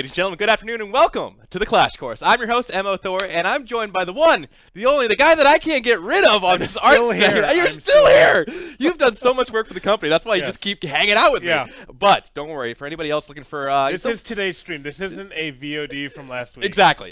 ladies and gentlemen, good afternoon and welcome to the Clash Course. I'm your host, Mo Thor, and I'm joined by the one, the only, the guy that I can't get rid of on this art segment. You're still here! You've done so much work for the company. That's why you just keep hanging out with me. But don't worry, for anybody else looking for... this is today's stream. This isn't a VOD from last week. Exactly.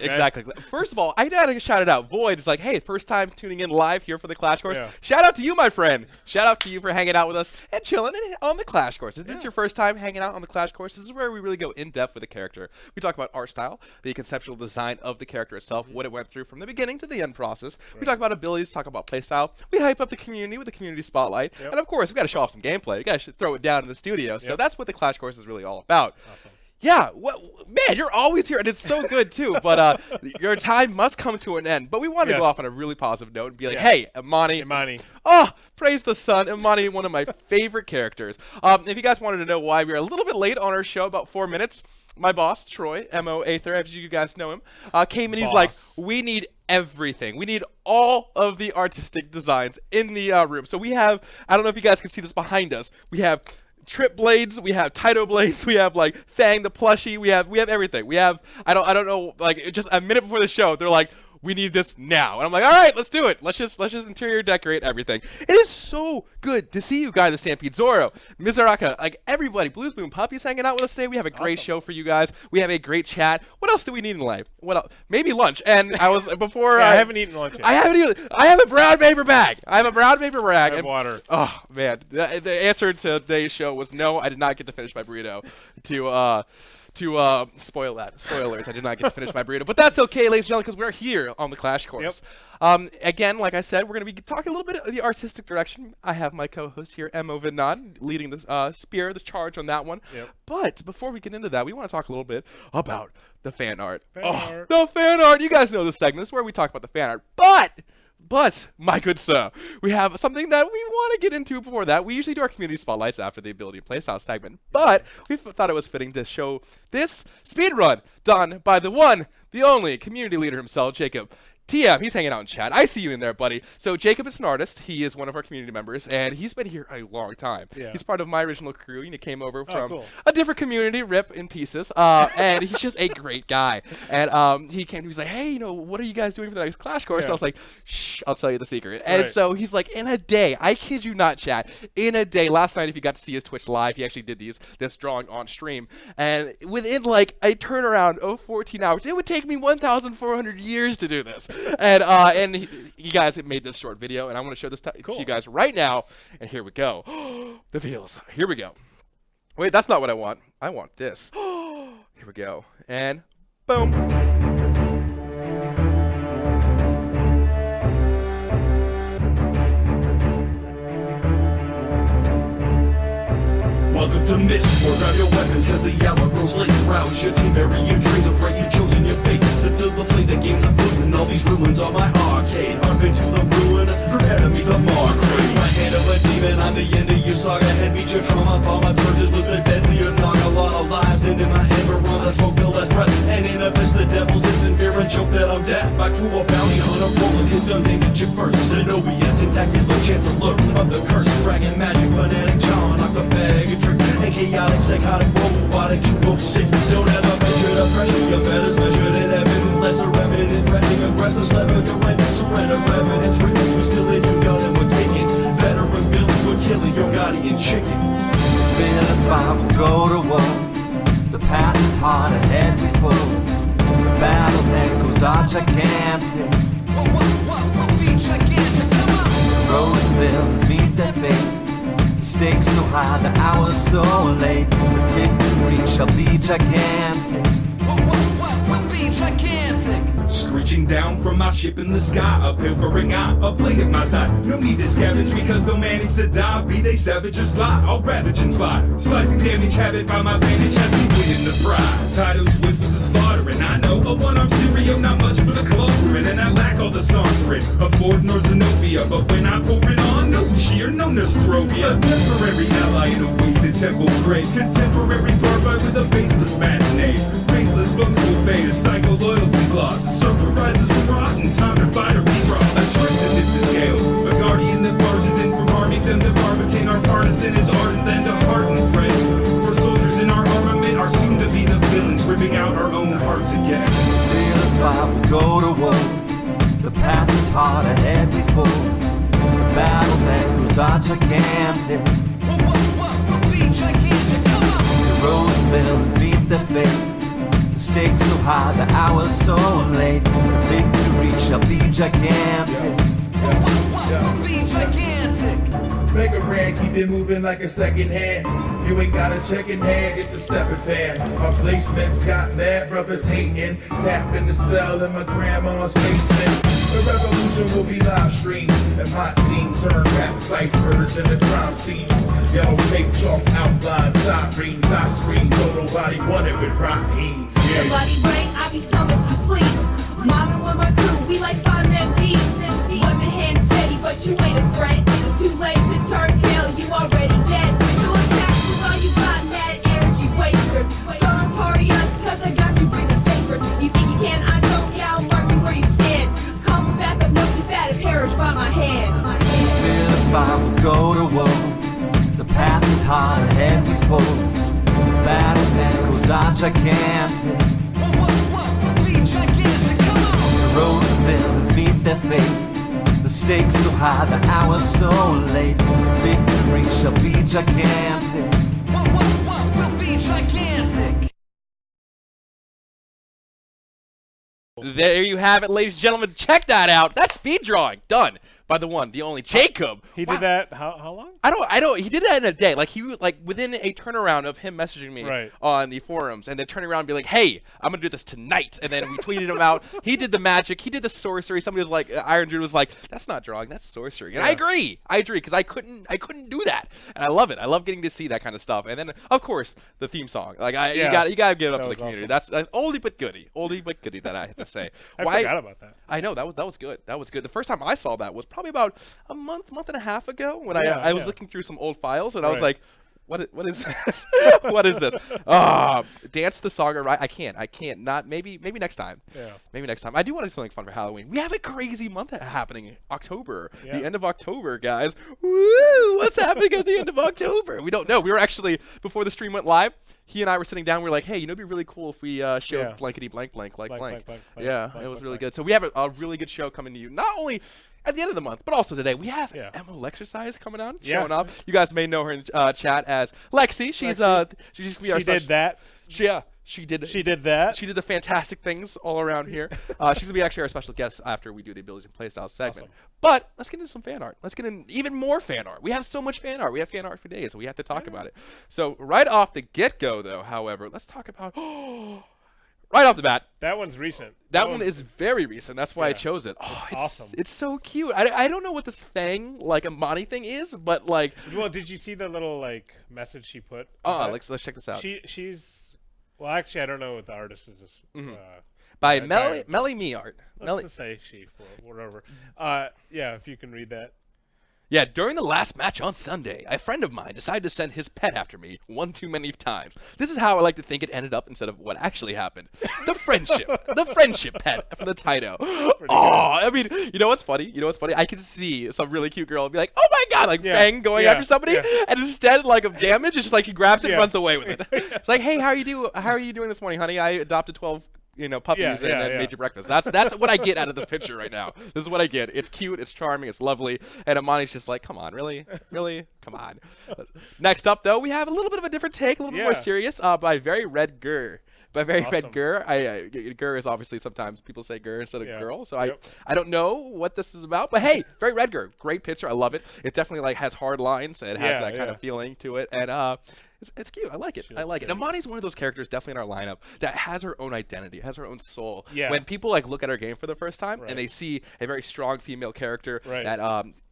First of all, I gotta shout it out. Void is like, hey, first time tuning in live here for the Clash Course. Shout out to you, my friend. Shout out to you for hanging out with us and chilling on the Clash Course. If it's your first time hanging out on the Clash Course, this is where we really go in depth with the character. We talk about art style, the conceptual design of the character itself, what it went through from the beginning to the end process. We talk about abilities, talk about playstyle. We hype up the community with the community spotlight. And of course, we got to show off some gameplay. We got to throw it down in the studio. So that's what the Clash Course is really all about. Awesome. Yeah, man, you're always here, and it's so good, too. But your time must come to an end. But we want to go off on a really positive note and be like, hey, Imani. Oh, praise the sun. Imani, one of my favorite characters. If you guys wanted to know why we were a little bit late on our show, about 4 minutes, my boss, Troy, M.O. Aether, as you guys know him, came and he's like, we need everything. We need all of the artistic designs in the room. So we have, I don't know if you guys can see this behind us, we have Trip blades, we have Taito blades, we have like Fang the plushie, we have everything. We have I don't know, like just a minute before the show, they're like, we need this now. And I'm like, all right, let's do it. Let's just interior decorate everything. It is so good to see you guys at Stampede. Zoro, Mizuraka, like everybody, Blues Moon Puppy's hanging out with us today. We have a great show for you guys. We have a great chat. What else do we need in life? What else? Maybe lunch. And I was before I haven't eaten lunch yet. I haven't eaten. I have a brown paper bag. I have and water. Oh man. The answer to today's show was no, I did not get to finish my burrito. To spoil that. Spoilers, I did not get to finish my burrito. But that's okay, ladies and gentlemen, because we're here on the Clash Course. Again, like I said, we're going to be talking a little bit of the artistic direction. I have my co-host here, Mo Vinod, leading the the charge on that one. But before we get into that, we want to talk a little bit about the fan art. The fan art! You guys know this segment. This is where we talk about the fan art. But, my good sir, we have something that we want to get into before that. We usually do our community spotlights after the ability and playstyle segment, but we thought it was fitting to show this speed run done by the one, the only community leader himself, Jacob. TM, he's hanging out in chat. I see you in there, buddy. So Jacob is an artist. He is one of our community members, and he's been here a long time. He's part of my original crew. He came over from a different community, rip in pieces, and he's just a great guy. And he came to me, he's like, hey, what are you guys doing for the next Clash Course? And I was like, shh, I'll tell you the secret. And so he's like, in a day, I kid you not, chat, in a day, last night, if you got to see his Twitch live, he actually did this drawing on stream, and within like a turnaround of 14 hours, it would take me 1,400 years to do this. And you guys have made this short video, and I'm going to show this to you guys right now. And here we go. The feels. Here we go. Wait, that's not what I want. I want this. Here we go. And boom. Welcome to mission, pour down your weapons, cause the hour grows late. Around your team, burying dreams of prey, you've chosen your fate. To play the games of foot and all these ruins on my arcade. Harvey to the ruin, prepare to meet the mark. Raise my hand of a demon, I'm the end of your saga. Head meet your trauma, fall my purges with the deadlier knock. A lot of lives into my amber runs, I smoke the less breath. And in abyss the devil's is in fear and joke that I'm dead. My crew a bounty hunter rolling his guns aimed at you first. Zenobia, tentacular chancellor of the curse. Dragon magic, fanatic, John, knock the bag of trick. And chaotic, psychotic, robotic, 206. Don't ever measure the pressure, your better's measured in evidence. Lesser evidence, threatening aggressors, lever your rent, surrender evidence. Riggins, we're still in your gun and we're kicking. Veteran villains, we're killing your guardian chicken. Fearless five will go to war. The path is hard ahead we fall. The battle's echoes are gigantic. What be gigantic? Come on! Heroes and villains meet their fate. The stakes so high, the hour's so late. The victory shall be gigantic. What be gigantic? Screeching down from my ship in the sky, a pilfering eye, a plague at my side. No need to scavenge because they'll manage to die. Be they savage or sly, I'll ravage and fly. Slicing damage, habit by my vantage, has me winning the prize. Tidal swift with the slaughter, and I know a one-armed Sirio, not much for the clothing. And I lack all the songs written, a Ford nor Zenobia. But when I pour it on, no sheer, no Nostrovia. A temporary ally in a wasted temple grave. Contemporary bar fight with a baseless matinee. Faceless folks will fade, a cycle loyalty's lost. A circle rises from rotten, time to fight or be wrong. A trick that hits the scales, a guardian that barges in from army. Them that barbicane our partisan is ardent than to harden friends. For soldiers in our armament are soon to be the villains, ripping out our gigantic. We'll be gigantic. Come on. Heroes and villains meet their fate. The stakes so high, the hour's so late. The victory shall be gigantic. We'll be gigantic. Mega Ran, keep it moving like a second hand. You ain't got a checking hand, get the stepping fan. My placements got mad brothers hating. Tap in the cell in my grandma's basement. The revolution will be live streamed, and my team turn rap ciphers into crime scenes. Yellow tape, chalk outlines, sirens, I scream. Don't nobody want it with Raheem. Somebody bring, I be summoned from sleep. Mobbing with my crew, we like 5 men deep. Weapon hand steady, but you ain't a threat. Too late to turn tail, you already dead. So attack you while you got mad energy wasters. So notorious, cause I got you bring the papers. You think you can, I don't, yeah, I'll mark you where you stand. Come back, I know you better perish by my hand. Fearless fight will go to war. The path is hard ahead we fall. The battle's echoes are gigantic. We'll be gigantic. Come on. Heroes and villains meet their fate. The stakes so high, the hour's so late. The victory shall be gigantic. We'll be gigantic. There you have it, ladies and gentlemen. Check that out. That's speed drawing done by the one, the only Jacob. He Wow. did that. How long? I don't. He did that in a day. Like within a turnaround of him messaging me Right. on the forums, and then turning around and be like, "Hey, I'm gonna do this tonight." And then we tweeted him out. He did the magic. He did the sorcery. Somebody was like, Iron Dude was like, "That's not drawing. That's sorcery." And I agree. Because I couldn't do that, and I love it. I love getting to see that kind of stuff. And then of course the theme song. Like you gotta give it up to the was community. awesome. That's oldie but goodie. Oldie but goodie that I have to say. I forgot about that. I know that was good. That was good. The first time I saw that was probably about a month and a half ago when I was looking through some old files and I was Right. like, what is this? What is this? Dance the Saga, right? I can't. Not maybe next time. Yeah. Maybe next time. I do want to do something fun for Halloween. We have a crazy month happening. October. Yeah. The end of October, guys. Woo! What's happening at the end of October? We don't know. We were actually, before the stream went live, he and I were sitting down. We were like, hey, it'd be really cool if we showed Yeah. blankety blank. Blank, blank, Yeah, blank, it was blank, really blank. good. So we have a really good show coming to you. Not only at the end of the month, but also today. We have Yeah. Emma Lexercise coming on, Yeah. showing up. You guys may know her in chat as Lexi. She's Lexi. she's gonna be our She did that. She did. She did that. She did the fantastic things all around here. She's gonna be actually our special guest after we do the ability and playstyle segment. Awesome. But let's get into some fan art. Let's get in even more fan art. We have so much fan art. We have fan art for days, so we have to talk about it. So right off the get-go, though, however, let's talk about right off the bat. That one's recent. That one one's- is very recent. That's why I Yeah. chose it. Oh, it's awesome. It's so cute. I don't know what this thing, like Imani thing is, but like, Well, did you see the little like message she put? with that? let's check this out. She's. Well, actually, I don't know what the artist is. By by- Melly Me Art. Let's just say she, for whatever. Yeah, if you can read that. Yeah, during the last match on Sunday, a friend of mine decided to send his pet after me one too many times. This is how I like to think it ended up instead of what actually happened. The friendship pet from the Taito. Oh, I mean, you know what's funny? I can see some really cute girl be like, "Oh my god!" Like Fang going after somebody, and instead like of damage, it's just like she grabs it and runs away with it. It's like, "Hey, how are you doing this morning, honey? I adopted 12." Puppies and made you breakfast. That's what I get out of this picture right now. This is what I get. It's cute, it's charming, it's lovely, and Imani's just like, come on, really, come on. Next up, though, we have a little bit of a different take, a little bit more serious, by Very Red Gur. By Very Red Gur, Gur is obviously sometimes people say Gur instead of girl, so I don't know what this is about, but hey, Very Red Gur, great picture, I love it. It definitely like has hard lines, it has that kind of feeling to it, and it's cute. I like it. And Imani's one of those characters definitely in our lineup that has her own identity, has her own soul. Yeah. When people like look at our game for the first time and they see a very strong female character that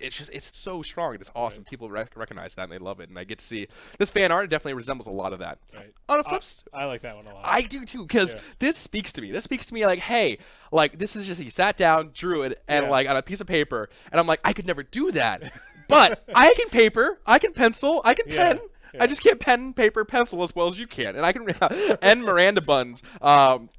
it's so strong. It's awesome. People recognize that and they love it. And I get to see this fan art definitely resembles a lot of that. Right. On a flip I like that one a lot. I do too, because this speaks to me. This speaks to me like, hey, like this is just he sat down, drew it, and like on a piece of paper, and I'm like, I could never do that. But I can paper, I can pencil, I can pen. I just can't pen, paper, pencil as well as you can, and I can. And Miranda Buns,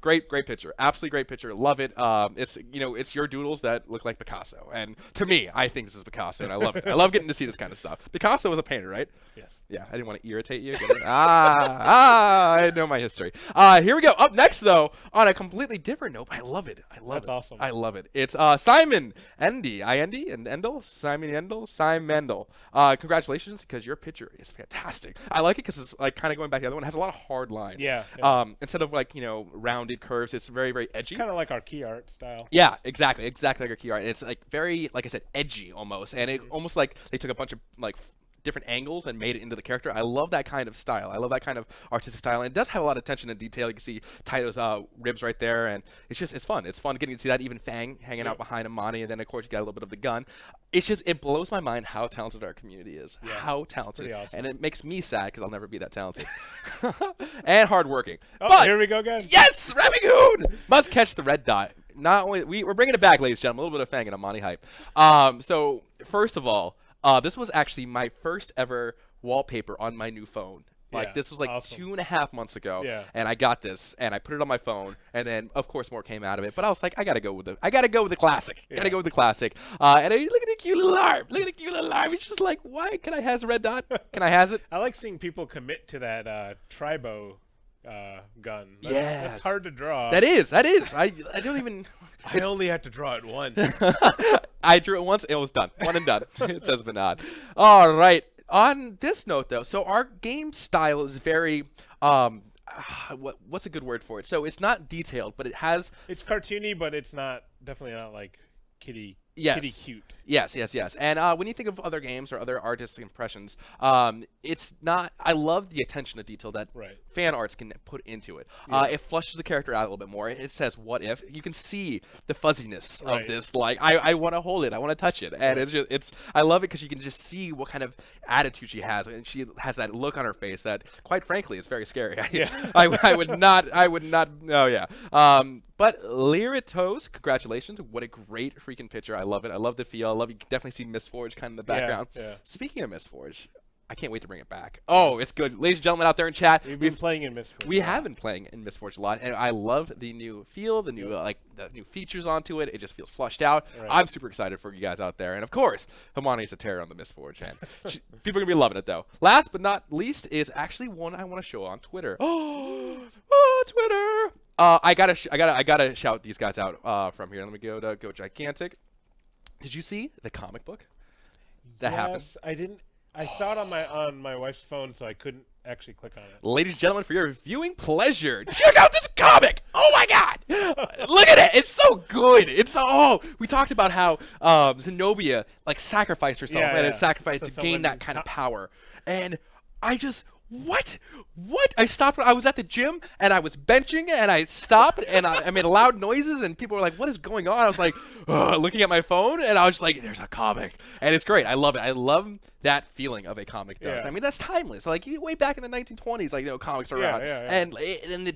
great picture, absolutely great picture. Love it. It's it's your doodles that look like Picasso, and to me, I think this is Picasso, and I love it. I love getting to see this kind of stuff. Picasso was a painter, right? Yes. Yeah, I didn't want to irritate you. I know my history. Here we go. Up next, though, on a completely different note, but I love it. I love That's it. awesome. I love it. It's Simon Endy, and Endel, Simon Endel, Simon Mendel. Congratulations, because your picture is fantastic. I like it because it's like kind of going back to the other one. It has a lot of hard lines. Yeah. Instead of like rounded curves, it's very very edgy. Kind of like our key art style. Yeah, exactly like our key art. And it's like very, like I said, edgy almost, and it almost like they took a bunch of like different angles and made it into the character. I love that kind of style. I love that kind of artistic style, and it does have a lot of attention and detail. You can see Taito's ribs right there, and it's fun. It's fun getting to see that, even Fang hanging out behind Imani, and then of course you got a little bit of the gun. It blows my mind how talented our community is. Yeah, how talented, pretty awesome. and it makes me sad because I'll never be that talented and hardworking. Oh, but here we go again. yes, Ramigoon must catch the red dot. Not only we're bringing it back, ladies and gentlemen, a little bit of Fang and Imani hype. So first of all, this was actually my first ever wallpaper on my new phone. Like Yeah, this was like awesome. 2.5 months ago, Yeah. and I got this and I put it on my phone, and then of course more came out of it. But I was like, I gotta go with the classic. Yeah. Gotta go with the classic. And look at the cute little arm. Look at the cute little arm. It's just like, why can I has a red dot? Can I has it? I like seeing people commit to that tribo gun. That's, Yes. That's hard to draw. That is. I don't even. I only had to draw it once. I drew it once. It was done. One and done. It says Vinod. All right. On this note, though, so our game style is very what's a good word for it? So it's not detailed, but it has It's cartoony, but it's definitely not like kitty cute. Yes. And when you think of other games or other artistic impressions, it's not. I love the attention to detail that Right. fan arts can put into it. It flushes the character out a little bit more. It says "what if." You can see the fuzziness of Right. this. Like I want to hold it. I want to touch it, and I love it because you can just see what kind of attitude she has, and she has that look on her face that, quite frankly, is very scary. I would not. Oh yeah. But Lyritos, congratulations! What a great freaking picture. I love it. I love the feel. I love you can definitely see Mistforge kind of in the background. Yeah. Speaking of Mistforge, I can't wait to bring it back. Oh, it's good. Ladies and gentlemen out there in chat, We've been playing in Mistforge. we have been playing in Mistforge a lot, and I love the new feel, the new the new features onto it. It just feels flushed out. Right. I'm super excited for you guys out there, and of course, Imani's a terror on the Mistforge, and people are gonna be loving it though. Last but not least is actually one I want to show on Twitter. Oh, Twitter! I gotta shout these guys out from here. Let me go Gigantic. Did you see the comic book that happened? Yes, I didn't. I saw it on my wife's phone, so I couldn't actually click on it. Ladies and gentlemen, for your viewing pleasure, check out this comic! Oh my god! Look at it! It's so good! We talked about how Zenobia like sacrificed herself and yeah. sacrificed So to gain someone- that kind of power. And I just what? I stopped. I was at the gym and I was benching and I stopped and I made loud noises and people were like, "What is going on?" I was like, looking at my phone and I was just like, "There's a comic," and it's great. I love it. I love that feeling of a comic does. Yeah. I mean, that's timeless. Like way back in the 1920s, like comics were around, yeah. and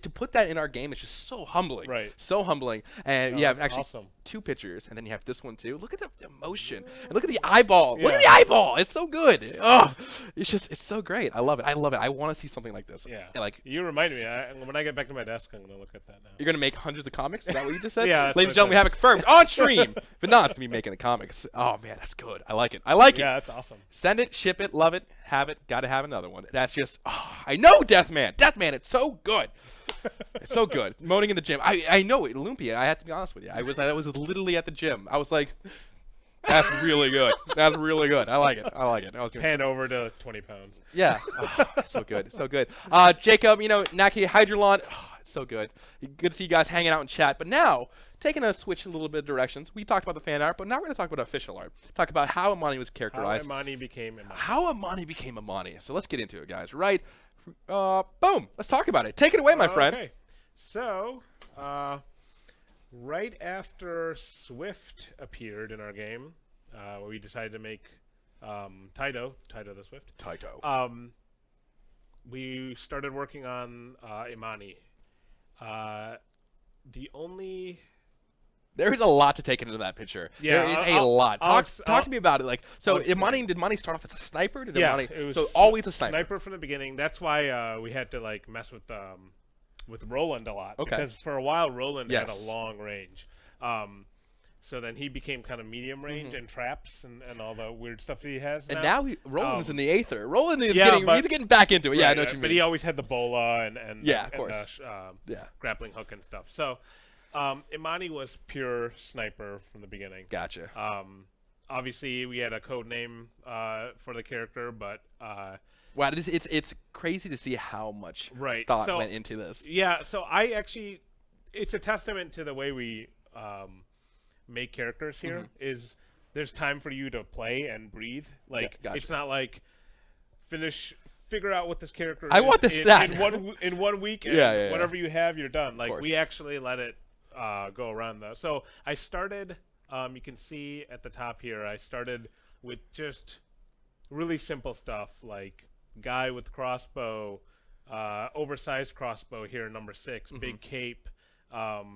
to put that in our game, it's just so humbling. Right. So humbling. And No, you have that's actually awesome. 2 pictures, and then you have this one too. Look at the emotion and look at the eyeball. Look at Yeah. the eyeball. It's so good. Oh, it's so great. I love it. I want to see something like this. Yeah. And, like You remind me. When I get back to my desk, I'm gonna look at that now. you're gonna make hundreds of comics. Is that what you just said? Yeah, that's Ladies what and gentlemen, we I have it confirmed on stream. But not to be making the comics. Oh man, that's good. I like it. I like it. Yeah, that's awesome. Send it, ship it, love it, have it, gotta have another one. That's just, I know Deathman. Deathman, it's so good. It's so good. Moaning in the gym. I know it, Olympia. I have to be honest with you. I was literally at the gym. I was like, that's really good. That's really good. I like it. I was doing Pan over to 20 pounds. yeah. So good. So good. Jacob, Naki Hydrolon, it's so good. Good to see you guys hanging out in chat. But now, taking a switch a little bit of directions, we talked about the fan art, but now we're going to talk about official art. Talk about how Imani was How characterized. Imani became Imani. How Imani became Imani. So let's get into it, guys. Right? Boom. Let's talk about it. Take it away, my friend. Okay. So, right after Swift appeared in our game, we decided to make Taito the Swift. Taito. We started working on Imani. The only There is a lot to take into that picture. Yeah, there is a I'll- lot. I'll Talk to me about it. Like, so I'll explain. Did Imani start off as a sniper? Did Yeah, Imani, it was so always a sniper. Sniper from the beginning. That's why we had to like mess with Roland a lot. Okay. Because for a while Roland had Yes. a long range. So then he became kind of medium range and traps and all the weird stuff that he has. And now Roland's in the Aether. Roland is yeah, he's getting back into it. Yeah, I know what you But mean. he always had the bola and Yeah, and of course. Yeah. grappling hook and stuff. So Imani was pure sniper from the beginning. Gotcha. Obviously, we had a code name for the character, but Wow, it's crazy to see how much Right, thought so- went into this. yeah. So I actually, it's a testament to the way we make characters here. Is there's time for you to play and breathe. Like gotcha. it's not like figure out what this character I is want the stat. in one week. And Yeah. whatever you have, you're done. Like course. we actually let it go around though. So I started. You can see at the top here. I started with just really simple stuff like guy with crossbow, oversized crossbow here, number 6, big cape.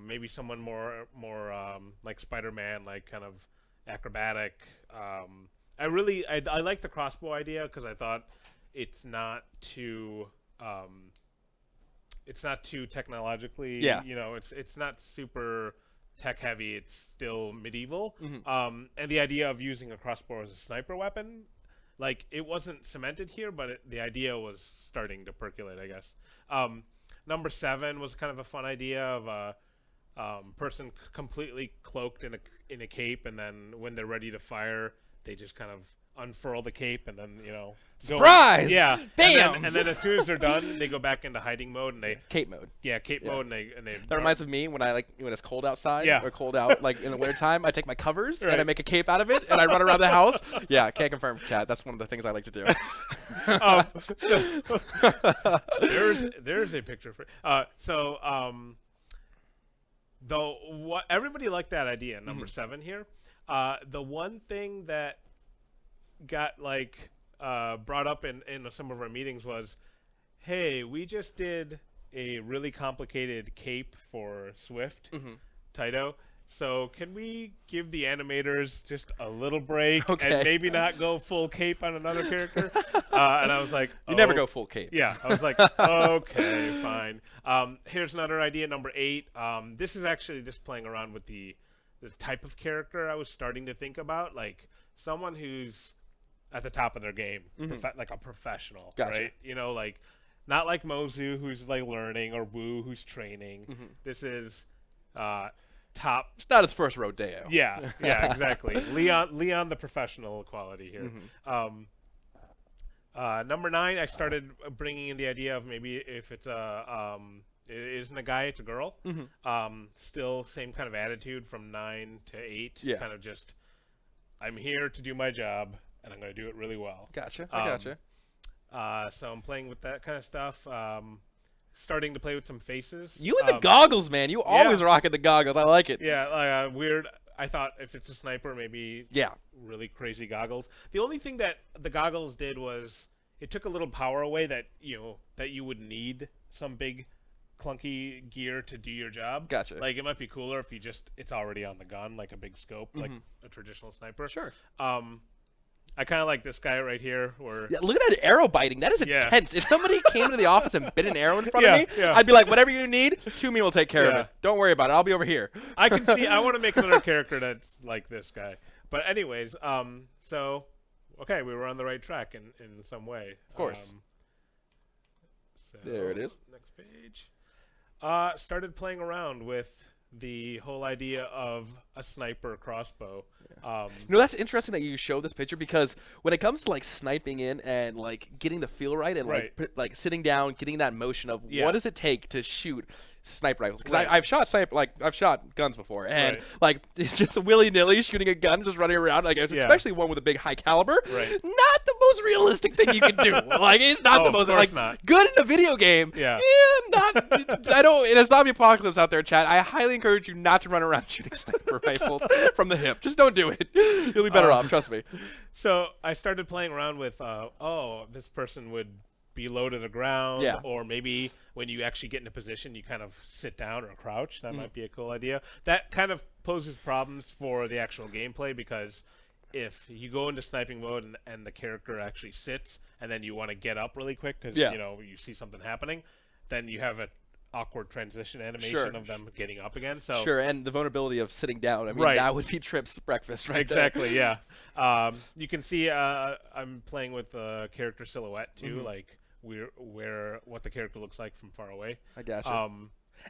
Maybe someone more like Spider-Man, like kind of acrobatic. I like the crossbow idea because I thought it's not too technologically. Yeah. You know, it's not super tech heavy. It's still medieval. And the idea of using a crossbow as a sniper weapon, like it wasn't cemented here, but the idea was starting to percolate, I guess. Number 7 was kind of a fun idea of a person completely cloaked in a cape, and then when they're ready to fire, they just kind of unfurl the cape and then go- Surprise! yeah, Bam! And then as soon as they're done, they go back into hiding mode and they Cape mode. cape mode and they That reminds me of me when it's cold outside Yeah. or cold out like in the winter time. I take my covers and I Right. make a cape out of it and I run around the house. Yeah, can't confirm, chat. That's one of the things I like to do. there's a picture for though what everybody liked that idea number 7 here. The one thing that got brought up in some of our meetings was, hey, we just did a really complicated cape for Swift, Taito. So can we give the animators just a little break Okay. and maybe not go full cape on another character? And I was like, You never "Oh." go full cape. Yeah, I was like, okay, fine. Here's another idea, number 8. This is actually just playing around with the type of character I was starting to think about, like someone who's at the top of their game, like a professional, Gotcha. right? You know, like not like Mozu who's like learning or Wu who's training. This is top. It's not his first rodeo. Yeah, exactly. Leon, the professional quality here. Number 9, I started bringing in the idea of maybe if it's it isn't a guy, it's a girl. Still same kind of attitude from 9 to 8. Yeah. Kind of just, I'm here to do my job, and I'm going to do it really well. Gotcha. I gotcha. So I'm playing with that kind of stuff. Starting to play with some faces. You and the goggles, man. You always rocking the goggles. I like it. Yeah, weird. I thought if it's a sniper, maybe Yeah. really crazy goggles. The only thing that the goggles did was it took a little power away that you would need some big clunky gear to do your job. Gotcha. Like it might be cooler if it's already on the gun, like a big scope, like a traditional sniper. Sure. I kind of like this guy right here, where Yeah, look at that arrow biting. That is Yeah. intense. If somebody came to the office and bit an arrow in front Yeah, of me, yeah. I'd be like, whatever you need, Toomey will take care of Yeah. it. Don't worry about it. I'll be over here. I can see. I want to make another character that's like this guy. But anyways, so okay, we were on the right track in some way. Of course. So, There it is. Next page. Started playing around with the whole idea of a sniper crossbow. That's interesting that you show this picture because when it comes to like sniping in and like getting the feel right and Right. like sitting down, getting that motion of Yeah. what does it take to shoot sniper rifles? Because Right. I've shot guns before and Right. like it's just willy nilly shooting a gun, just running around. Like especially one with a big high caliber. Right. Not the most realistic thing you can do. Like it's not Oh, the of most course like not. good in a video game. Yeah. Not. I don't. In a zombie apocalypse out there, chat. I highly encourage you not to run around shooting sniper rifles from the hip. Just don't do it. You'll be better off. Trust me. So I started playing around with, this person would be low to the ground, Yeah. or maybe when you actually get in a position, you kind of sit down or crouch. That might be a cool idea. That kind of poses problems for the actual gameplay because if you go into sniping mode and the character actually sits and then you want to get up really quick because Yeah. you see something happening, then you have a awkward transition animation Sure. of them getting up again. So Sure, and the vulnerability of sitting down. I mean, Right. that would be Trip's breakfast right exactly, yeah. You can see I'm playing with the character silhouette too, Mm-hmm. like where what the character looks like from far away. I gotcha.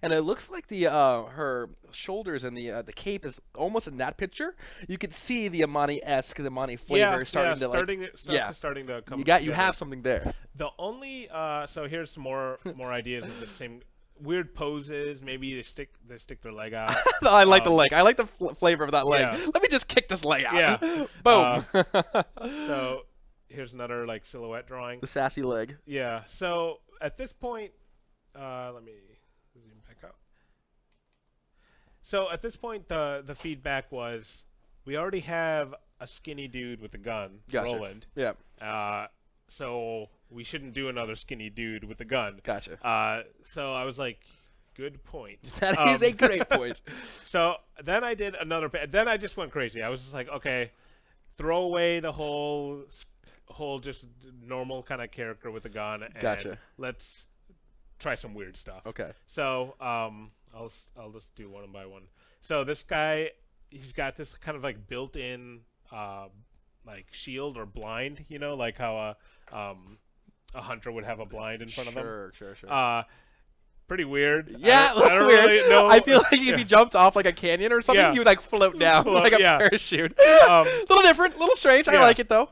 And it looks like the her shoulders and the cape is almost in that picture. You can see the Imani-esque, the Imani flavor starting to starting to come. You together. have something there. The only so here's some more ideas of the same weird poses. Maybe they stick their leg out. I like the leg. I like the flavor of that leg. yeah. Let me just kick this leg out. Yeah. Boom. So here's another like silhouette drawing. The sassy leg. Yeah. So at this point, let me zoom back out. So at this point, the feedback was, we already have a skinny dude with a gun, Gotcha. Roland. Yeah. So we shouldn't do another skinny dude with a gun. Gotcha. So I was like, good point. That is a great point. So then I did another. Then I just went crazy. I was just like, okay, throw away the whole just normal kind of character with a gun, and Gotcha. let's try some weird stuff. Okay. So I'll just do one by one. So this guy, he's got this kind of like built-in like shield or blind, like how a hunter would have a blind in front of them. Sure. Pretty weird. Yeah, I don't weird. really know. I feel like if you jumped off like a canyon or something, Yeah. you would like float down Float, like a yeah. parachute. Little different, little strange. I Yeah. like it though.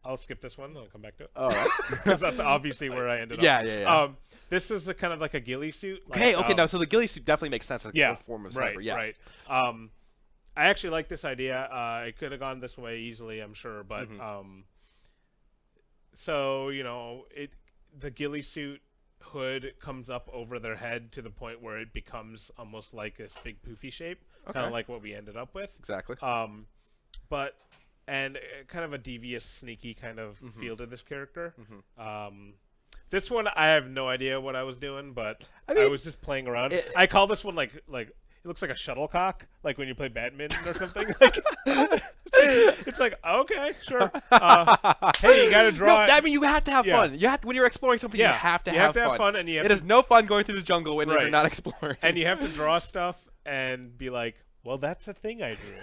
I'll skip this one. I'll come back to it. All right. Because that's obviously where I ended up. Yeah. This is a kind of like a ghillie suit. Okay. Like, No. So the ghillie suit definitely makes sense. Like yeah, a form of sniper. right, Yeah. right. I actually like this idea. It could have gone this way easily, I'm sure, but so the ghillie suit hood comes up over their head to the point where it becomes almost like this big poofy shape, kind Okay. of like what we ended up with. Exactly. But kind of a devious, sneaky kind of feel to this character. This one, I have no idea what I was doing, but I mean, was just playing around. it- I call this one like it looks like a shuttlecock, like when you play badminton or something. Like it's like okay, sure. Hey, you gotta draw. No, I mean, you have to have Yeah. fun. You have when you're exploring something. Yeah, You have to you have have to have fun, and you have It to- is no fun going through the jungle when you're Right. not exploring. and you have to draw stuff and be like, well, that's a thing I drew.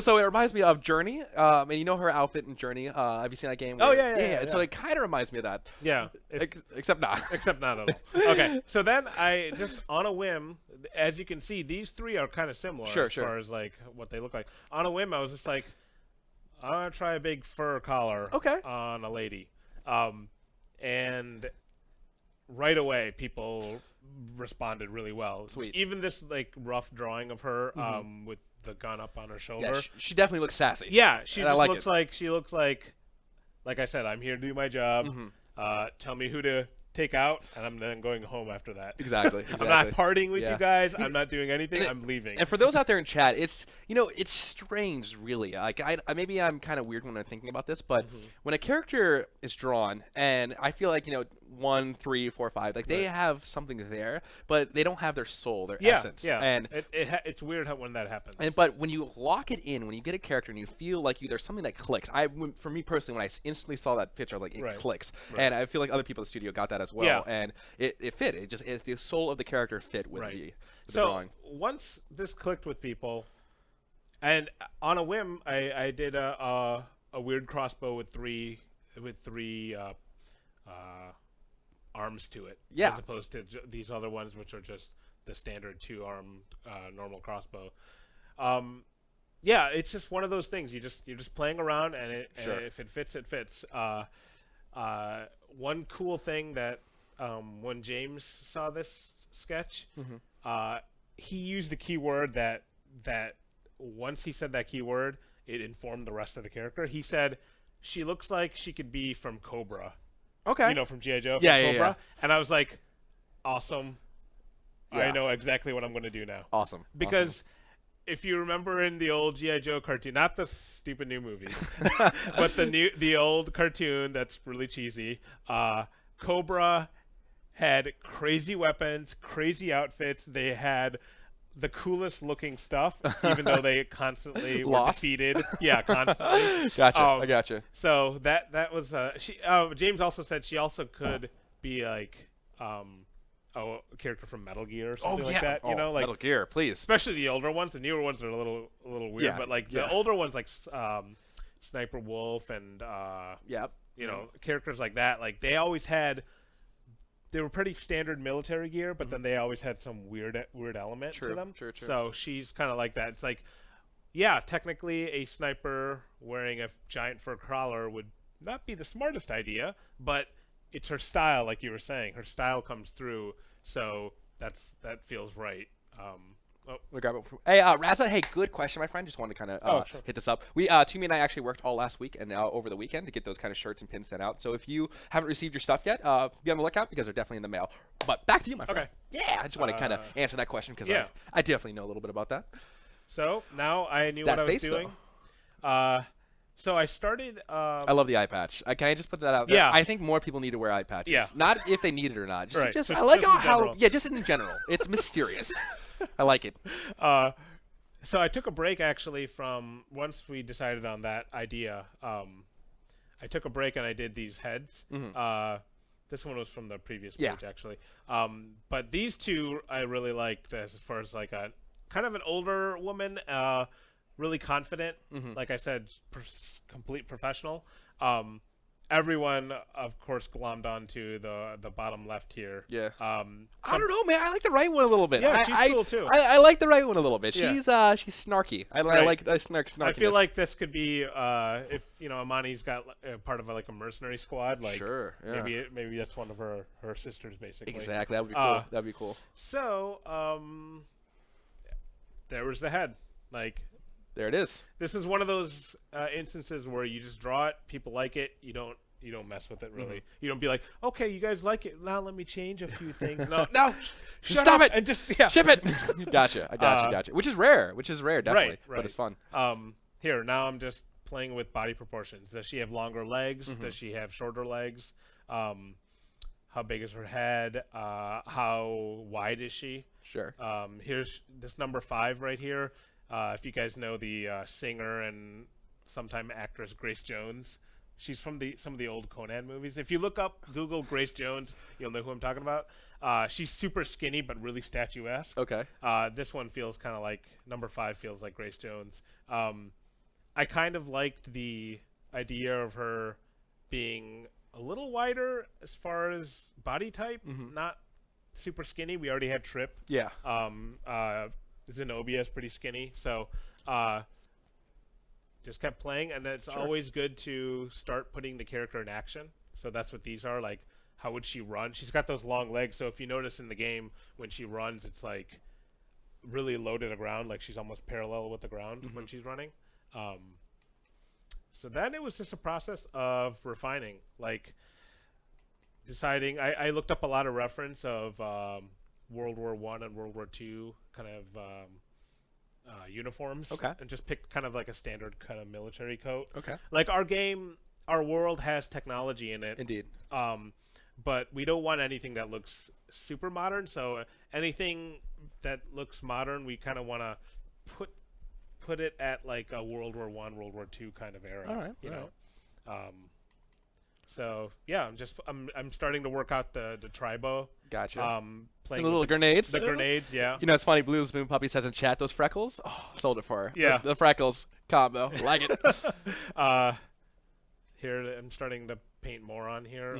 So it reminds me of Journey. And you know her outfit in Journey. Have you seen that game? Oh, where- yeah. So it kind of reminds me of that. Yeah. Except not. Except not at all. Okay, so then I just on a whim, as you can see, these three are kind of similar Sure, as sure. far as like what they look like. On a whim, I was just like, I'm gonna try a big fur collar Okay. on a lady, and right away people responded really well. Sweet. Even this like rough drawing of her with the gun up on her shoulder. Yeah, she definitely looks sassy. Yeah, she And I just like looks it. like she looks like I said, I'm here to do my job. Mm-hmm. Tell me who to take out, and I'm then going home after that. Exactly. I'm not partying with Yeah. you guys. I'm not doing anything. And I'm leaving. And for those out there in chat, it's it's strange, really. Like maybe I'm kind of weird when I'm thinking about this, but when a character is drawn, and I feel like 1, 3, 4, 5, like they have something there, but they don't have their soul, their essence. Yeah, And it's weird when that happens. but when you lock it in, when you get a character and you feel like there's something that clicks. For me personally, when I instantly saw that picture, I was like, it Right. clicks. Right. And I feel like other people in the studio got that as well. Yeah. And it fit. The soul of the character fit with Right. the So drawing. once this clicked with people, and on a whim, I did a weird crossbow with three arms to it. Yeah. As opposed to these other ones, which are just the standard 2-arm normal crossbow. Yeah, it's just one of those things. You're just playing around, and Sure. if it fits, it fits. One cool thing that when James saw this sketch, he used a keyword that once he said that keyword, it informed the rest of the character. He said, "She looks like she could be from Cobra." Okay. From G.I. Joe, from Yeah, Cobra. yeah. And I was like, awesome. I Yeah. know exactly what I'm going to do now. Awesome. Because if you remember in the old G.I. Joe cartoon, not the stupid new movie, but the old cartoon that's really cheesy, Cobra had crazy weapons, crazy outfits. They had the coolest looking stuff, even though they constantly were Lost? defeated. Yeah, constantly. Gotcha. I gotcha. So that was she. James also said she also could be like a character from Metal Gear or something like that. You know, like Metal Gear, please. especially the older ones. The newer ones are a little weird, Yeah, but like yeah. the older ones, like Sniper Wolf and Yep. you know, characters like that. Like they always had. They were pretty standard military gear, but then they always had some weird element True, to them. true, true. So she's kind of like that. It's like, yeah, technically a sniper wearing a giant fur collar would not be the smartest idea, but it's her style, like you were saying. Her style comes through, so that feels right. We'll grab it hey, Raza, hey, good question, my friend. Just wanted to kind of Sure. hit this up. Toomey and I actually worked all last week and over the weekend to get those kind of shirts and pins sent out. So if you haven't received your stuff yet, be on the lookout because they're definitely in the mail. But back to you, my friend. Okay. Yeah, I just want to kind of answer that question because yeah. I definitely know a little bit about that. So now I knew That what I was face, doing. So I started. I love the eye patch. Can I just put that out there? Yeah. I think more people need to wear eye patches. Yeah. Not if they need it or not. Just, Right. just I Just- like just in how general. yeah, just in general. It's mysterious. I like it. So I took a break actually from once we decided on that idea. I took a break and I did these heads. This one was from the previous Yeah. page actually. But these two I really liked as far as like a kind of an older woman, really confident. Like I said, complete professional. Everyone, of course, glommed onto the bottom left here. Yeah. I don't know, man. I like the right one a little bit. Yeah, I, she's cool, too. I like the right one a little bit. Yeah. She's snarky. I Right. like snarkiness. I feel like this could be if you know Imani's got part of like a mercenary squad. Like Sure, yeah. maybe that's one of her sisters basically. Exactly. That would be cool. That'd be cool. So there was the head. Like There it is. this is one of those instances where you just draw it. People like it. You don't mess with it really. You don't be like, okay, you guys like it. Now let me change a few things. No, no, shut Stop up it and just Ship it. Gotcha. I gotcha. Which is rare. Definitely. Right. But it's fun. Here, now I'm just playing with body proportions. Does she have longer legs? Does she have shorter legs? How big is her head? How wide is she? Sure. Here's this number 5 right here. If you guys know the singer and sometime actress Grace Jones, she's from some of the old Conan movies. If you look up Google Grace Jones, you'll know who I'm talking about. She's super skinny but really statuesque. Okay. This one feels kind of like number 5 feels like Grace Jones. I kind of liked the idea of her being a little wider as far as body type, not super skinny. We already have Trip. Yeah. Zenobia is pretty skinny, so just kept playing, and it's always good to start putting the character in action. So that's what these are. Like, how would she run? She's got those long legs, so if you notice in the game when she runs, it's like really low to the ground, like she's almost parallel with the ground when she's running. So then it was just a process of refining, like deciding. I looked up a lot of reference of World War I and World War II kind of uniforms. Okay. And just picked kind of like a standard kind of military coat. Okay. Like our game, our world has technology in it. Indeed. But we don't want anything that looks super modern. So anything that looks modern, we kind of want to put it at like a World War I, World War II kind of era. All right. You know. So yeah, I'm starting to work out the tribo. Gotcha. Playing The little with grenades. the grenades, yeah. You know, it's funny. Blues Moon Puppy says in chat, those freckles. Oh, sold it for her. Yeah. The freckles combo. Like it. Here I'm starting to paint more on here.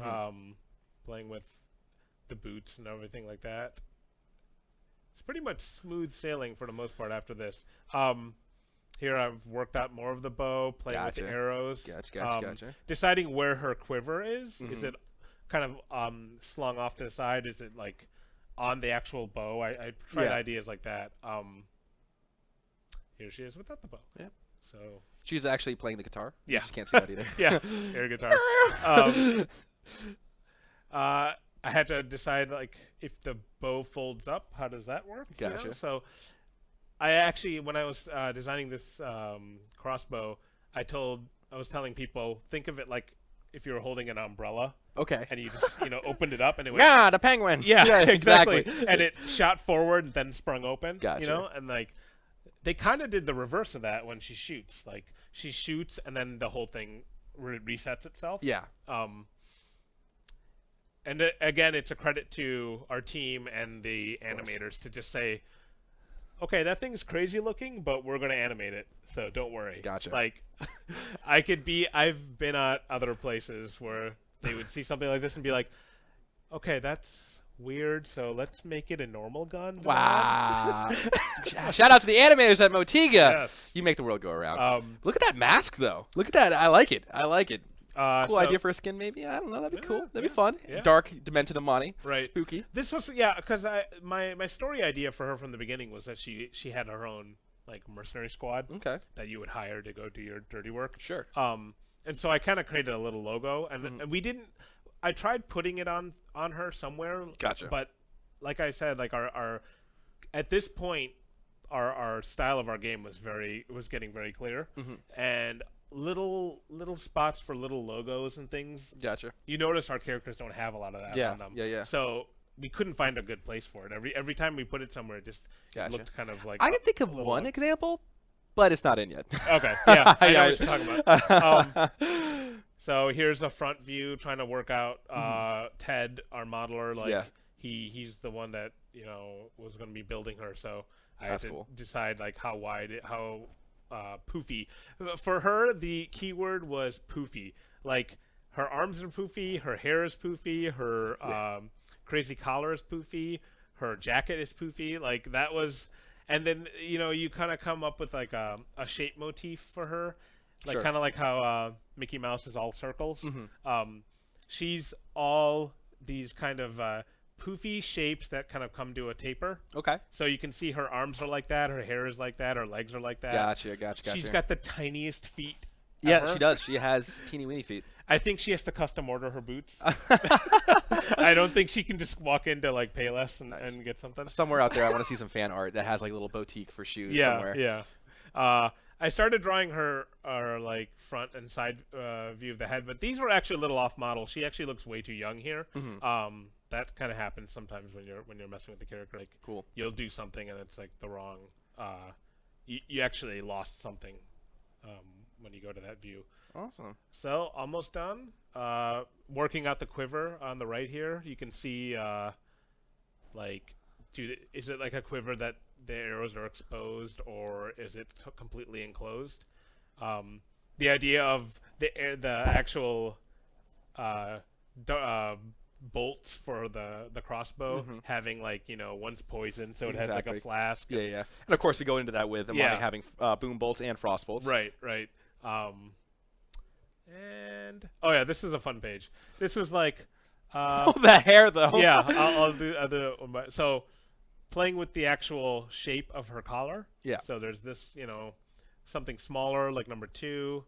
Playing with the boots and everything like that. It's pretty much smooth sailing for the most part after this. Here I've worked out more of the bow, playing with the Gotcha. arrows. Gotcha. Deciding where her quiver is. Is it kind of slung off to the side? Is it like on the actual bow? I tried Yeah. ideas like that. Here she is without the bow. Yeah. So She's actually playing the guitar. You Yeah. just can't see that either. yeah, air guitar. I had to decide like if the bow folds up, how does that work? you know? Gotcha. So I actually, when I was designing this crossbow, I was telling people, think of it like if you were holding an umbrella Okay. and you just opened it up and it went. Yeah, the penguin. Yeah, exactly. And it shot forward and then sprung open. Gotcha. And like they kind of did the reverse of that when she shoots. Like she shoots and then the whole thing resets itself. Yeah. And again, it's a credit to our team and the animators to just say, okay, that thing's crazy looking, but we're going to animate it, so don't worry. Gotcha. Like, I've been at other places where they would see something like this and be like, okay, that's weird, so let's make it a normal gun. Wow. Shout out to the animators at Motiga. Yes. You make the world go around. Look at that mask, though. Look at that. I like it. Cool idea for a skin, maybe. I don't know. That'd be cool. That'd be fun. Yeah. Dark, demented Imani. Right. Spooky. This was because my story idea for her from the beginning was that she had her own like mercenary squad Okay. that you would hire to go do your dirty work. Sure. And so I kind of created a little logo, and we didn't. I tried putting it on her somewhere. Gotcha. But like I said, like our at this point, our style of our game was getting very clear, and little spots for little logos and things. Gotcha. You notice our characters don't have a lot of that Yeah, on them. yeah. So we couldn't find a good place for it. Every time we put it somewhere, it just Gotcha. looked kind of like. I can think of a little one off. example, but it's not in yet. Okay. Yeah. I know Yeah. what you're talking about. So here's a front view trying to work out Ted, our modeler. Like Yeah. he's the one that was going to be building her. So I had That's to cool. decide like how poofy. For her, the keyword was poofy. Like her arms are poofy, her hair is poofy, her crazy collar is poofy, her jacket is poofy. Like that was, and then you kind of come up with like a shape motif for her, like Sure. kind of like how Mickey Mouse is all circles. She's all these kind of poofy shapes that kind of come to a taper. Okay. So you can see her arms are like that, her hair is like that, her legs are like that. Gotcha. She's got the tiniest feet. Yeah, ever. she does. She has teeny weeny feet. I think she has to custom order her boots. I don't think she can just walk into like Payless and get something. Somewhere out there, I want to see some fan art that has like a little boutique for shoes somewhere. Yeah. I started drawing her like front and side view of the head, but these were actually a little off model. She actually looks way too young here. That kind of happens sometimes when you're messing with the character. Like, Cool. You'll do something and it's like the wrong. You actually lost something when you go to that view. Awesome. So almost done. Working out the quiver on the right here. You can see is it like a quiver that the arrows are exposed, or is it completely enclosed? The idea of the actual bolts for the crossbow having like one's poison, so it has like a flask. Yeah. And of course, we go into that with Imani having boom bolts and frost bolts. Right. And oh yeah, this is a fun page. This was like The hair, though. yeah, I'll do so playing with the actual shape of her collar. Yeah. So there's this, something smaller like number 2,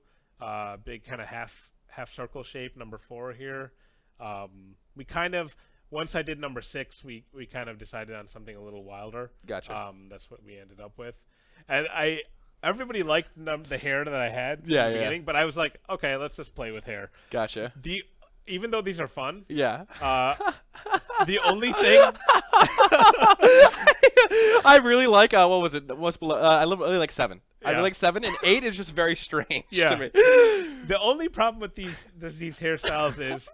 big kind of half circle shape number 4 here. We kind of once I did number 6, we kind of decided on something a little wilder. Gotcha. That's what we ended up with, and everybody liked the hair that I had in Yeah, the yeah. beginning, but I was like, okay, let's just play with hair. Gotcha. Even though these are fun, Yeah. the only thing I really like what was it? What's below? I really like 7. I Yeah. really like 7, and 8 is just very strange Yeah. to me. the only problem with these hairstyles is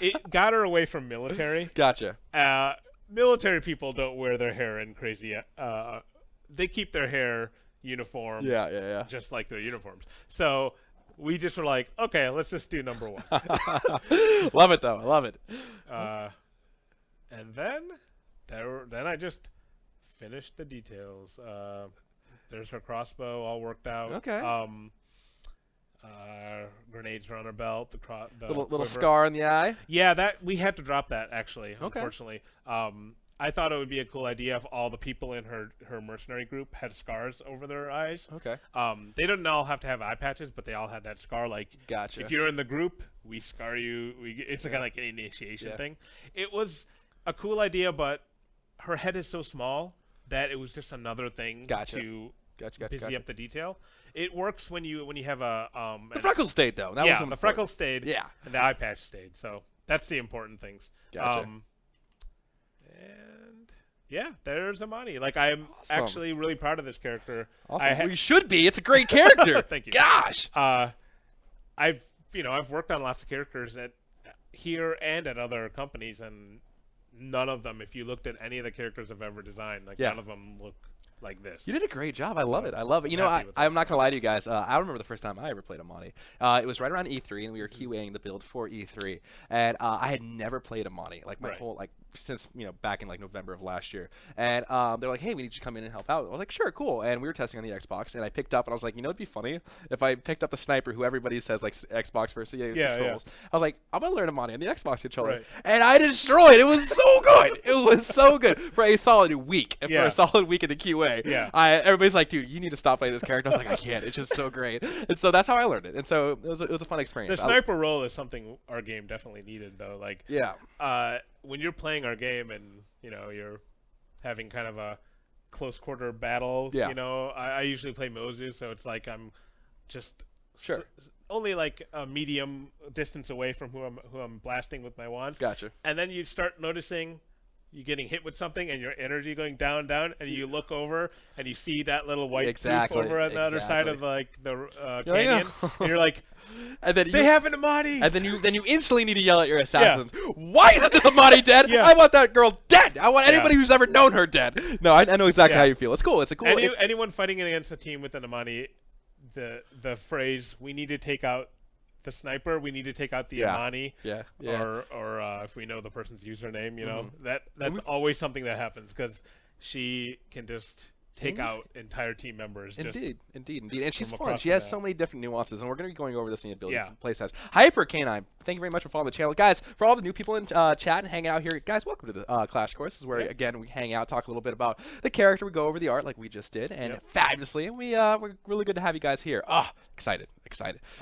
it got her away from military. Gotcha. Military people don't wear their hair in crazy. They keep their hair uniform. Yeah. Just like their uniforms. So we just were like, okay, let's just do number 1. Love it though. I love it. And then I just finished the details. There's her crossbow all worked out. Okay. Grenades are on her belt. The Little quiver. scar in the eye. Yeah, that we had to drop that actually. Okay. Unfortunately, I thought it would be a cool idea if all the people in her mercenary group had scars over their eyes. Okay. They didn't all have to have eye patches, but they all had that scar. Like, Gotcha. if you're in the group, we scar you. It's kind of like an initiation Yeah. thing. It was a cool idea, but her head is so small that it was just another thing Gotcha. to busy up the detail. It works when you have a The freckles stayed though. That was the important. freckles stayed. Yeah. And the eye patch stayed. So that's the important things. Gotcha. And yeah, there's Imani. Like, I'm Awesome. actually really proud of this character. Awesome. Well, you should be. It's a great character. Thank you. Gosh. I've worked on lots of characters at here and at other companies, and none of them, if you looked at any of the characters I've ever designed, like none of them look like this. You did a great job. I love it. I love it. You I'm know, happy with I'm not gonna lie to you guys. I remember the first time I ever played Imani. It was right around E3, and we were QAing the build for E3, and I had never played Imani like my whole since back in like November of last year. And they're like, hey, we need you to come in and help out. I was like, sure, cool. And we were testing on the Xbox, and I picked up, and I was like, it'd be funny if I picked up the sniper who everybody says like Xbox versus controls. I was like, I'm gonna learn Imani on the Xbox controller, and I destroyed. It was so good. It was so good for a solid week. And for a solid week in the QA, everybody's like, dude, you need to stop playing this character. I was like, I can't. It's just so great. And so that's how I learned it. And so it was a fun experience. The sniper role is something our game definitely needed, though. Like, when you're playing our game and you're having kind of a close quarter battle, I usually play Mozu, so it's like I'm just only like a medium distance away from who I'm blasting with my wands. Gotcha. And then you start noticing you getting hit with something and your energy going down, and you look over and you see that little white poof over on the other side of like the canyon, and you're like, and then they have an Imani. And then you instantly need to yell at your assassins, why isn't this Imani dead? I want that girl dead. I want anybody who's ever known her dead. No, I know exactly how you feel. It's cool. It's a cool. Anyone fighting against a team with an Imani, the phrase "we need to take out the sniper, we need to take out the Imani," or if we know the person's username, that's always something that happens, because she can just take out entire team members. Indeed. And she's fun. She has so many different nuances, and we're going to be going over this in the abilities and playstyles. Hyper Canine, thank you very much for following the channel. Guys, for all the new people in chat and hanging out here, guys, welcome to the Clash Course. This is where, again, we hang out, talk a little bit about the character, we go over the art like we just did, and fabulously, and we're really good to have you guys here. Excited.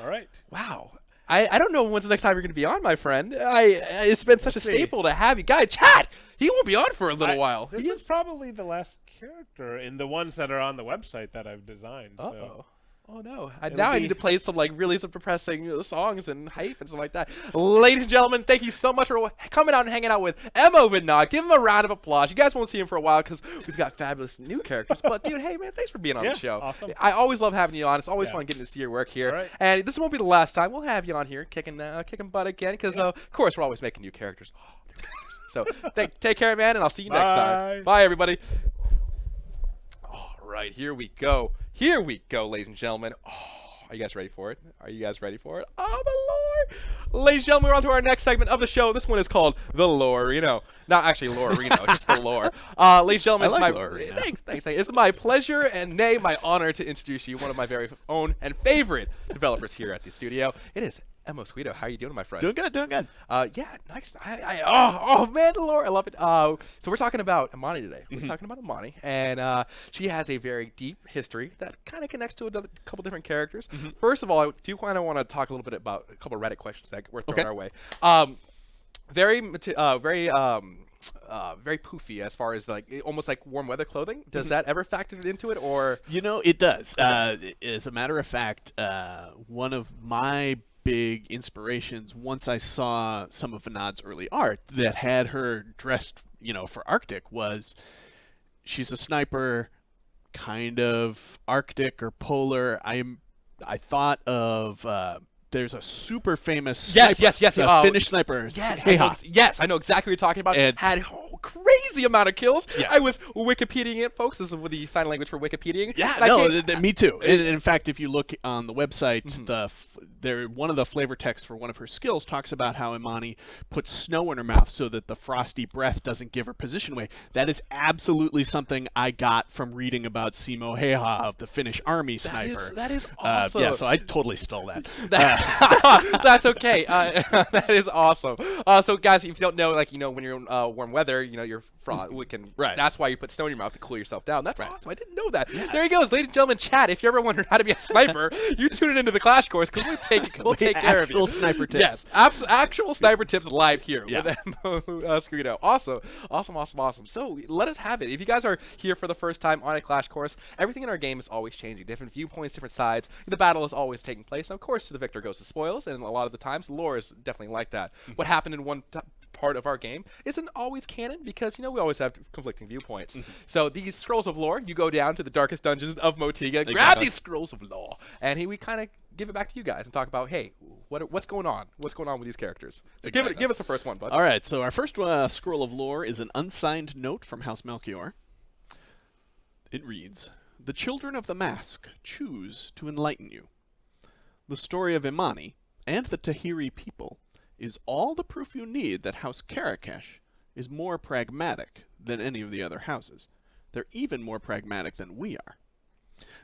All right. Wow. I don't know when's the next time you're going to be on, my friend. It's been such a staple to have you. Guys, chat! He won't be on for a little while. This is probably the last character in the ones that are on the website that I've designed. So. Oh no! Now I need to play some really depressing songs and hype and stuff like that. Ladies and gentlemen, thank you so much for coming out and hanging out with Emo Vidnot. Give him a round of applause. You guys won't see him for a while because we've got fabulous new characters. But dude, hey man, thanks for being on the show. Awesome. I always love having you on. It's always fun getting to see your work here. Right. And this won't be the last time. We'll have you on here kicking butt again because of course we're always making new characters. So take care, man, and I'll see you next time. Bye, everybody. All right, here we go. Here we go, ladies and gentlemen. Are you guys ready for it? Oh, my Lord. Ladies and gentlemen, we're on to our next segment of the show. This one is called The Lore-rino. Not actually Lore-rino, just The Lore. Ladies and gentlemen, thanks. It's my pleasure and nay, my honor to introduce you, one of my very own and favorite developers here at the studio. It is Emo Squito. How are you doing, my friend? Doing good. Yeah, nice. Oh man, Lore, I love it. So we're talking about Imani today. We're talking about Imani, and she has a very deep history that kind of connects to a couple different characters. First of all, I do kind of want to talk a little bit about a couple of Reddit questions that were thrown our way. Very poofy as far as like almost like warm weather clothing. Does that ever factor into it, or it does? As a matter of fact, one of my big inspirations, once I saw some of Vinod's early art that had her dressed, for Arctic, was she's a sniper, kind of Arctic or polar. I thought of there's a super famous sniper, Finnish sniper. Yes, I know exactly what you're talking about. And had crazy amount of kills. I was Wikipediaing it, folks. This is the sign language for Wikipediaing. Me too. In fact, if you look on the website, one of the flavor texts for one of her skills talks about how Imani puts snow in her mouth so that the frosty breath doesn't give her position away. That is absolutely something I got from reading about Simo Heiha of the Finnish army sniper. That is awesome. So I totally stole that. That's okay. That is awesome. So guys, if you don't know, like when you're in warm weather, your we can. Right. That's why you put snow in your mouth to cool yourself down. That's awesome. I didn't know that. Yeah. There he goes, ladies and gentlemen. Chat. If you ever wondered how to be a sniper, you tune it into the Clash course because we'll take care of you. Actual sniper tips. Yes, actual sniper tips live here Yeah. with Mo Screeno. Awesome. So let us have it. If you guys are here for the first time on a Clash course, everything in our game is always changing. Different viewpoints, different sides. The battle is always taking place. And of course, to the victor goes the spoils, and a lot of the times, lore is definitely like that. What happened in one part of our game isn't always canon because we always have conflicting viewpoints. So these scrolls of lore, you go down to the darkest dungeons of Motiga, grab these scrolls of lore, and we kind of give it back to you guys and talk about, hey, what's going on? What's going on with these characters? So give us the first one, bud. All right, so our first scroll of lore is an unsigned note from House Melchior. It reads, "The children of the mask choose to enlighten you. The story of Imani and the Tahiri people is all the proof you need that House Karakesh is more pragmatic than any of the other houses. They're even more pragmatic than we are.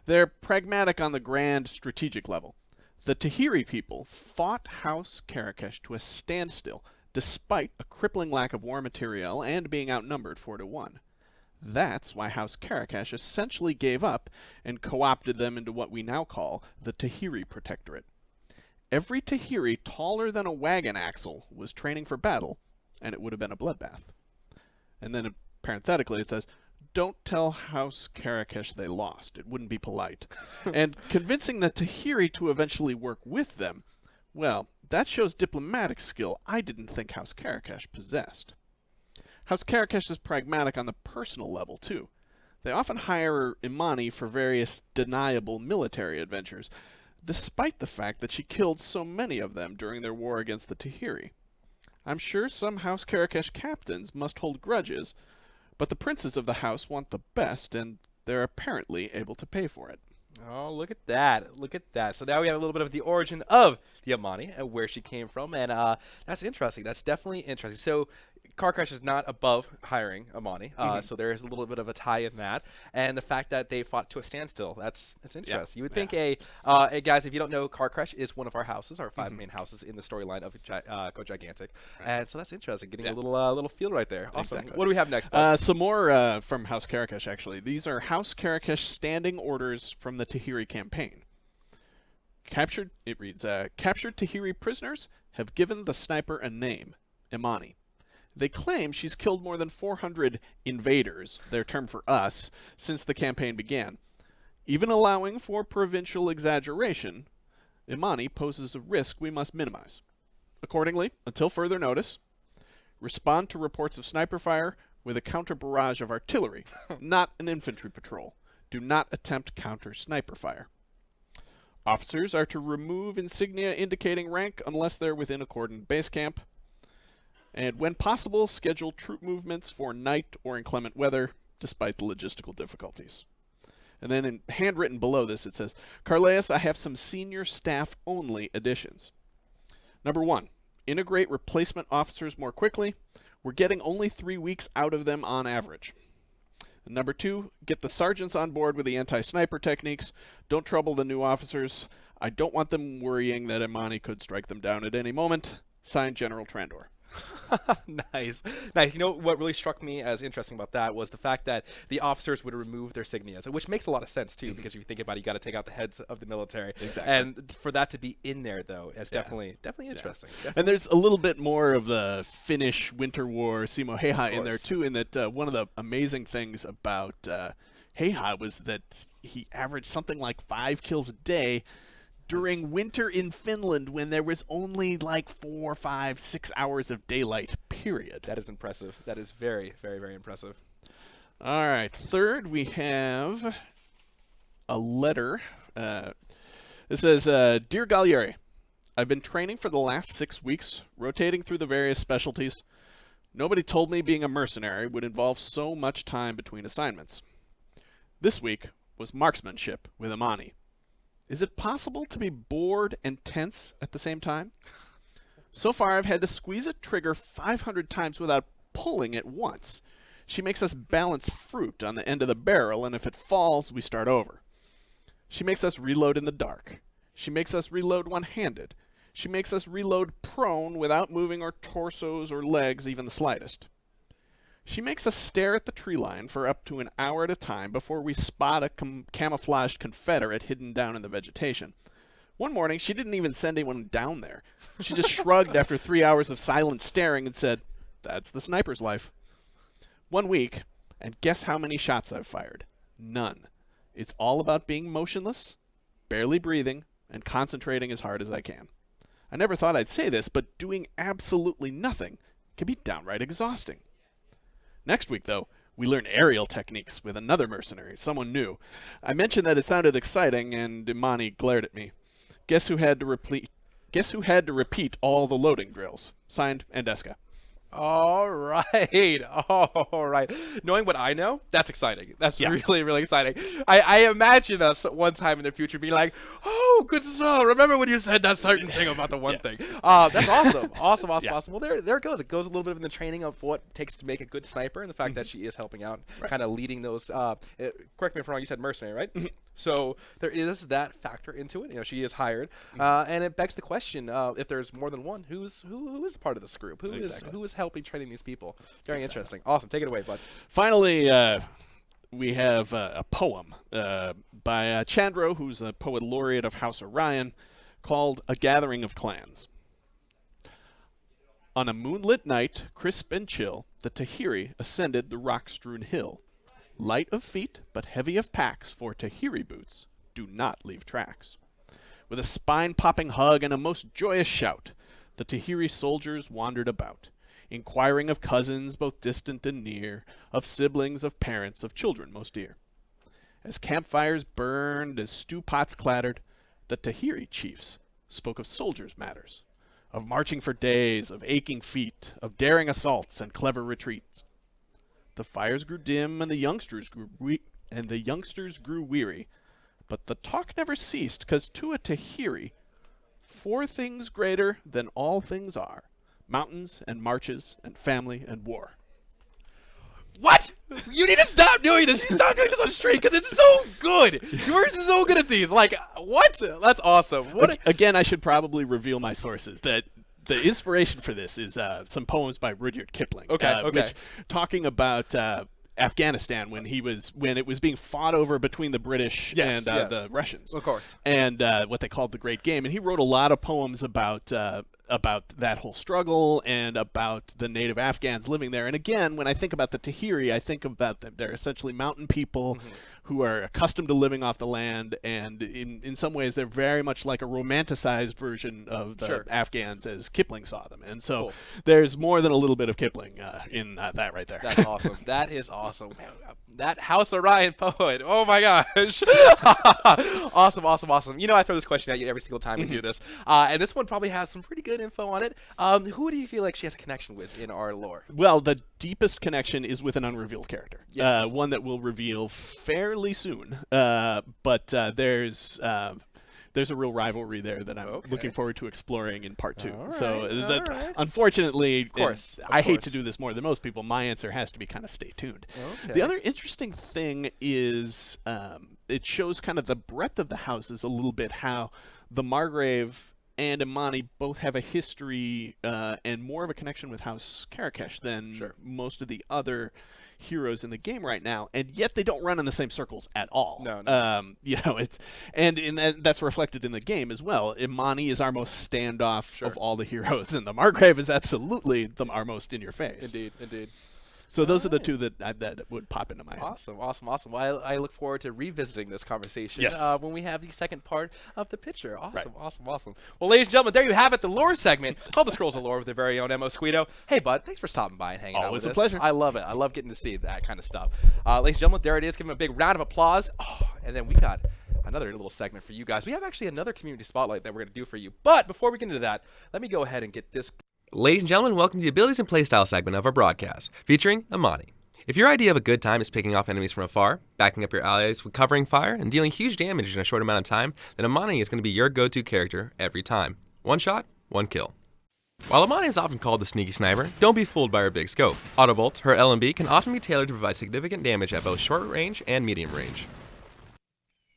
They're pragmatic on the grand strategic level. The Tahiri people fought House Karakesh to a standstill despite a crippling lack of war material and being outnumbered 4-1. That's why House Karakesh essentially gave up and co-opted them into what we now call the Tahiri Protectorate. Every Tahiri taller than a wagon axle was training for battle, and it would have been a bloodbath." And then parenthetically it says, "Don't tell House Karakesh they lost. It wouldn't be polite." And convincing the Tahiri to eventually work with them, well, that shows diplomatic skill I didn't think House Karakesh possessed. House Karakesh is pragmatic on the personal level, too. They often hire Imani for various deniable military adventures, despite the fact that she killed so many of them during their war against the Tahiri. I'm sure some House Karakesh captains must hold grudges, but the princes of the house want the best, and they're apparently able to pay for it. Oh, look at that. Look at that. So now we have a little bit of the origin of the Imani and where she came from, and that's interesting. That's definitely interesting. So Karakesh is not above hiring Imani, so there is a little bit of a tie in that, and the fact that they fought to a standstill, that's interesting. You would think guys, if you don't know, Karakesh is one of our houses, our 5 main houses in the storyline of Go Gigantic, and so that's interesting, getting a little feel right there. Awesome. Exactly. What do we have next? Some more from House Karakesh, actually. These are House Karakesh standing orders from the Tahiri campaign. It reads, captured Tahiri prisoners have given the sniper a name, Imani. They claim she's killed more than 400 invaders, their term for us, since the campaign began. Even allowing for provincial exaggeration, Imani poses a risk we must minimize. Accordingly, until further notice, respond to reports of sniper fire with a counter barrage of artillery, not an infantry patrol. Do not attempt counter sniper fire. Officers are to remove insignia indicating rank unless they're within a cordoned base camp. And when possible, schedule troop movements for night or inclement weather, despite the logistical difficulties. And then in handwritten below this, it says, Carleus, I have some senior staff-only additions. Number 1, integrate replacement officers more quickly. We're getting only 3 weeks out of them on average. And number 2, get the sergeants on board with the anti-sniper techniques. Don't trouble the new officers. I don't want them worrying that Imani could strike them down at any moment. Signed, General Trandor. Nice. You know what really struck me as interesting about that was the fact that the officers would remove their signias, which makes a lot of sense too, because if you think about it, you got to take out the heads of the military. Exactly. And for that to be in there, though, it's definitely interesting. And there's a little bit more of the Finnish Winter War Simo Heiha in there too, in that one of the amazing things about Heiha was that he averaged something like 5 kills a day during winter in Finland when there was only like 4, 5, 6 hours of daylight, period. That is impressive. That is very, very, very impressive. All right. Third, we have a letter. It says, Dear Gallieri, I've been training for the last 6 weeks, rotating through the various specialties. Nobody told me being a mercenary would involve so much time between assignments. This week was marksmanship with Imani. Is it possible to be bored and tense at the same time? So far, I've had to squeeze a trigger 500 times without pulling it once. She makes us balance fruit on the end of the barrel, and if it falls, we start over. She makes us reload in the dark. She makes us reload one-handed. She makes us reload prone without moving our torsos or legs even the slightest. She makes us stare at the tree line for up to an hour at a time before we spot a camouflaged Confederate hidden down in the vegetation. One morning, she didn't even send anyone down there. She just shrugged after 3 hours of silent staring and said, "That's the sniper's life." 1 week, and guess how many shots I've fired? None. It's all about being motionless, barely breathing, and concentrating as hard as I can. I never thought I'd say this, but doing absolutely nothing can be downright exhausting. Next week, though, we learn aerial techniques with another mercenary, someone new. I mentioned that it sounded exciting, and Imani glared at me. Guess who had to repeat all the loading drills? Signed, Andeska. All right. All right. Knowing what I know, that's exciting. That's really, really exciting. I imagine us one time in the future being like, oh, good stuff. Remember when you said that certain thing about the one thing? That's awesome. Awesome. Well, there it goes. It goes a little bit in the training of what it takes to make a good sniper and the fact that she is helping out, kind of leading those. Correct me if I'm wrong, you said mercenary, right? So there is that factor into it. You know, she is hired. And it begs the question, if there's more than one, who is part of this group? Who is helping training these people? Very interesting. Awesome. Take it away, bud. Finally, we have a poem by Chandro, who's a poet laureate of House Orion, called A Gathering of Clans. On a moonlit night, crisp and chill, the Tahiri ascended the rock-strewn hill. Light of feet, but heavy of packs, for Tahiri boots do not leave tracks. With a spine-popping hug and a most joyous shout, the Tahiri soldiers wandered about, inquiring of cousins both distant and near, of siblings, of parents, of children most dear. As campfires burned, as stew pots clattered, the Tahiri chiefs spoke of soldiers' matters, of marching for days, of aching feet, of daring assaults and clever retreats. The fires grew dim and the youngsters grew weary, but the talk never ceased, 'cause to a Tahiri, 4 things greater than all things are: mountains and marches and family and war. What? You need to stop doing this. You need to stop doing this on stream because it's so good. You're so good at these. Like, what? That's awesome. Again, I should probably reveal my sources. That the inspiration for this is some poems by Rudyard Kipling. Okay. Which, talking about Afghanistan when it was being fought over between the British and the Russians. Of course. And what they called the Great Game. And he wrote a lot of poems about that whole struggle and about the native Afghans living there. And again, when I think about the Tahiri, I think about them. They're essentially mountain people who are accustomed to living off the land, and in some ways they're very much like a romanticized version of the Afghans as Kipling saw them. And so there's more than a little bit of Kipling in that right there. That's awesome. That is awesome. That House Orion poet. Oh my gosh. Awesome. You know, I throw this question at you every single time we do this. And this one probably has some pretty good info on it. Who do you feel like she has a connection with in our lore? Well, the deepest connection is with an unrevealed character. Yes. One that we'll reveal fairly soon. But there's a real rivalry there that I'm looking forward to exploring in part 2. Unfortunately, of course. I hate to do this more than most people. My answer has to be kind of stay tuned. Okay. The other interesting thing is it shows kind of the breadth of the houses a little bit, how the Margrave and Imani both have a history and more of a connection with House Karakesh than most of the other heroes in the game right now, and yet they don't run in the same circles at all. No. You know, that's reflected in the game as well. Imani is our most standoff of all the heroes, and the Margrave is absolutely our most in your face. Indeed. So those are the two that would pop into my head. Awesome. Well, I look forward to revisiting this conversation when we have the second part of the picture. Awesome. Well, ladies and gentlemen, there you have it, the lore segment of the Scrolls of Lore with their very own Emo Squito. Hey, bud, thanks for stopping by and hanging out with us. Always a pleasure. I love it. I love getting to see that kind of stuff. Ladies and gentlemen, there it is. Give him a big round of applause. And then we got another little segment for you guys. We have actually another community spotlight that we're going to do for you. But before we get into that, let me go ahead and get this. Ladies and gentlemen, welcome to the Abilities and Playstyle segment of our broadcast, featuring Imani. If your idea of a good time is picking off enemies from afar, backing up your allies with covering fire, and dealing huge damage in a short amount of time, then Imani is going to be your go-to character every time. One shot, one kill. While Imani is often called the sneaky sniper, don't be fooled by her big scope. Auto bolts, her LMB, can often be tailored to provide significant damage at both short range and medium range.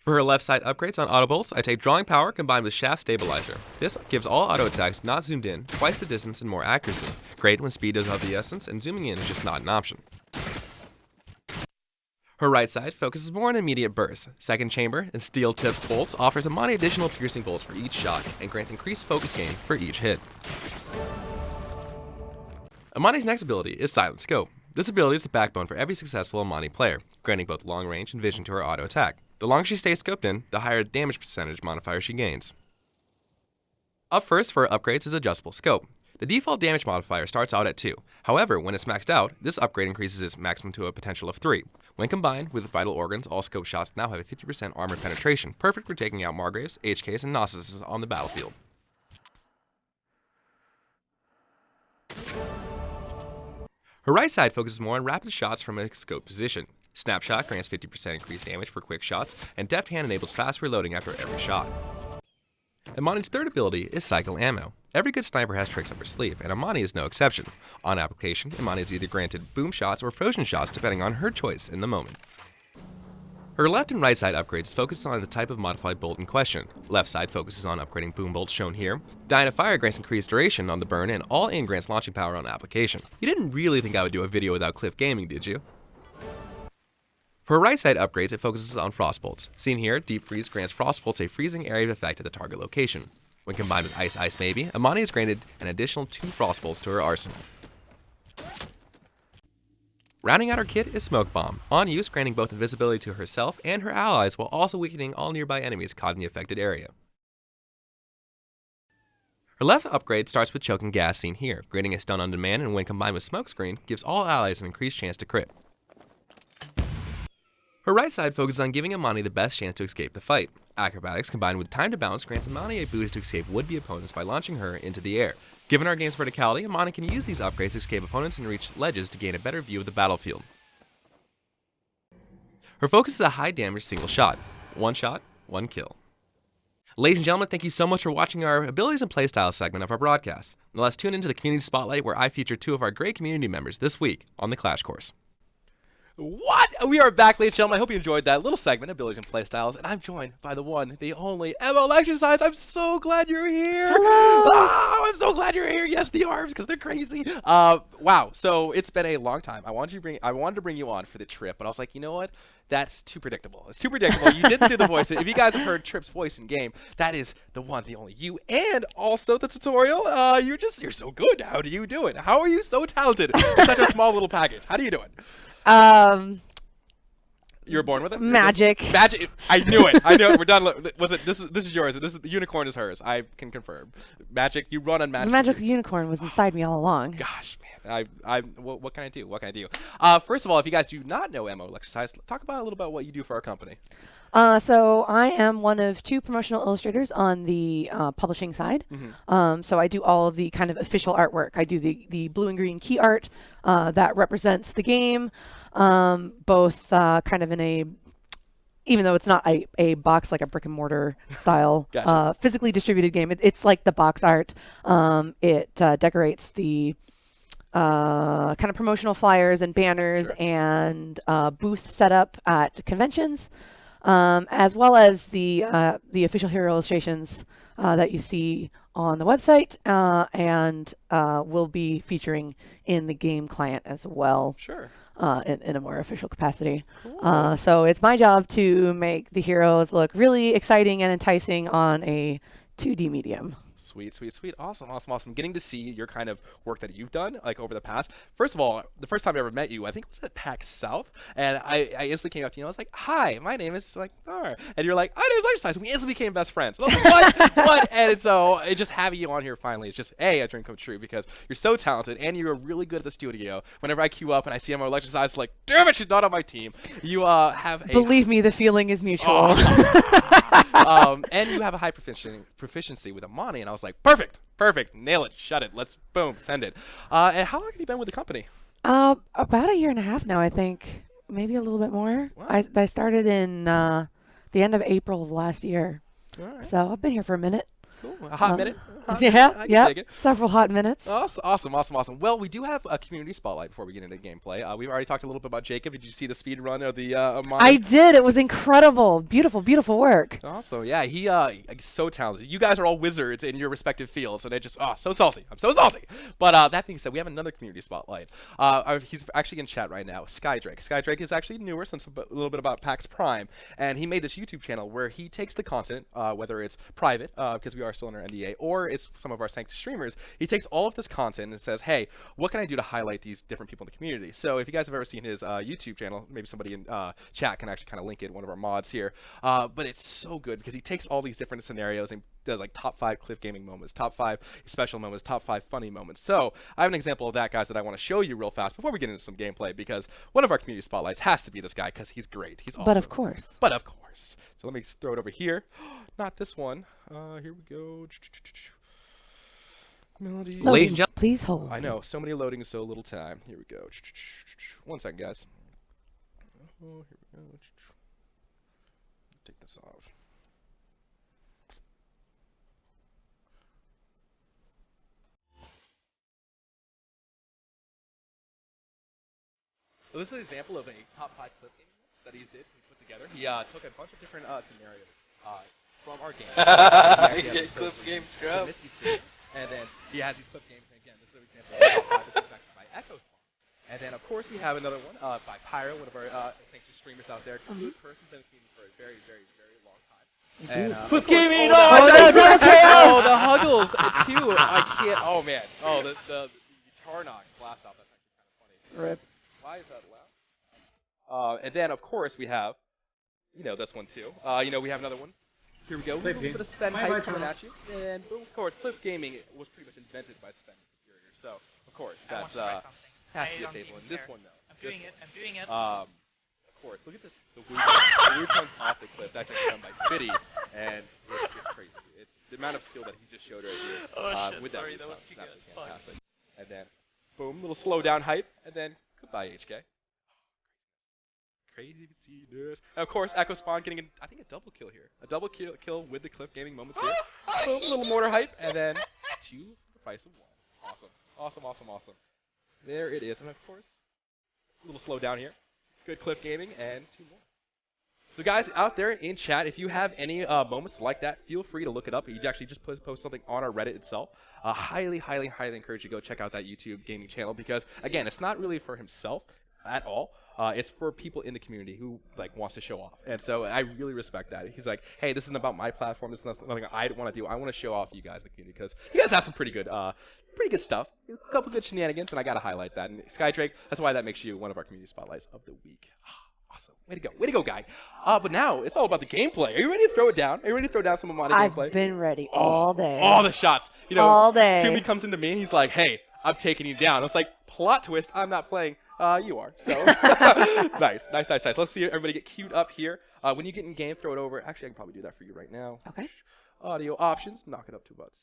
For her left side upgrades on auto bolts, I take drawing power combined with shaft stabilizer. This gives all auto attacks not zoomed in twice the distance and more accuracy. Great when speed is of the essence and zooming in is just not an option. Her right side focuses more on immediate bursts. Second chamber and steel-tipped bolts offers Imani additional piercing bolts for each shot and grants increased focus gain for each hit. Imani's next ability is Silent Scope. This ability is the backbone for every successful Imani player, granting both long range and vision to her auto attack. The longer she stays scoped in, the higher damage percentage modifier she gains. Up first for her upgrades is Adjustable Scope. The default damage modifier starts out at 2. However, when it's maxed out, this upgrade increases its maximum to a potential of 3. When combined with Vital Organs, all scope shots now have a 50% armor penetration, perfect for taking out Margraves, HKs, and Gnosis on the battlefield. Her right side focuses more on rapid shots from a scope position. Snapshot grants 50% increased damage for quick shots, and Deft Hand enables fast reloading after every shot. Imani's third ability is Cycle Ammo. Every good sniper has tricks up her sleeve, and Imani is no exception. On application, Imani is either granted boom shots or frozen shots depending on her choice in the moment. Her left and right side upgrades focus on the type of modified bolt in question. Left side focuses on upgrading boom bolts shown here. Dying of Fire grants increased duration on the burn, and All In grants launching power on application. You didn't really think I would do a video without Cliff Gaming, did you? For her right side upgrades, it focuses on Frost Bolts. Seen here, Deep Freeze grants Frost Bolts a freezing area of effect at the target location. When combined with Ice Ice Maybe, Imani is granted an additional 2 Frost Bolts to her arsenal. Rounding out her kit is Smoke Bomb, on use granting both invisibility to herself and her allies while also weakening all nearby enemies caught in the affected area. Her left upgrade starts with Choking Gas seen here, granting a stun on demand and when combined with Smokescreen, gives all allies an increased chance to crit. Her right side focuses on giving Imani the best chance to escape the fight. Acrobatics combined with Time to Bounce grants Imani a boost to escape would-be opponents by launching her into the air. Given our game's verticality, Imani can use these upgrades to escape opponents and reach ledges to gain a better view of the battlefield. Her focus is a high damage single shot. 1 shot, 1 kill. Ladies and gentlemen, thank you so much for watching our Abilities and Playstyle segment of our broadcast. Now let's tune into the Community Spotlight where I feature 2 of our great community members this week on the Clash Course. What? We are back, ladies and gentlemen. I hope you enjoyed that little segment, Abilities and Playstyles, and I'm joined by the one, the only ML Exercise. I'm so glad you're here. Hello. Oh, I'm so glad you're here. Yes, the arms, because they're crazy. Wow. So it's been a long time. I wanted to bring you on for the trip, but I was like, you know what? That's too predictable. It's too predictable. You didn't do the voice. If you guys have heard Trip's voice in game, that is the one, the only you, and also the tutorial. You're so good. How do you do it? How are you so talented in such a small little package? How do you do it? You were born with it? Magic. Magic. I knew it. I knew it. We're done. Was it? This is yours. The unicorn is hers. I can confirm. Magic. You run on magic. The magical unicorn was inside me all along. Gosh, man. What can I do? What can I do? First of all, if you guys do not know MO Exercise, talk about a little about what you do for our company. So I am one of 2 promotional illustrators on the publishing side. Mm-hmm. So I do all of the kind of official artwork. I do the blue and green key art that represents the game, both kind of in a, even though it's not a box like a brick and mortar style, Gotcha. physically distributed game. It's like the box art. It decorates the kind of promotional flyers and banners Sure. and booth setup at conventions. As well as the official hero illustrations that you see on the website, and will be featuring in the game client as well. Sure. In a more official capacity. Cool. So it's my job to make the heroes look really exciting and enticing on a 2D medium. Sweet, sweet, sweet. Awesome, awesome, awesome. Getting to see your kind of work that you've done, like, over the past. First of all, the first time I ever met you, I think it was at PAX South, and I instantly came up to you, and I was like, hi, my name is, like, Thar. And you're like, my name is Exercise. We instantly became best friends. And I was like, what? What? And so, just having you on here finally is just, a dream come true, because you're so talented, and you're really good at the studio. Whenever I queue up and I see MO Exercise, like, damn it, she's not on my team. You have a... Believe me, the feeling is mutual. And you have a high proficiency with Imani, and I was like, perfect, nail it, shut it, let's, boom, send it. And how long have you been with the company? About a year and a half now, I think. Maybe a little bit more. Wow. I started in the end of April of last year. All right. So I've been here for a minute. Cool. A hot minute. Hot minute. Yeah, I can yeah. dig it. Several hot minutes. Awesome. Well, we do have a community spotlight before we get into gameplay. We've already talked a little bit about Jacob. Did you see the speed run of the Imani? I did. It was incredible. Beautiful work. Also, yeah, he's so talented. You guys are all wizards in your respective fields, and just so salty. I'm so salty. But that being said, we have another community spotlight. He's actually in chat right now. Skydrake. Skydrake is actually newer, since a little bit about PAX Prime, and he made this YouTube channel where he takes the content, whether it's private, because we are still under NDA, or it's some of our sanctioned streamers. He takes all of this content and says, hey, what can I do to highlight these different people in the community? So if you guys have ever seen his YouTube channel, maybe somebody in chat can actually kind of link it, one of our mods here. But it's so good because he takes all these different scenarios and does like top 5 Cliff Gaming moments, top 5 special moments, top 5 funny moments. So I have an example of that, guys, that I want to show you real fast before we get into some gameplay, because one of our community spotlights has to be this guy because he's great. He's awesome. But of course. So let me throw it over here. Not this one. Here we go. Melody. Ladies and gentlemen. Please hold. I know, so many loading, so little time. Here we go. 1 second, guys. Oh, here we go. Take this off. So this is an example of a top 5 clip game that he put together. He took a bunch of different scenarios from our game. Clip game scrub. And then he has these clip games. And again, this is an example of top 5. This is actually by Echo Spawn. And then, of course, we have another one by Pyro, one of our sanctioned streamers out there. Good person, been with me for a very long time. And, Clip gaming! Oh, the Huggles, too. I can't. Oh, man. Oh, the Tarnock blast off. That's actually kind of funny. Rip. Why is that loud? And then, of course, we have, this one, too. We have another one. Here we go. A little bit of Sven hype coming at you. And, boom, of course, Cliff Gaming was pretty much invented by Sven Superior. So, of course, that's has to be a staple. And this one, though. I'm doing it. Of course, look at this. The weird tones off the clip. That's actually done by Fitty. And it's crazy. It's the amount of skill that he just showed right here. With sorry, that that was too good. fantastic. And then, boom, little slow down hype. And then, goodbye, HK. Crazy to see this. And of course, Echo Spawn getting, I think, a double kill here. A double kill with the Cliff Gaming moments here. Boom, little mortar hype. And then, 2 for the price of 1. Awesome. There it is. And of course, a little slow down here. Good Cliff Gaming and 2 more. So guys out there in chat, if you have any moments like that, feel free to look it up. You actually just post something on our Reddit itself. Highly encourage you to go check out that YouTube gaming channel because, again, it's not really for himself at all. It's for people in the community who wants to show off, and so I really respect that. He's like, hey, this isn't about my platform. This is not something I want to do. I want to show off you guys in the community because you guys have some pretty good stuff. A couple good shenanigans, and I gotta highlight that. And Skydrake, that's why that makes you one of our community spotlights of the week. Awesome, way to go, guy. But now it's all about the gameplay. Are you ready to throw it down? Are you ready to throw down some Imani gameplay? I've been ready all day. All the shots. All day. Toomey comes into me and he's like, hey, I'm taking you down. I was like, plot twist, I'm not playing. You are. So nice. Let's see everybody get queued up here. When you get in game, throw it over. Actually, I can probably do that for you right now. Okay. Audio options, knock it up to about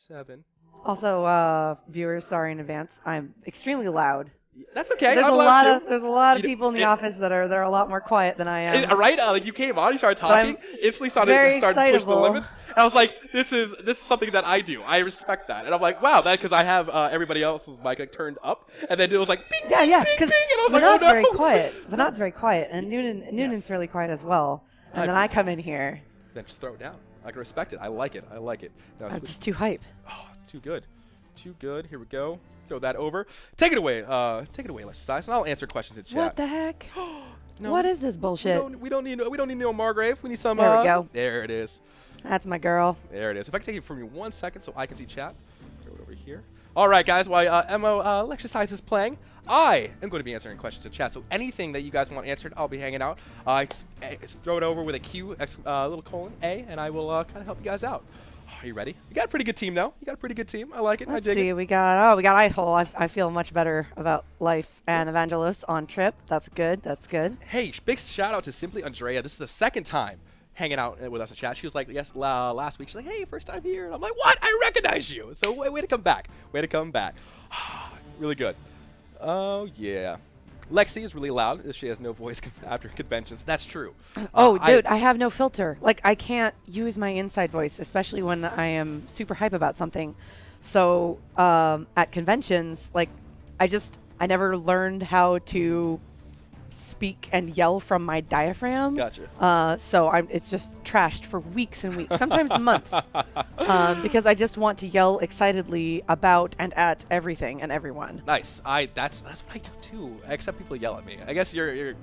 7. Also, viewers, sorry in advance. I'm extremely loud. That's okay. There's I'm a loud lot too. of people in the office that are a lot more quiet than I am. Right? You came on, you started talking, instantly started pushing the limits. And I was like, this is something that I do. I respect that. And I'm like, wow, that because I have everybody else's mic turned up, and then it was like, bing, yeah, because they're not very quiet. They're not very quiet, and Noonan's really quiet as well. And then I come in here. Then just throw it down. I can respect it. I like it. Now, I'm just too hype. Oh, too good. Here we go. Throw that over. Take it away, Electricize, and I'll answer questions in chat. What the heck? No, what is this bullshit? We don't need no Margrave. We need some. There we go. There it is. That's my girl. There it is. If I can take it from you 1 second so I can see chat. Throw it over here. All right, guys. While Mo Electricize is playing, I am going to be answering questions in chat. So anything that you guys want answered, I'll be hanging out. Just throw it over with a Q, little colon, A, and I will kind of help you guys out. Are you ready? You got a pretty good team, though. I like it. Let's I dig see. it. We got Idle. I feel much better about life and Evangelist on trip. That's good. Hey, big shout out to Simply Andrea. This is the second time hanging out with us in chat. She was like, yes, last week. She's like, hey, first time here. And I'm like, what? I recognize you. So way to come back. Really good. Oh, yeah. Lexi is really loud. She has no voice after conventions. That's true. Oh, dude, I have no filter. Like, I can't use my inside voice, especially when I am super hype about something. So at conventions, like, I never learned how to speak and yell from my diaphragm. Gotcha. So it's just trashed for weeks and weeks, sometimes months, because I just want to yell excitedly about and at everything and everyone. Nice. That's what I do too. Except people yell at me. I guess you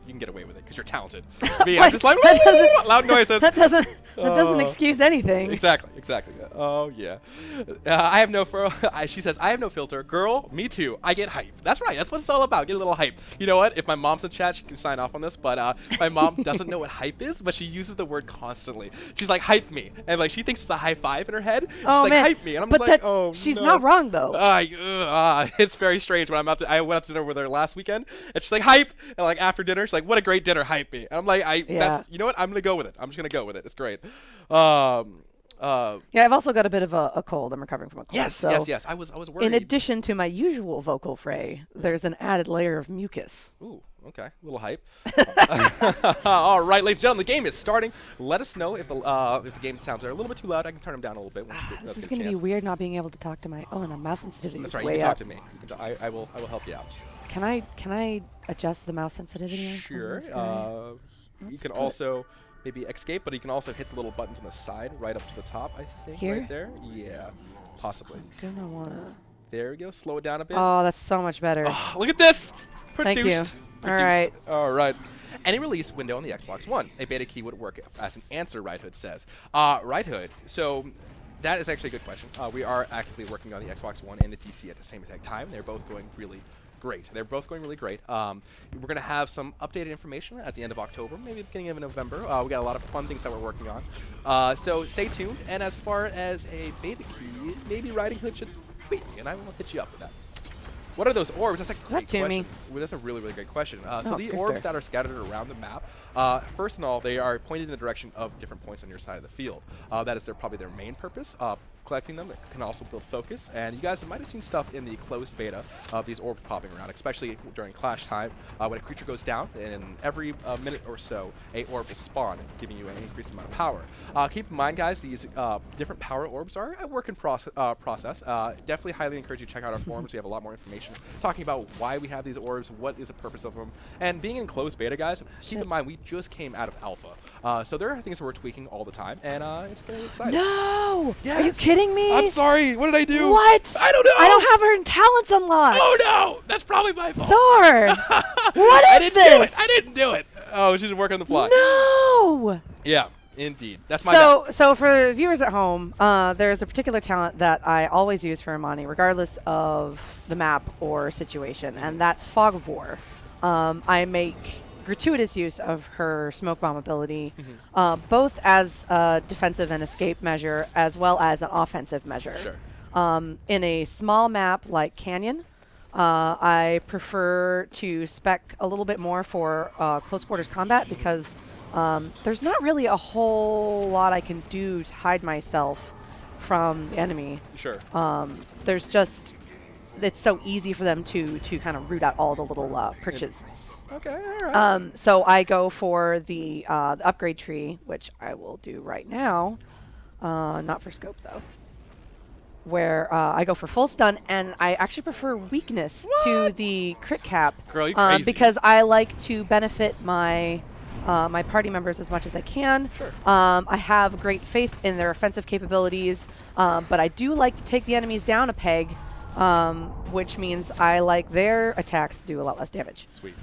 can get away with it because you're talented. Me, I'm just like loud noises. That doesn't excuse anything. Exactly. Oh yeah. I have no she says I have no filter. Girl, me too. I get hype. That's right. That's what it's all about. Get a little hype. You know what? If my mom's in chat, she can sign off on this. But my mom doesn't know what hype is, but she uses the word constantly. She's like hype me, and like she thinks it's a high five in her head. She's like man. hype me, and I'm But just like, oh she's no. not wrong though. It's very strange when I went out to dinner with her last weekend, and she's like hype, and like after dinner, she's like, what a great dinner, hype me. And I'm like, that's, you know what? I'm gonna go with it. I'm just gonna go with it. It's great. Yeah, I've also got a bit of a cold. I'm recovering from a cold. Yes. I was worried. In addition to my usual vocal fray, there's an added layer of mucus. Ooh, okay, a little hype. All right, ladies and gentlemen, the game is starting. Let us know if the game sounds are a little bit too loud. I can turn them down a little bit. This is going to be weird not being able to talk to my. Oh, and the mouse sensitivity That's is right. way You can up. talk to me. I will help you out. Can I adjust the mouse sensitivity? on Sure. this guy? You can also maybe escape, but you can also hit the little buttons on the side, right up to the top. I think Here? right there. Yeah, possibly. Gonna wanna. There we go. Slow it down a bit. Oh, that's so much better. Oh, look at this. Thank you. All right. All right. Any release window on the Xbox One, a beta key would work as an answer, Right Hood says. Right Hood, so that is actually a good question. We are actively working on the Xbox One and the PC at the same exact time. They're both going really great. They're both going really great. We're going to have some updated information at the end of October, maybe beginning of November. We got a lot of fun things that we're working on. So stay tuned. And as far as a beta key, maybe Riding Hood should tweet me, and I will hit you up with that. What are those orbs? That's a great question. Well, that's a really, really great question. So the orbs that are scattered around the map, first of all, they are pointed in the direction of different points on your side of the field. That is probably their main purpose. Collecting them can also build focus, and you guys might have seen stuff in the closed beta of these orbs popping around, especially during clash time. When a creature goes down, and every minute or so, a orb will spawn, giving you an increased amount of power. Keep in mind, guys, these different power orbs are a work in process. Definitely highly encourage you to check out our forums. We have a lot more information talking about why we have these orbs, what is the purpose of them, and being in closed beta, guys, keep in mind we just came out of alpha. So there are things that we're tweaking all the time, and it's very exciting. No! Yes. Are you kidding me? I'm sorry. What did I do? What? I don't know. I don't have her talents unlocked. Oh no! That's probably my fault. Thor! What is I didn't this? do it. I didn't do it. Oh, she didn't work on the fly. No! Yeah, indeed. That's my bad. So for viewers at home, there's a particular talent that I always use for Imani, regardless of the map or situation, and that's Fog of War. I make gratuitous use of her smoke bomb ability, both as a defensive and escape measure, as well as an offensive measure. Sure. In a small map like Canyon, I prefer to spec a little bit more for close quarters combat because there's not really a whole lot I can do to hide myself from the enemy. Sure. There's just, it's so easy for them to kind of root out all the little perches. Okay, all right. So I go for the upgrade tree, which I will do right now. Not for scope, though. Where I go for full stun, and I actually prefer weakness to the crit cap. Girl, you crazy. Because I like to benefit my my party members as much as I can. Sure. I have great faith in their offensive capabilities, but I do like to take the enemies down a peg. Which means I like their attacks to do a lot less damage. Sweet.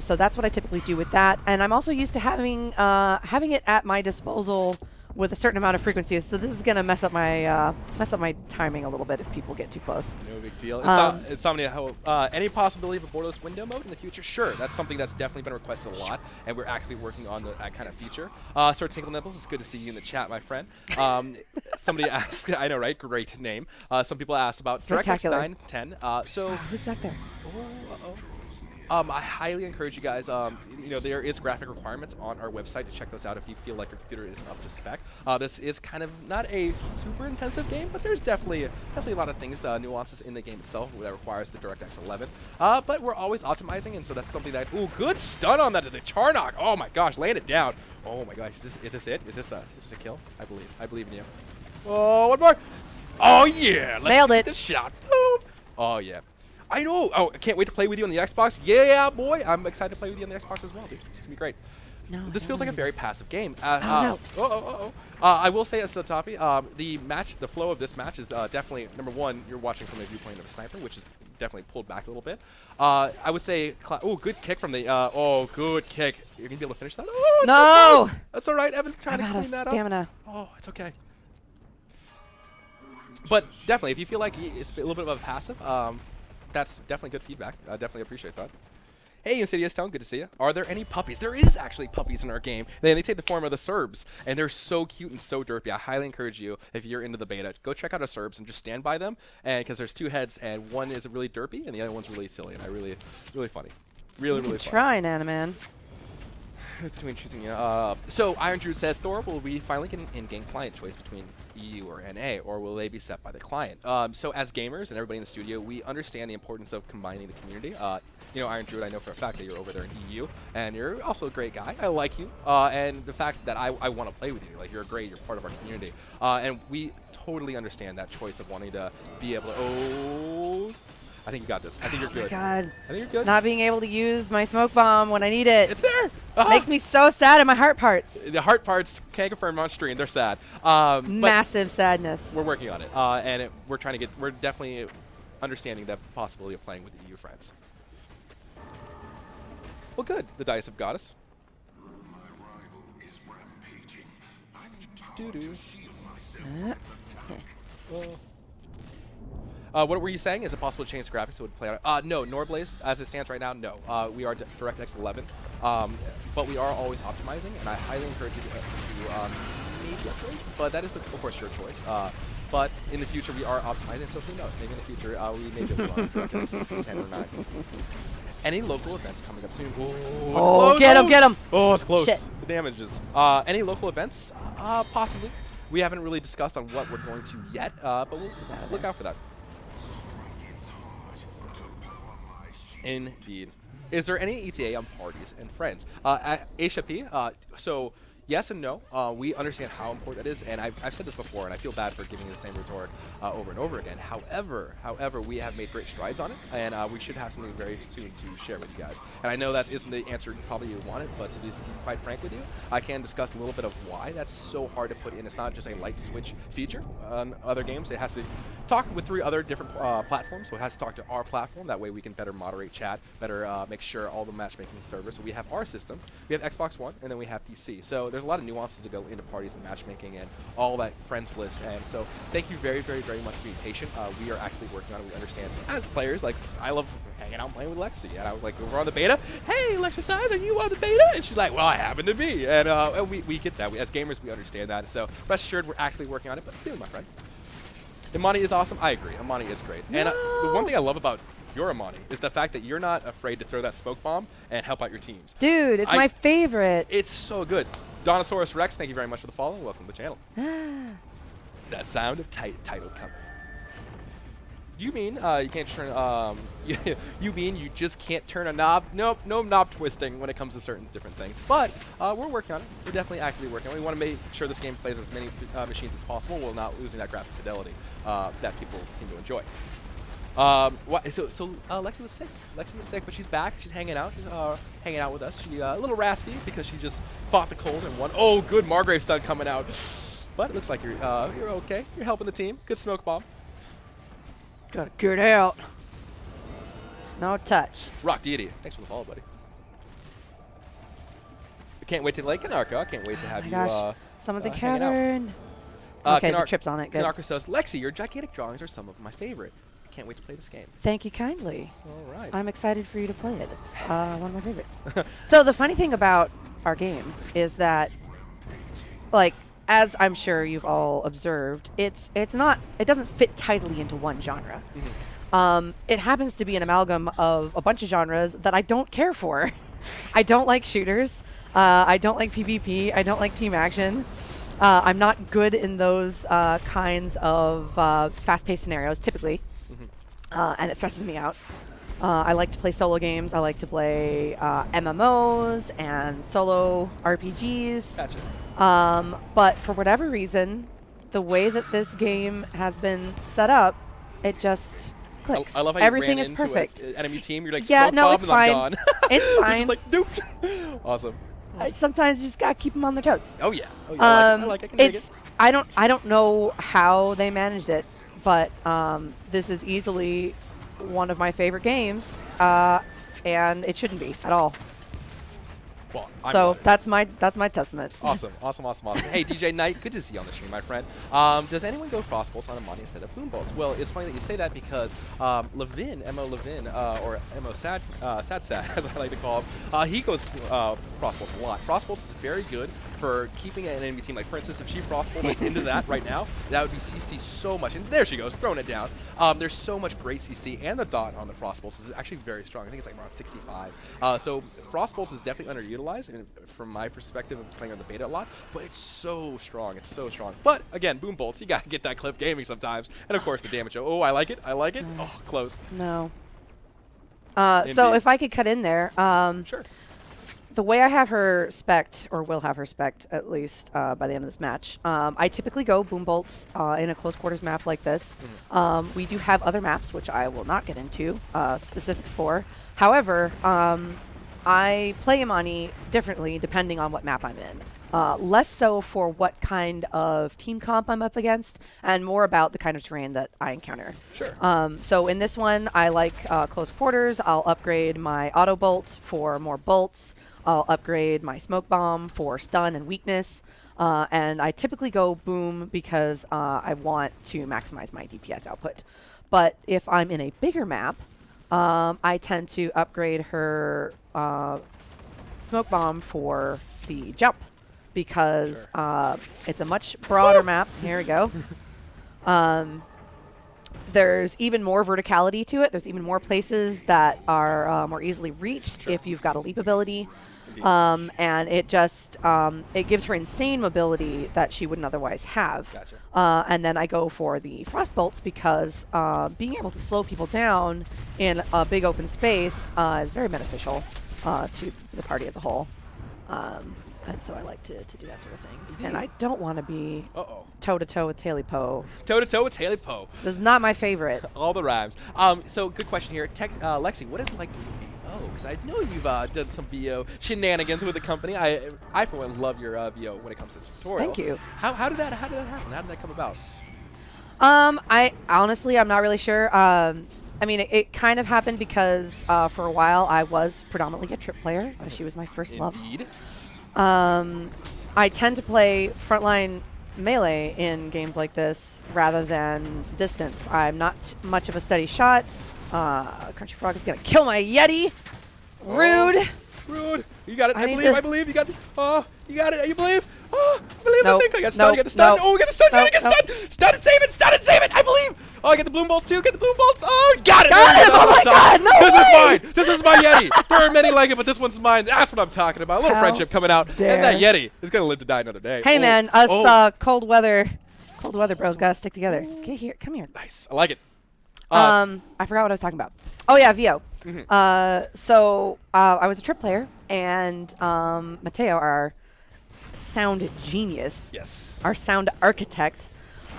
So that's what I typically do with that, and I'm also used to having it at my disposal with a certain amount of frequency. So this is gonna mess up my timing a little bit if people get too close. No big deal. Insomnia, any possibility of a borderless window mode in the future? Sure. That's something that's definitely been requested a lot, and we're actively working on that kind of feature. Sir Tinkle Nipples, it's good to see you in the chat, my friend. Somebody asked, I know, right? Great name. Some people asked about DirectX Spectacular. 910. Who's back there? Oh, uh-oh. I highly encourage you guys. There is graphic requirements on our website to check those out if you feel like your computer is up to spec. This is kind of not a super intensive game, but there's definitely a lot of things, nuances in the game itself that requires the DirectX 11. But we're always optimizing, and so that's something that. Ooh, good stun on that the Charnock. Oh my gosh, laying it down. Oh my gosh, is this it? Is this a kill? I believe in you. Oh, one more. Oh yeah, let's Nailed get it. the shot. Boom. Oh yeah. I know. Oh, I can't wait to play with you on the Xbox. Yeah, boy. I'm excited to play with you on the Xbox as well, dude. It's gonna be great. No. This feels like a very passive game. No. I will say as to the topic, the flow of this match is definitely, number one, you're watching from the viewpoint of a sniper, which is definitely pulled back a little bit. I would say, good kick from the, good kick. You're going to be able to finish that? Oh, No! okay. That's all right, Evan, trying I'm to out of clean that up. stamina. Oh, it's okay. But definitely, if you feel like it's a little bit of a passive, that's definitely good feedback. I definitely appreciate that. Hey, Insidious Tone, good to see you. Are there any puppies? There is actually puppies in our game. They take the form of the Serbs, and they're so cute and so derpy. I highly encourage you, if you're into the beta, go check out our Serbs and just stand by them, and because there's two heads, and one is really derpy, and the other one's really silly, and really funny. Really funny. Try, Nanaman. Between choosing, so Iron Druid says, Thor, will we finally get an in-game client choice between EU or NA, or will they be set by the client? So as gamers and everybody in the studio, we understand the importance of combining the community. Iron Druid, I know for a fact that you're over there in EU, and you're also a great guy. I like you, and the fact that I want to play with you, like you're great, you're part of our community, and we totally understand that choice of wanting to be able to. Oh, I think you got this. I think you're good. Oh my God. I think you're good. Not being able to use my smoke bomb when I need it. It's there. Makes me so sad in my heart parts. The heart parts can't confirm on stream. They're sad. Massive sadness. We're working on it, and we're definitely understanding the possibility of playing with EU friends. Well, good. The dice have got us. What were you saying? Is it possible to change the graphics so it would play out? No, Norblaze, as it stands right now, no. We are DirectX 11, but we are always optimizing, and I highly encourage you to maybe upgrade, but that is, of course, your choice. But in the future, we are optimizing, so who knows? Maybe in the future, we may be able to run DirectX 10 or 9. Any local events coming up soon? Oh, get him! Oh, it's close. Shit. The damages. Any local events? Possibly. We haven't really discussed on what we're going to yet, but we'll look out for that. Indeed. Is there any ETA on parties and friends? Aisha P, so yes and no. We understand how important that is, and I've said this before, and I feel bad for giving the same rhetoric over and over again. However, we have made great strides on it, and we should have something very soon to share with you guys. And I know that isn't the answer probably you wanted, but to be quite frank with you, I can discuss a little bit of why that's so hard to put in. It's not just a light switch feature on other games. It has to talk with 3 other different platforms, so it has to talk to our platform. That way we can better moderate chat, better make sure all the matchmaking servers. So we have our system, we have Xbox One, and then we have PC. So there's a lot of nuances to go into parties and matchmaking and all that friends list. And so thank you very, very, very much for being patient. We are actually working on it. We understand as players, like I love hanging out and playing with Lexi. And I was like, we're on the beta. Hey, Lexercise, are you on the beta? And she's like, well, I happen to be. And we get that. As gamers, we understand that. So rest assured, we're actually working on it. But soon, my friend. Imani is awesome. I agree. Imani is great. No. And the one thing I love about your Imani is the fact that you're not afraid to throw that smoke bomb and help out your teams. Dude, it's my favorite. It's so good. Donosaurus Rex, thank you very much for the follow. Welcome to the channel. That sound of title coming. Do you mean you can't turn? You mean you just can't turn a knob? Nope, no knob twisting when it comes to certain different things. But we're working on it. We're definitely actively working on it. We want to make sure this game plays as many machines as possible while not losing that graphic fidelity that people seem to enjoy. So Lexi was sick. Lexi was sick, but she's back. She's hanging out. She's hanging out with us. She's a little raspy because she just fought the cold and won. Oh, good Margrave stun coming out. But it looks like you're okay. You're helping the team. Good smoke bomb. Gotta get out. No touch. Rock Deity. Thanks for the follow, buddy. I can't wait to like Kanarka. I can't wait to have you. Gosh, someone's in hanging out. cavern. Okay, the trip's on it. Good. Kanarka says, Lexi, your gigantic drawings are some of my favorite. I can't wait to play this game. Thank you kindly. All right. I'm excited for you to play it. It's one of my favorites. So the funny thing about our game is that, like, as I'm sure you've all observed, it doesn't fit tightly into one genre. It happens to be an amalgam of a bunch of genres that I don't care for. I don't like shooters. I don't like PvP. I don't like team action. I'm not good in those kinds of fast-paced scenarios, typically, and it stresses me out. I like to play solo games. I like to play MMOs and solo RPGs. Gotcha. But for whatever reason, the way that this game has been set up, it just clicks. I love how Everything you is ran into perfect. an enemy team. You're like, Yeah, smoke no, bomb it's and I'm fine. gone. It's You're fine. just like, doop. Awesome. Sometimes you just gotta keep them on their toes. Oh yeah. Oh yeah. I like it. I can dig It's it. I don't know how they managed it, but this is easily one of my favorite games, and it shouldn't be at all. Well, I'm So glad. that's my testament. Awesome. Hey, DJ Knight, good to see you on the stream, my friend. Does anyone go crossbolts on Imani instead of boom bolts? Well, it's funny that you say that because Levin, M.O. Levin, or M.O. Sad, as I like to call him, he goes crossbolts a lot. Crossbolts is very good for keeping an enemy team. Like, for instance, if she crossbolted into that right now, that would be CC so much. And there she goes, throwing it down. There's so much great CC, and the dot on the crossbolts is actually very strong. I think it's like around 65. So crossbolts is definitely underutilized, and from my perspective of playing on the beta a lot, but it's so strong. It's so strong. But again, boom bolts, you gotta get that clip gaming sometimes. And of course the damage. Oh, I like it. Oh, close. No. So Indeed. if I could cut in there, Sure. the way I have her spec'd, or will have her spec'd at least by the end of this match, I typically go boom bolts in a close quarters map like this. We do have other maps, which I will not get into specifics for. However, I play Imani differently depending on what map I'm in. Less so for what kind of team comp I'm up against, and more about the kind of terrain that I encounter. Sure. So in this one, I like close quarters. I'll upgrade my auto bolt for more bolts. I'll upgrade my smoke bomb for stun and weakness. And I typically go boom because I want to maximize my DPS output. But if I'm in a bigger map, I tend to upgrade her smoke bomb for the jump because it's a much broader map. Here we go. There's even more verticality to it. There's even more places that are more easily reached if you've got a leap ability. And it just it gives her insane mobility that she wouldn't otherwise have. Gotcha. And then I go for the frost bolts because being able to slow people down in a big open space is very beneficial to the party as a whole. And so I like to do that sort of thing. And I don't want to be toe-to-toe with Taily Poe. Toe-to-toe with Taily Poe. This is not my favorite. All the rhymes. So good question here. Lexi, what is it like doing VO? Because I know you've done some VO shenanigans with the company. I for one love your VO when it comes to tutorial. Thank you. How did that happen? How did that come about? I honestly, I'm not really sure. I mean, it kind of happened because for a while I was predominantly a trip player. She was my first love. Indeed. I tend to play frontline melee in games like this rather than distance. I'm not much of a steady shot. Crunchy Frog is gonna kill my Yeti. Rude. Rude. You got it. I need believe. to- I believe. You got it. Oh, you got it. You believe. Oh, I believe. Nope. I think I got stunned. Nope. I got the stun. Nope. Oh, we got the stun. Nope. I got stunned. Stun and save it. Stun and save it. I believe. Oh, I get the bloom bolts too. Get the bloom bolts. Oh, got it. Got There we him. go. Oh That's my what I'm God, no talking- This is way. mine. This is my Yeti. There are many like it, but this one's mine. That's what I'm talking about. A little How friendship coming out. dare. And that Yeti is gonna live to die another day. Hey Oh, man, us oh, cold weather bros gotta stick together. Get here. Come here. nice. I like it. I forgot what I was talking about. Oh yeah, VO. Mm-hmm. So I was a trip player, and Mateo, our sound genius, Yes. our sound architect,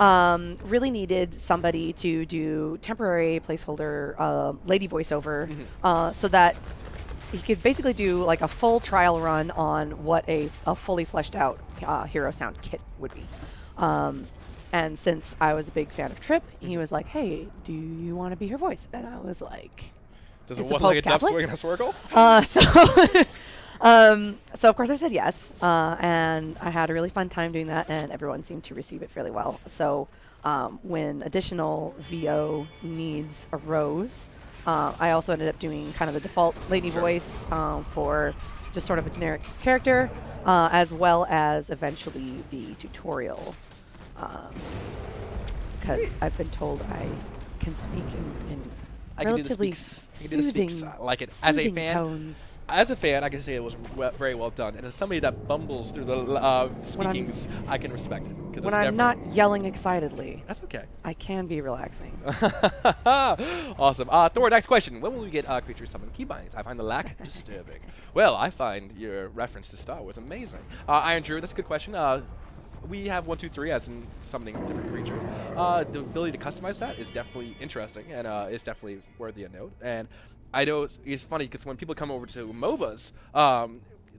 really needed somebody to do temporary placeholder lady voiceover, so that he could basically do like a full trial run on what a fully fleshed out hero sound kit would be. And since I was a big fan of Trip, he was like, "Hey, do you want to be her voice?" And I was like, Does it Is the look like a Pope duff Catholic? swing in a circle? So of course I said yes, and I had a really fun time doing that, and everyone seemed to receive it fairly well. So when additional VO needs arose, I also ended up doing kind of the default lady voice for just sort of a generic character, as well as eventually the tutorial, because I've been told I can speak in I can do the relatively speaks. I can do the soothing, speaks. I like it. As a soothing fan, tones. as a fan, I can say it was very well done. And as somebody that bumbles through the When I'm- speakings, I can respect it because When it's I'm not yelling excitedly, That's okay. I can be relaxing. Awesome. Thor, next question. When will we get creatures summon key bindings? I find the lack disturbing. Well, I find your reference to Star Wars amazing. Iron Druid, that's a good question. We have 1, 2, 3 as in summoning different creatures. The ability to customize that is definitely interesting and is definitely worthy of note. And I know it's funny because when people come over to MOBAs,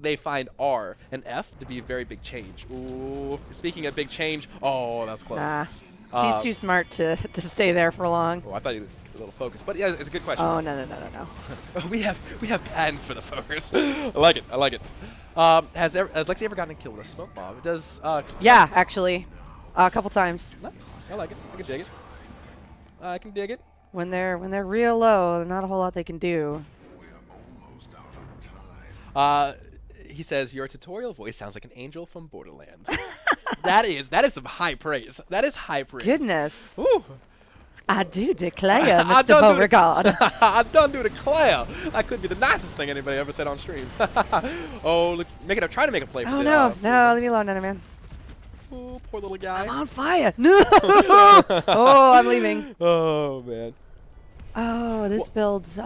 they find R and F to be a very big change. Ooh, speaking of big change, oh, that was close. Nah, she's too smart to stay there for long. Oh, I thought you were a little focused, but yeah, it's a good question. Oh no. we have patents for the focus. I like it. I like it. Has Lexi ever gotten a kill with a smoke bomb? It does. Yeah, actually, a couple times. Nice. I like it. I can dig it. I can dig it. When they're real low, not a whole lot they can do. He says your tutorial voice sounds like an angel from Borderlands. that is some high praise. That is high praise. Goodness. Ooh. I do declare, I Mr. don't do Beauregard. I don't do declare. That could be the nicest thing anybody ever said on stream. Oh, look, trying to make a play for Oh the, no, leave me alone, man. Oh, poor little guy. I'm on fire. No. Oh, I'm leaving. Oh man. Oh, this build's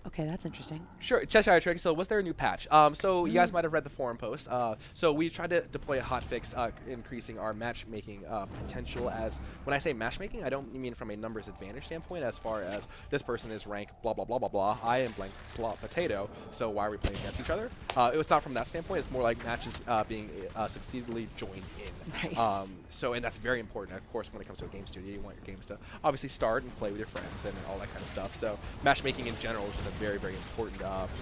okay, that's interesting. Sure, Cheshire Trick. So, was there a new patch? So, you guys might have read the forum post. So, we tried to deploy a hotfix increasing our matchmaking potential. As when I say matchmaking, I don't mean from a numbers advantage standpoint, as far as this person is rank blah blah blah blah blah. I am blank blah potato. So, why are we playing against each other? It was not from that standpoint. It's more like matches being succeedingly joined in. Nice. So, and that's very important. Of course, when it comes to a game studio, you want your games to obviously start and play with your friends and all that kind of stuff. So, matchmaking in general is just a very, very important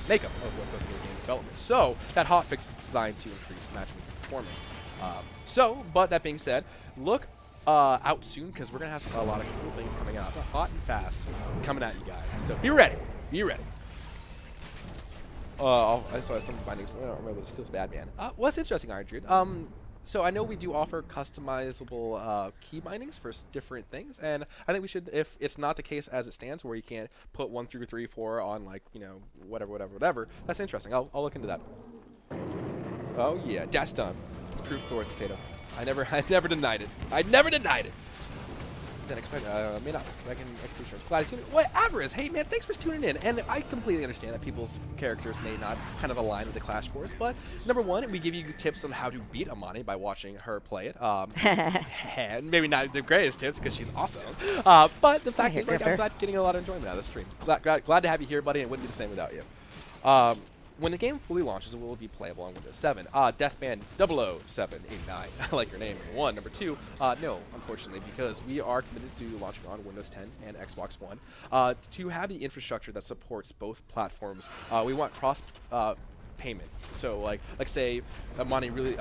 makeup of what goes into game development. So, that hotfix is designed to increase matchmaking performance. But that being said, look out soon because we're going to have a lot of cool things coming out hot and fast coming at you guys. So, be ready. Be ready. I saw some findings. I don't remember. This feels bad, man. What's interesting, Iron Druid? So I know we do offer customizable key bindings for different things, and I think we should, if it's not the case as it stands, where you can't put 1 through 3, 4 on like whatever. That's interesting. I'll look into that. Oh yeah, that's done. Proof Thor's potato. I never denied it. I never denied it. Didn't expect. May not. I can be sure. Glad to tune in. What Avarice? Hey man, thanks for tuning in. And I completely understand that people's characters may not kind of align with the Clash course, but number one, we give you tips on how to beat Imani by watching her play it. And maybe not the greatest tips because she's awesome. But the fact is, like, I'm glad getting a lot of enjoyment out of the stream. Glad to have you here, buddy. And it wouldn't be the same without you. When the game fully launches, it will be playable on Windows 7. Deathman 00789, I like your name, number one. Number two, no, unfortunately, because we are committed to launching on Windows 10 and Xbox One. To have the infrastructure that supports both platforms, we want cross payment. So like say Lexi really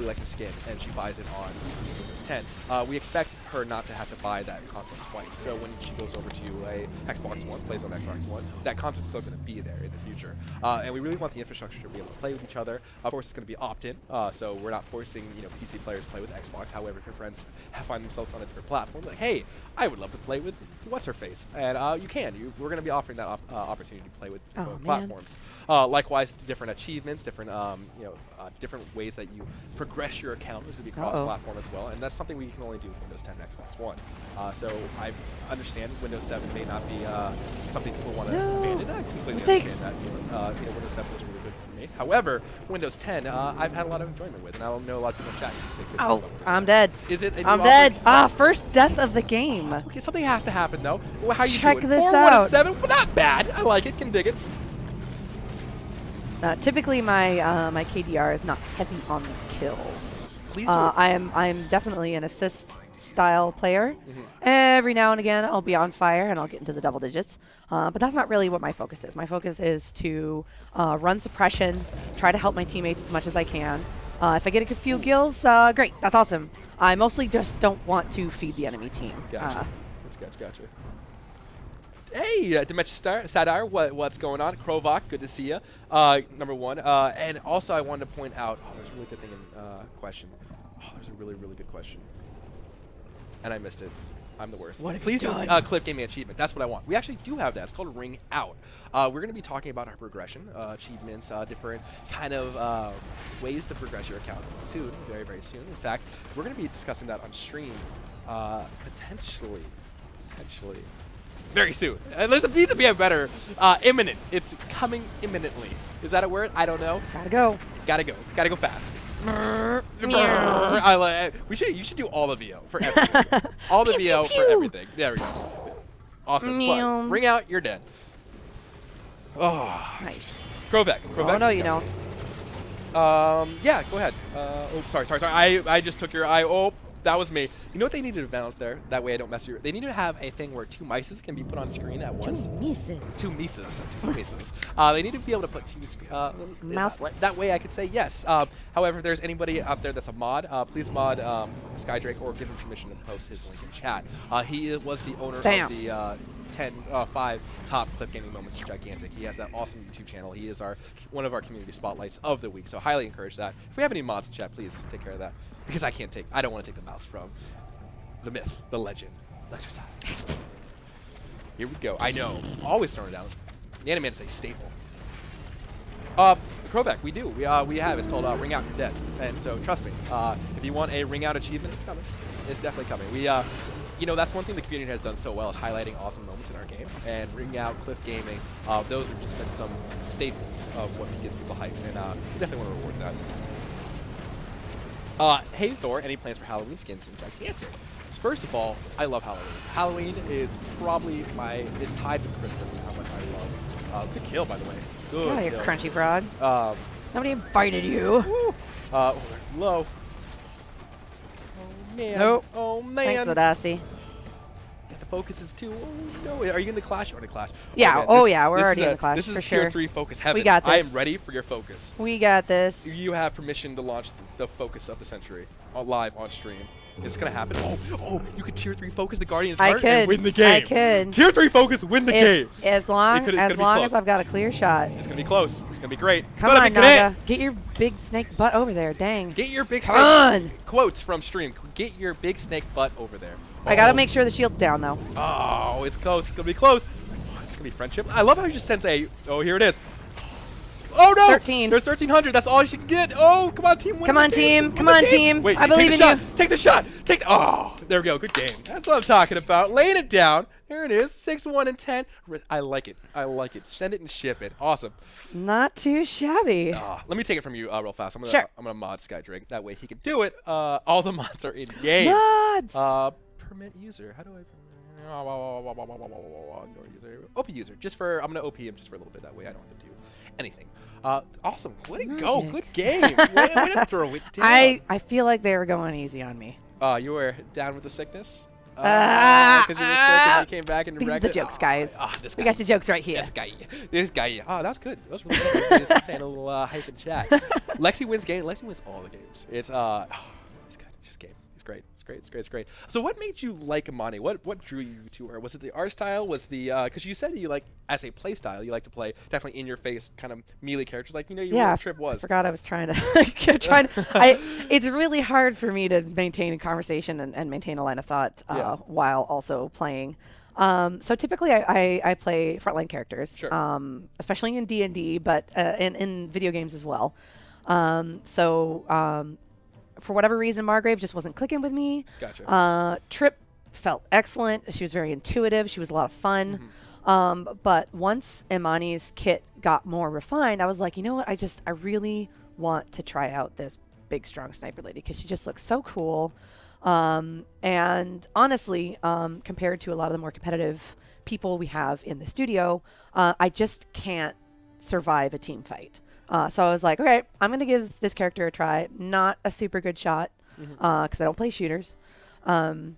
likes a skin and she buys it on Windows 10. We expect her not to have to buy that content twice. So when she goes over to a Xbox One, plays on Xbox One, that content's still going to be there in the future. And we really want the infrastructure to be able to play with each other. Of course, it's going to be opt-in, so we're not forcing PC players to play with Xbox. However, if your friends find themselves on a different platform, like, hey, I would love to play with what's her face, and you can. We're going to be offering that opportunity to play with both platforms. Likewise, different achievements, different different ways that you progress your account is going to be cross-platform as well, and that's something we can only do with Windows 10 and Xbox One. So I understand Windows 7 may not be something people want to abandon. I completely understand that. Windows 7 was really good for me. However, Windows 10, I've had a lot of enjoyment with, and I know a lot of people in chat. Oh, I'm dead. Is it? I'm dead. First death of the game. Okay, something has to happen though. Well, how you Check doing? this 4, out. 1, and 7. Well, not bad. I like it. Can dig it. Typically, my my KDR is not heavy on the kills. Please do. I'm definitely an assist style player. Every now and again, I'll be on fire and I'll get into the double digits. But that's not really what my focus is. My focus is to run suppression, try to help my teammates as much as I can. If I get a few kills, great. That's awesome. I mostly just don't want to feed the enemy team. Gotcha. Gotcha. Hey, Dimension Sadire, what's going on? Krovak, good to see you. Number one. And also, I wanted to point out, there's a really good thing in question. There's a really, really good question. And I missed it. I'm the worst. What have you Please do done? Clip Gaming achievement. That's what I want. We actually do have that. It's called Ring Out. We're going to be talking about our progression, achievements, different kind of ways to progress your account soon, very, very soon. In fact, we're going to be discussing that on stream potentially, very soon. There's needs to be a better imminent. It's coming imminently. Is that a word? I don't know. Gotta go. Gotta go. Gotta go fast. Meow. You should do all the VO for everything. All the Pew, VO pew, for pew. everything. There we go. Awesome. Meow. But Ring Out, you're dead. Oh. Nice. Krovek. Oh, no, you don't. Yeah, go ahead. Oh, sorry. I just took your eye. Oh, that was me. You know what they need to balance there? That way I don't mess you. They need to have a thing where 2 mices can be put on screen at once. 2 mices. They need to be able to put 2 Mouselets. That way I could say yes. However, if there's anybody out there that's a mod, please mod Skydrake or give him permission to post his link in chat. He was the owner of the 5 top Clip Gaming Moments Gigantic. He has that awesome YouTube channel. He is one of our community spotlights of the week, so highly encourage that. If we have any mods in chat, please take care of that. Because I don't want to take the mouse from the myth, the legend, exercise. Here we go. I know. Always throwing it down. The anime is a staple. Krovek, we do. We have. It's called Ring Out, You're Dead. And so trust me, if you want a Ring Out achievement, it's coming. It's definitely coming. That's one thing the community has done so well is highlighting awesome moments in our game. And Ring Out, Cliff Gaming, those have just been some staples of what gets people hyped. And we definitely want to reward that. Hey Thor, any plans for Halloween skins in Gigantic? First of all, I love Halloween. Halloween is probably is tied with Christmas and how much I love. Good kill, by the way. Good. Oh, you kill. crunchy frog. Nobody invited you. Low. Oh man. Nope. Oh man. Thanks, Ladassi. Got the focuses too. Oh no. Are you in the clash? You're in the clash. Yeah. Man, Oh yeah. We're already in the clash This is for tier sure. 3 focus heaven. We got this. I am ready for your focus. We got this. You have permission to launch the focus of the century live on stream. Is it gonna happen? Oh! You could tier 3 focus the Guardian's Heart and win the game. I could. Tier 3 focus, win the game. As long as as I've got a clear shot. It's gonna be close. It's gonna be great. Come on, Naga. Get your big snake butt over there. Dang. Get your big Come snake on. Quotes from stream. Get your big snake butt over there. I gotta make sure the shield's down though. Oh, it's close. It's gonna be close. Oh, it's gonna be friendship. I love how you just sense a. Oh, here it is. Oh no! 13. There's 1300. That's all you can get. Oh, come on, team. Come on, team. Come on, team. Wait, I believe in you. Take the shot. Oh, there we go. Good game. That's what I'm talking about. Laying it down. There it is. 6, 1, and 10. I like it. Send it and ship it. Awesome. Not too shabby. Let me take it from you real fast. I'm gonna mod Skydrake. That way he can do it. All the mods are in game. Mods. Permit user. How do I? No user. OP user. I'm gonna OP him just for a little bit. That way I don't have to do anything. Awesome. Way to go. Good game. way to throw it down. I feel like they were going easy on me. You were down with the sickness? Because you were sick and you came back and These are wrecked the it? jokes, guys. This We guy. got the jokes right here. This guy. Oh, that was good. That was really good. Just saying a little hype in chat. Lexi wins game. Lexi wins all the games. It's good. Just game. It's great. So what made you like Imani? What drew you to her? Was it the art style? Was the because you said you like as a play style you like to play definitely in your face kind of melee characters like your trip was. I forgot I was trying to it's really hard for me to maintain a conversation and maintain a line of thought while also playing. So typically I play frontline characters, especially in D&D, but in video games as well. For whatever reason, Margrave just wasn't clicking with me. Gotcha. Trip felt excellent. She was very intuitive. She was a lot of fun. But once Imani's kit got more refined, I was like, you know what? I really want to try out this big, strong sniper lady because she just looks so cool. And honestly, compared to a lot of the more competitive people we have in the studio, I just can't survive a team fight. So I was like, okay, I'm going to give this character a try. Not a super good shot because I don't play shooters. But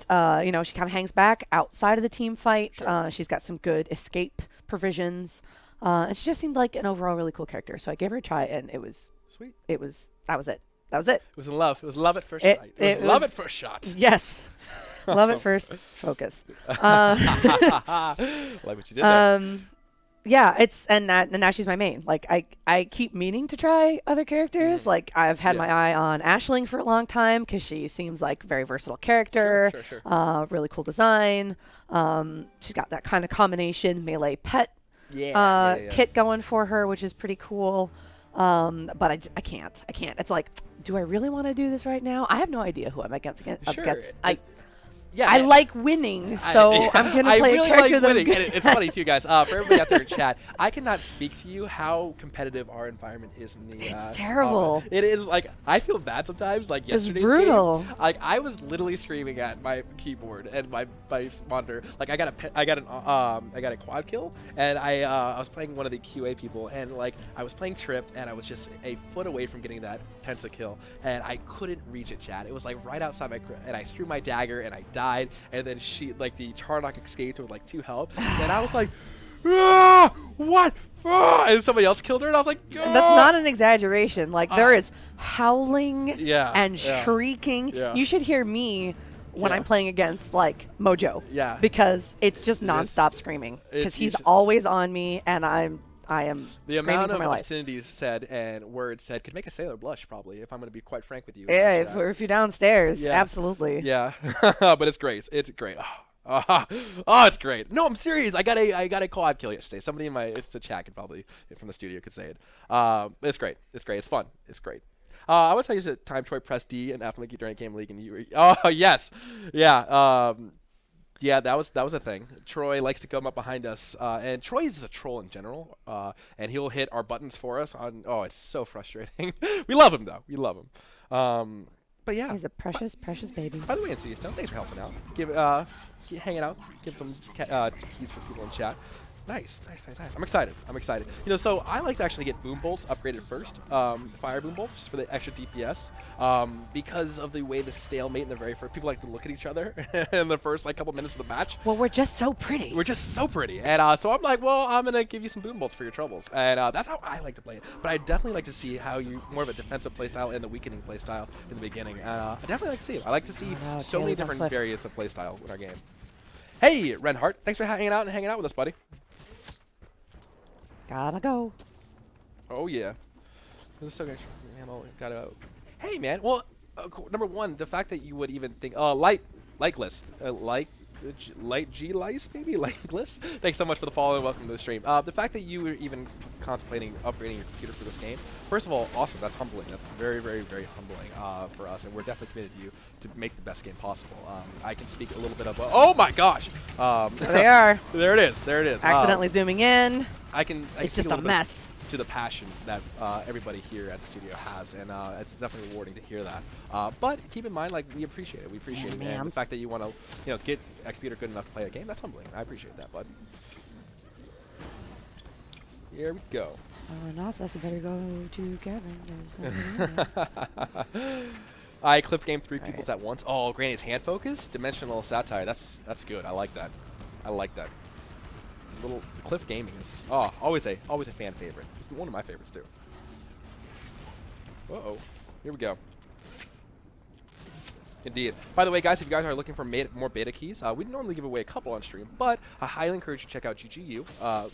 she kind of hangs back outside of the team fight. She's got some good escape provisions. And she just seemed like an overall really cool character. So I gave her a try, and it was sweet. That was it. It was in love. It was love at first sight. It was love at first shot. Yes. Love at first focus. Like what you did there. Yeah, and now she's my main. Like I keep meaning to try other characters. Like I've had Yeah. my eye on Aisling for a long time because she seems like a very versatile character. Sure. Really cool design. She's got that kind of combination melee pet Yeah. kit going for her, which is pretty cool. But I can't. It's like, do I really want to do this right now? I have no idea who I'm up against. Sure. I I like winning, so I'm gonna play really a character like that I'm winning. good And it's funny too, guys. For everybody out there in chat, I cannot speak to you how competitive our environment is in the. It's terrible. It is like I feel bad sometimes. Like It's yesterday's brutal. game, like I was literally screaming at my keyboard and my monitor. Like I got a quad kill, and I was playing one of the QA people, and like I was playing Trip, and I was just a foot away from getting that penta kill, and I couldn't reach it, chat. It was like right outside my and I threw my dagger, and I died, and then the Charnock escaped with like 2 health, and I was like, what? And somebody else killed her, and I was like, And that's not an exaggeration. Like there is howling Yeah, and yeah, shrieking. yeah. You should hear me when Yeah. I'm playing against like Mojo. Yeah. Because it's just nonstop screaming. Because he's always on me, and I am the screaming amount for of my life. obscenities said and words said could make a sailor blush, probably, if I'm going to be quite frank with you. Yeah, about that. if you're downstairs, Yeah. absolutely. Yeah, but it's great. It's great. Oh, it's great. No, I'm serious. I got a quad kill yesterday. Somebody in the chat could probably from the studio could say it. It's great. It's great. It's fun. It's great. I would say use it time Troy press D and F like during game league and you. Oh yes, yeah. Yeah, that was a thing. Troy likes to come up behind us, and Troy is a troll in general, and he'll hit our buttons for us. It's so frustrating. We love him though. We love him. But yeah, He's a precious, precious baby. by the way, NC Stone, thanks for helping out. Hanging out, give some keys for people in chat. Nice. I'm excited. You know, so I like to actually get boom bolts upgraded first, fire boom bolts, just for the extra DPS, because of the way the stalemate in the very first. People like to look at each other in the first couple minutes of the match. Well, we're just so pretty. We're just so pretty, and so I'm like, well, I'm gonna give you some boom bolts for your troubles, and that's how I like to play it. But I definitely like to see how you more of a defensive playstyle and the weakening playstyle in the beginning. I definitely like to see it. I like to see so many different variants of playstyle in our game. Hey, Renhart, thanks for hanging out with us, buddy. Gotta go. Oh yeah. This is so good. Gotta. Hey man. Well, number one, the fact that you would even think, light list, light G lice maybe lice. Thanks so much for the follow and welcome to the stream. The fact that you were even contemplating upgrading your computer for this game, first of all, awesome. That's humbling. That's very, very, very humbling for us, and we're definitely committed to you to make the best game possible. I can speak a little bit about. Oh my gosh. There they are. There it is. Accidentally zooming in. I can It's speak just a little bit mess. to the passion that everybody here at the studio has, and it's definitely rewarding to hear that. But keep in mind, we appreciate it. We appreciate it, and the fact that you want to, get a computer good enough to play a game, that's humbling. I appreciate that, bud. Here we go. Oh, no, so you better go to Kevin. I clip game 3 peoples at once. Oh, Granny's hand focus, dimensional satire. That's good. I like that. Little Cliff Gaming is always a fan favorite. It's one of my favorites too. Here we go. Indeed. By the way, guys, if you guys are looking for more beta keys, we normally give away a couple on stream, but I highly encourage you to check out GGU.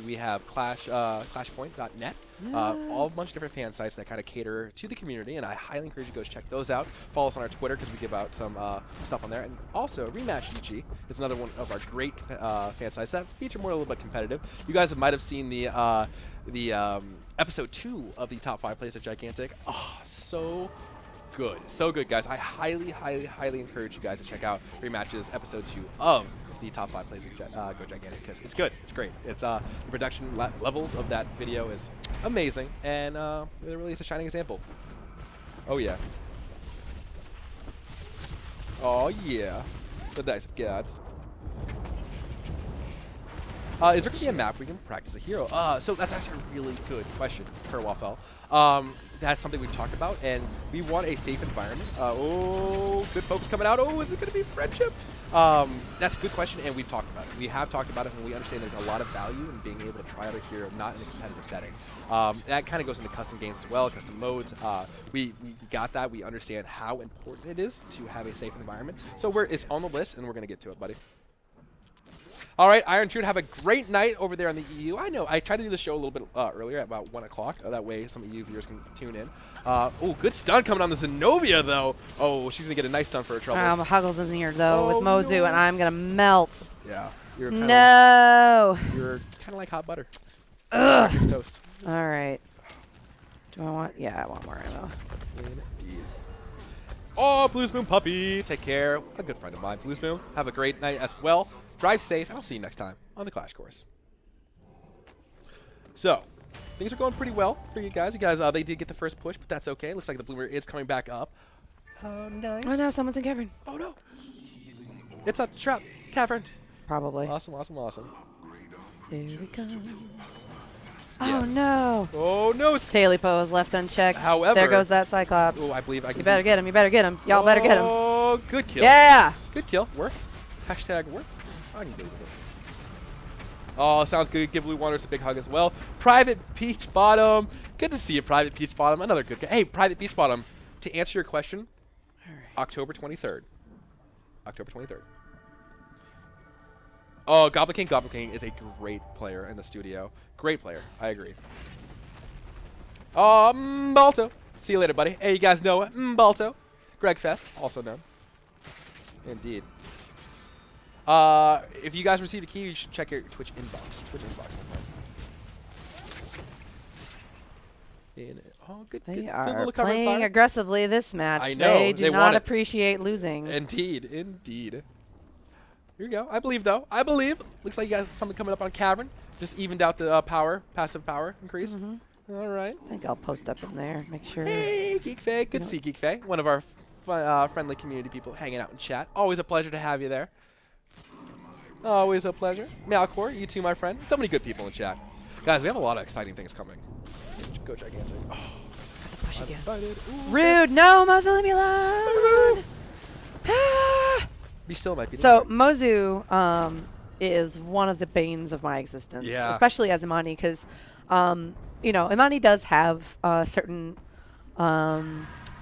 We have clashpoint.net, all a bunch of different fan sites that kind of cater to the community, and I highly encourage you to go check those out. Follow us on our Twitter because we give out some stuff on there. And also, Rematch GG is another one of our great fan sites that feature more a little bit competitive. You guys might have seen the episode 2 of the top 5 plays at Gigantic. Oh, so good, guys. I highly encourage you guys to check out Rematch's episode 2 of the top 5 plays of Go Gigantic because it's good. It's great. It's the production levels of that video is amazing, and it really is a shining example. Oh yeah. The dice of gods. Is there going to be a map where you can practice a hero? So that's actually a really good question, Kerwafel. That's something we've talked about, and we want a safe environment. Good focus coming out. Is it going to be friendship? That's a good question, and we've talked about it. We have talked about it, and we understand there's a lot of value in being able to try out a hero not in a competitive setting. That kind of goes into custom games as well, custom modes. We got that. We understand how important it is to have a safe environment. So it's on the list, and we're going to get to it, buddy. All right, Iron Trude, have a great night over there on the EU. I know, I tried to do the show a little bit earlier at about 1 o'clock. That way some EU viewers can tune in. Oh, good stun coming on the Zenobia, though. Oh, she's going to get a nice stun for her troubles. Huggles in here, though, with Oh, Mozu, no. and I'm going to melt. Yeah. You're kinda No. You're kind of like hot butter. Ugh. It's toast. All right. Do I want? Yeah, I want more ammo. Indeed. Oh, Blue Spoon Puppy. Take care. A good friend of mine, Blue Spoon. Have a great night as well. Drive safe, and I'll see you next time on the Clash Course. So, things are going pretty well for you guys. They did get the first push, but that's okay. Looks like the Bloomer is coming back up. Oh, nice. Oh no, someone's in cavern. Oh, no. It's a trap cavern. Probably. Awesome, awesome, awesome. Here we go. Yes. Oh no. Oh, no. Talipo is left unchecked. However- there goes that Cyclops. Oh, I believe I can. You better get him. You better get him. Y'all better get him. Oh, good kill. Yeah. Good kill. Worth. Hashtag worth. I can believe it. Oh, sounds good. Give Blue Wanderers a big hug as well. Private Peach Bottom. Good to see you, Private Peach Bottom. Another good guy. Hey, Private Peach Bottom. To answer your question, October 23rd. October 23rd. Oh, Goblin King. Goblin King is a great player in the studio. Great player. I agree. Balto. See you later, buddy. Hey, you guys know Balto. Greg Fest, also known. Indeed. If you guys received a key, you should check your Twitch inbox. Oh, good. They good are little cover playing fire. aggressively this match. I know, They do they not want it. appreciate losing. Indeed, indeed. Here we go. I believe, though. I believe. Looks like you got something coming up on Cavern. Just evened out the passive power increase. All right. I think I'll post up in there. Make sure. Hey, Geek Faye. Good to see Geek Faye. One of our friendly community people hanging out in chat. Always a pleasure to have you there. Always a pleasure. Malcor, you too, my friend. So many good people in chat. Guys, we have a lot of exciting things coming. Go Gigantic. Oh, Push I'm again. excited. Ooh, Rude. No, Mozu, leave me alone. Ah. Be still, might be. So Mozu is one of the banes of my existence, Yeah. especially as Imani, because Imani does have certain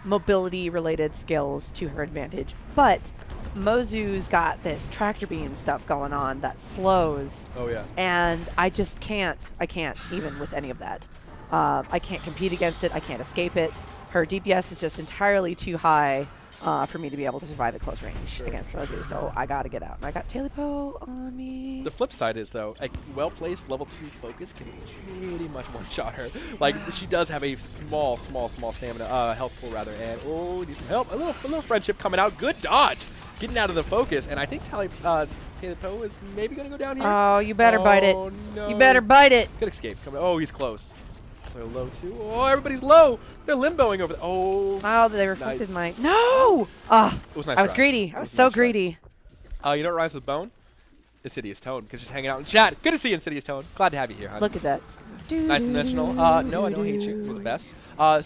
mobility-related skills to her advantage, but Mozu's got this tractor beam stuff going on that slows, Oh yeah. and I just can't. I can't even with any of that. I can't compete against it. I can't escape it. Her DPS is just entirely too high for me to be able to survive at close range against Mozu, so I gotta get out. And I got Talipo on me. The flip side is, though, a well-placed level 2 focus can pretty much one-shot her. Like, she does have a small stamina, health pool, rather, and, oh, needs some help. A little friendship coming out. Good dodge. Getting out of the focus, and I think Talipo is maybe going to go down here. Oh, you better bite it. No. You better bite it. Good escape. Oh, he's close. They're low, too. Oh, everybody's low. They're limboing over there. Oh, They reflected nice. my... No! Ah, It was nice I was try. greedy. It I was a so nice try. greedy. You know what rhymes with bone? Insidious Tone, because she's hanging out in chat. Good to see you, Insidious Tone. Glad to have you here, hon. Look at that. Ninth dimensional. No, I don't hate you. You're the best.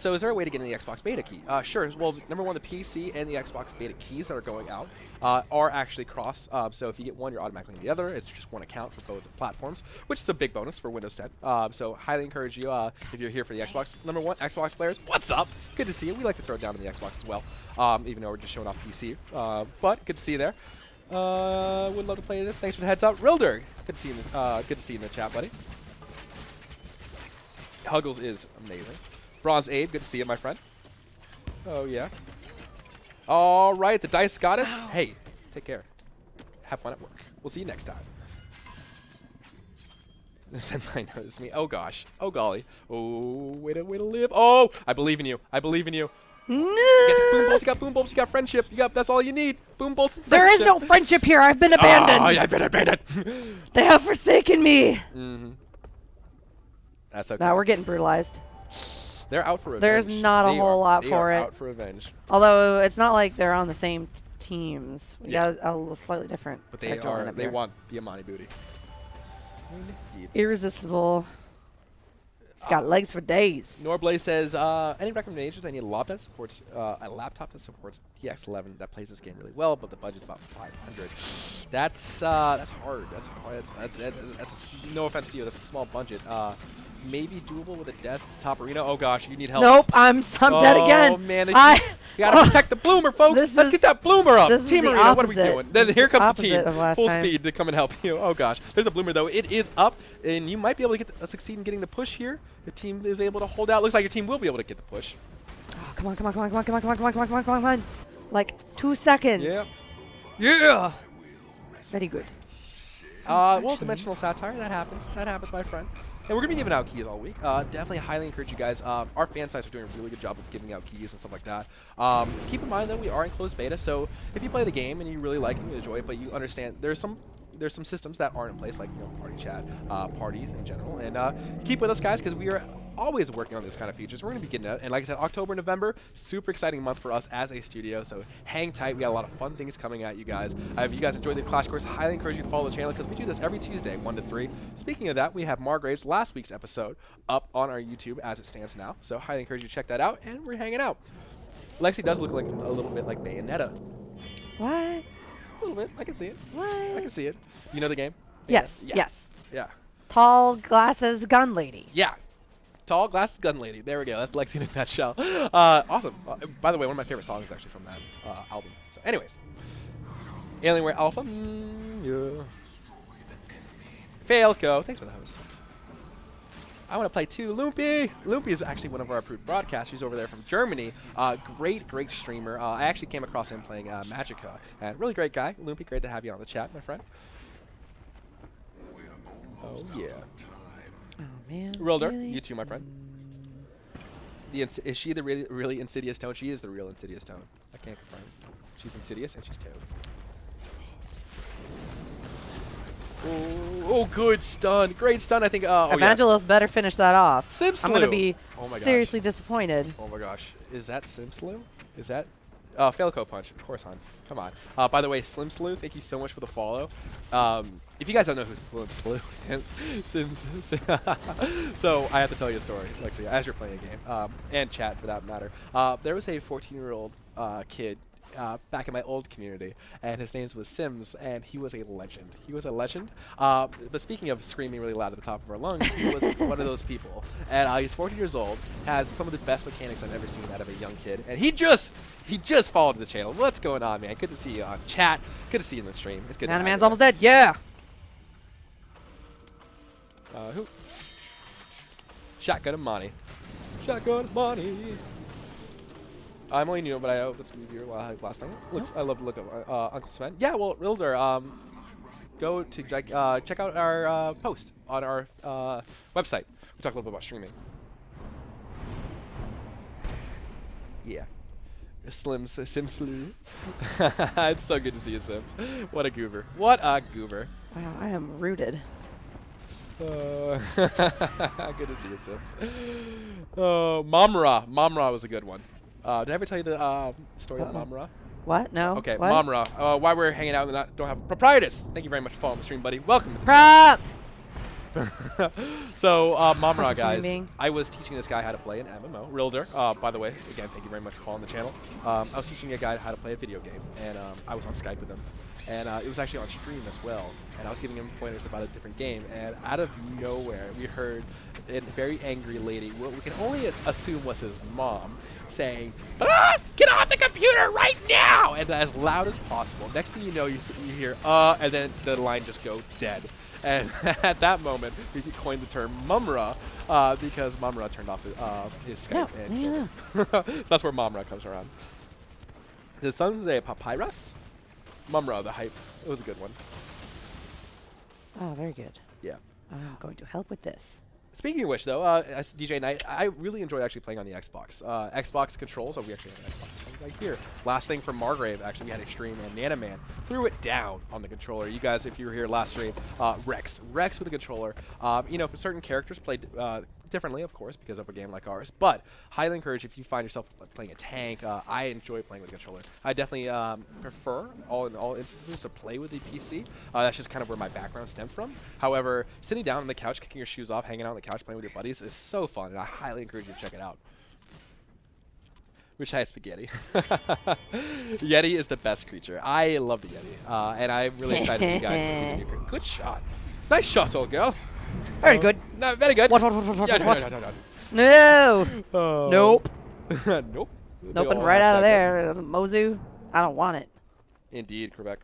So is there a way to get in the Xbox beta key? Sure. Well, number one, the PC and the Xbox beta keys that are going out are actually cross. So if you get one, you're automatically in the other. It's just one account for both platforms, which is a big bonus for Windows 10. So highly encourage you if you're here for the Xbox. Number one, Xbox players, what's up? Good to see you. We like to throw it down on the Xbox as well, even though we're just showing off PC. But good to see you there. Would love to play this. Thanks for the heads up, Rilder. Good to see you. Good to see you in the chat, buddy. Huggles is amazing. Bronze Abe, good to see you, my friend. Oh, yeah. All right, the Dice Goddess. Ow. Hey, take care. Have fun at work. We'll see you next time. Senpai noticed me. Oh, gosh. Oh, golly. Oh, way to live. Oh, I believe in you. I believe in you. You got boom bolts, you got boom bolts, you got friendship. That's all you need. Boom bolts and friendship. There is no friendship here. I've been abandoned. Oh, I've been abandoned. They have forsaken me. Mm-hmm. That's okay. Now we're getting brutalized. They're out for revenge. There's not a whole lot for it. Out for revenge. Although it's not like they're on the same teams. We got a slightly different. But they schedule are. lineup They here. want the Imani booty. Irresistible. It's got legs for days. Norblaze says, any recommendations? I need a laptop that supports a laptop that supports TX11 that plays this game really well, but the budget's about 500. That's hard. That's hard. That's no offense to you. That's a small budget. maybe doable with a desk top arena. Oh gosh, you need help. Nope, I'm dead again. Oh man, you gotta protect the bloomer, folks. Let's get that bloomer up. This is Team the arena, what are we opposite. doing? Then This here is the comes the team, opposite of last full time. speed to come and help you. Oh gosh, there's a bloomer though. It is up, and you might be able to get succeed in getting the push here. Your team is able to hold out. Looks like your team will be able to get the push. Oh, come on, come on, come on, come on, come on, come on, come on, come on, come on, come on. Like 2 seconds. Yeah. Yeah. Very good. Well, dimensional satire, that happens. That happens, my friend. And we're going to be giving out keys all week. Definitely highly encourage you guys. Our fan sites are doing a really good job of giving out keys and stuff like that. Keep in mind, though, we are in closed beta, so if you play the game and you really like it and you enjoy it, but you understand there's some systems that aren't in place, like party chat, parties in general. And keep with us, guys, because we are always working on these kind of features. We're going to be getting out. And like I said, October, November, super exciting month for us as a studio. So hang tight. We got a lot of fun things coming at you guys. If you guys enjoyed the Clash course, highly encourage you to follow the channel because we do this every Tuesday, 1 to 3. Speaking of that, we have Margrave's last week's episode up on our YouTube as it stands now. So highly encourage you to check that out. And we're hanging out. Lexi does look like a little bit like Bayonetta. What? A little bit. I can see it. What? I can see it. You know the game? Yes, Yeah. yes. Yeah. Tall glasses gun lady. Yeah. Tall glasses gun lady. There we go. That's Lexi in a nutshell. Awesome. By the way, one of my favorite songs is actually from that album. So, anyways, Alienware Alpha. Yeah. Falco. Thanks for the host. I want to play too. Loopy. Loopy is actually one of our approved broadcasters over there from Germany. Great streamer. I actually came across him playing Magica. And really great guy. Loopy, great to have you on the chat, my friend. Oh, yeah. Oh, man. Rilder, really? you too, my friend. Is she the really insidious tone? She is the real insidious tone. I can't confirm. She's insidious and she's Toad. Oh, good stun. Great stun, I think. Oh, Evangelos better finish that off. Sim I'm going to slew. be Oh my gosh. seriously disappointed. Oh my gosh. Is that Sim Slew? Is that? Falco Punch. Of course, hon. Come on. By the way, Slim Slew, thank you so much for the follow. If you guys don't know who Slim Slew is, so I have to tell you a story, Lexi, as you're playing a game, and chat for that matter. There was a 14-year-old kid back in my old community, and his name was Sims, and he was a legend. He was a legend. But speaking of screaming really loud at the top of our lungs, he was one of those people. And he's 14 years old, has some of the best mechanics I've ever seen out of a young kid, and he just followed the channel. What's going on, man? Good to see you on chat. Good to see you in the stream. It's good. Man's almost dead. Yeah. Who? Shotgun Imani. Shotgun Imani. I'm only new, but I hope it's going to be here while I have last night. Looks, I love the look of Uncle Sven. Yeah, well, Rilder, go to check out our post on our website. We talk a little bit about streaming. Yeah. Sim Slew. It's so good to see you, Sims. What a goober. What a goober. Wow, I am rooted. Good to see you, Sims. Mamra. Mamra was a good one. Did I ever tell you the story of Mamra? What? No. Okay, what? Mamra. Why we're hanging out and don't have proprietus. Thank you very much for following the stream, buddy. Welcome to the Prop. So, Mamra, Precious human guys, being. I was teaching this guy how to play an MMO. Rilder, by the way, again, thank you very much for following the channel. I was teaching a guy how to play a video game, and I was on Skype with him. And it was actually on stream as well. And I was giving him pointers about a different game. And out of nowhere, we heard a very angry lady, what we can only assume was his mom, saying, "Ah, get off the computer right now!" And as loud as possible. Next thing you know, you hear, and then the line just go dead. And at that moment, we coined the term Mumra because Mumra turned off his Skype. Yeah. So that's where Mumra comes around. Does someone say Papyrus? Mumra, the hype. It was a good one. Oh, very good. Yeah. I'm going to help with this. Speaking of which, though, as DJ Knight, I really enjoy actually playing on the Xbox. Xbox controls, we actually have an Xbox right here. Last thing from Margrave, actually, we had a stream, and Nanaman threw it down on the controller. You guys, if you were here last stream, Rex with the controller. You know, for certain characters played differently, of course, because of a game like ours, but highly encourage if you find yourself playing a tank. I enjoy playing with a controller. I definitely prefer, in all instances, to play with the PC. That's just kind of where my background stemmed from. However, sitting down on the couch, kicking your shoes off, hanging out on the couch, playing with your buddies is so fun, and I highly encourage you to check it out. Wish I had spaghetti. Yeti is the best creature. I love the Yeti, and I'm really excited for you guys to see the new creature. Good shot. Nice shot, old girl. Very good. No, very good. What? Yeah, What? no. No. Oh. Nope. Nope. Nope, Big ol' right out of hashtag there. Mozu, I don't want it. Indeed, Quebec.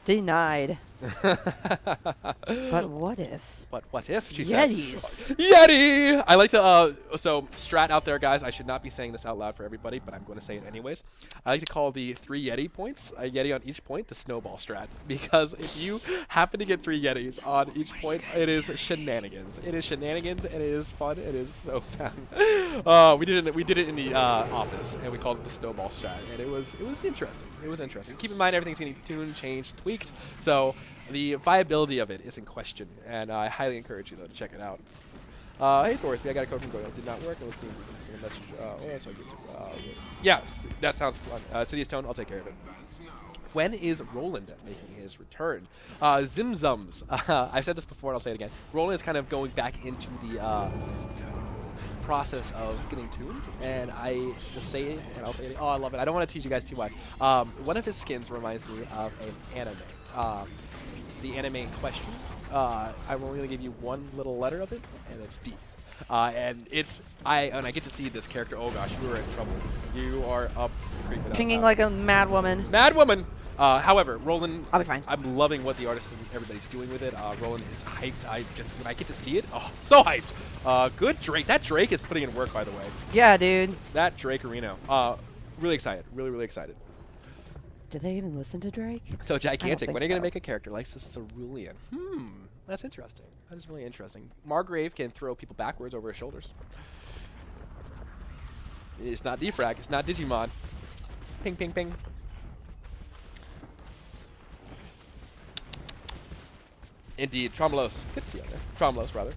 Denied. But what if? But what if, she Yetis. says. Yeti! I like to, so Strat out there, guys, I should not be saying this out loud for everybody, but I'm going to say it anyways. I like to call the 3 Yeti points, a Yeti on each point, the snowball strat. Because if you happen to get 3 Yetis on each point, it is shenanigans. It is shenanigans, and it is fun, it is so fun. We did it in the office, and we called it the snowball strat, and it was interesting. It was interesting. Keep in mind, everything's getting tuned, changed, tweaked, so the viability of it is in question, and I highly encourage you, though, to check it out. Hey, Thorsby, I got a code from Goyle. Did not work. Let's see if we can send a message. That's all good. Yeah, that sounds fun. City's Tone, I'll take care of it. When is Roland making his return? Zimzums. I've said this before, and I'll say it again. Roland is kind of going back into the process of getting tuned, and I just say it, and I'll say it. Oh, I love it. I don't want to tease you guys too much. One of his skins reminds me of an anime. The anime in question, I'm only going to give you one little letter of it, and it's D. And I get to see this character. Oh gosh, you are in trouble. You are up creeping up. Pinging like a mad woman. Mad woman! However, Roland, I'll be fine. I'm loving what the artist and everybody's doing with it. Roland is hyped. When I get to see it, oh, so hyped. Good Drake. That Drake is putting in work, by the way. Yeah, dude. That Drake Reno. Really excited. Really excited. Did they even listen to Drake? So gigantic. think When are you going to so. make a character like Cerulean? That's interesting. That is really interesting. Margrave can throw people backwards over his shoulders. It's not defrag. It's not Digimon. Ping, ping, ping. Indeed. Trombolos. Good to see you out there. Trombolos, rather.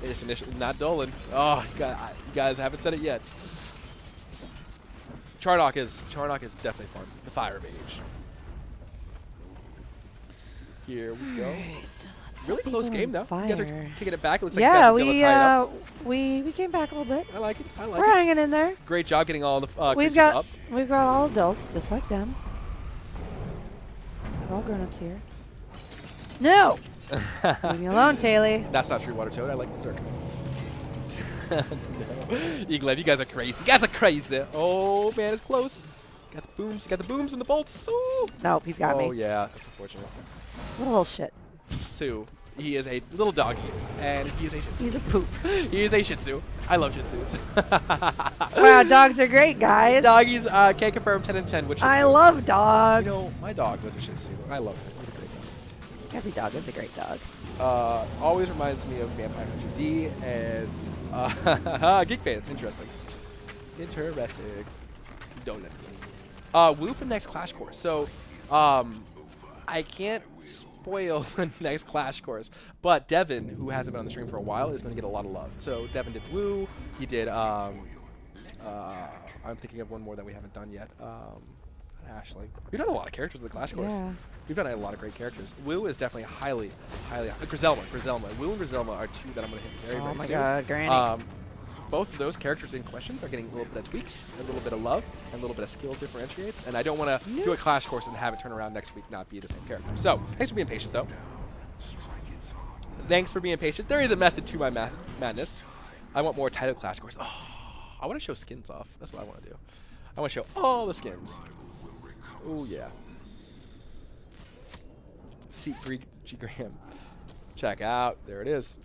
It's initially not Dolan. Oh, you guys haven't said it yet. Charnock is definitely fun. The Fire Mage. Here we go. Really close game though. You guys are kicking it back. It looks like you Yeah, guys are able to tie it up. we came back a little bit. I like it. I like We're it. hanging in there. Great job getting all the We've creatures got up. all adults just like them. We're all grown-ups here. No. Leave me alone, Taylor. That's not true, Water Toad. I like the circle. No. Eaglev, you guys are crazy. You guys are crazy. Oh man, it's close. Got the booms. Got the booms and the bolts. Ooh. Nope, he's got me. Oh yeah, that's unfortunate. What a little shit. Sue. He is a little doggy, and he is a Shih Tzu. He's a poop. He is a Shih Tzu. I love Shih Tzus. Wow, dogs are great, guys. Doggies can't confirm 10 and 10. Which I love You dogs. know, my dog was a Shih Tzu. I love him. He's a great dog. Every dog is a great dog. Always reminds me of Vampire Hunter D and Geek Fans. Interesting. Donut. Woo for next Clash course. So, I can't spoil the next Clash course, but Devin, who hasn't been on the stream for a while, is going to get a lot of love. So Devin did Woo. He did. I'm thinking of one more that we haven't done yet. Ashley. We've done a lot of characters in the Clash course. Yeah. We've done a lot of great characters. Woo is definitely highly. Griselma. Woo and Griselma are two that I'm going to hit very, Oh very my soon. God, Granny. Both of those characters in questions are getting a little bit of tweaks, a little bit of love, and a little bit of skill differentiates. And I don't want to do a Clash course and have it turn around next week not be the same character. So, thanks for being patient, though. Thanks for being patient. There is a method to my madness. I want more title Clash course. Oh, I want to show skins off. That's what I want to do. I want to show all the skins. Oh, yeah. Seat G Graham. Check out. There it is.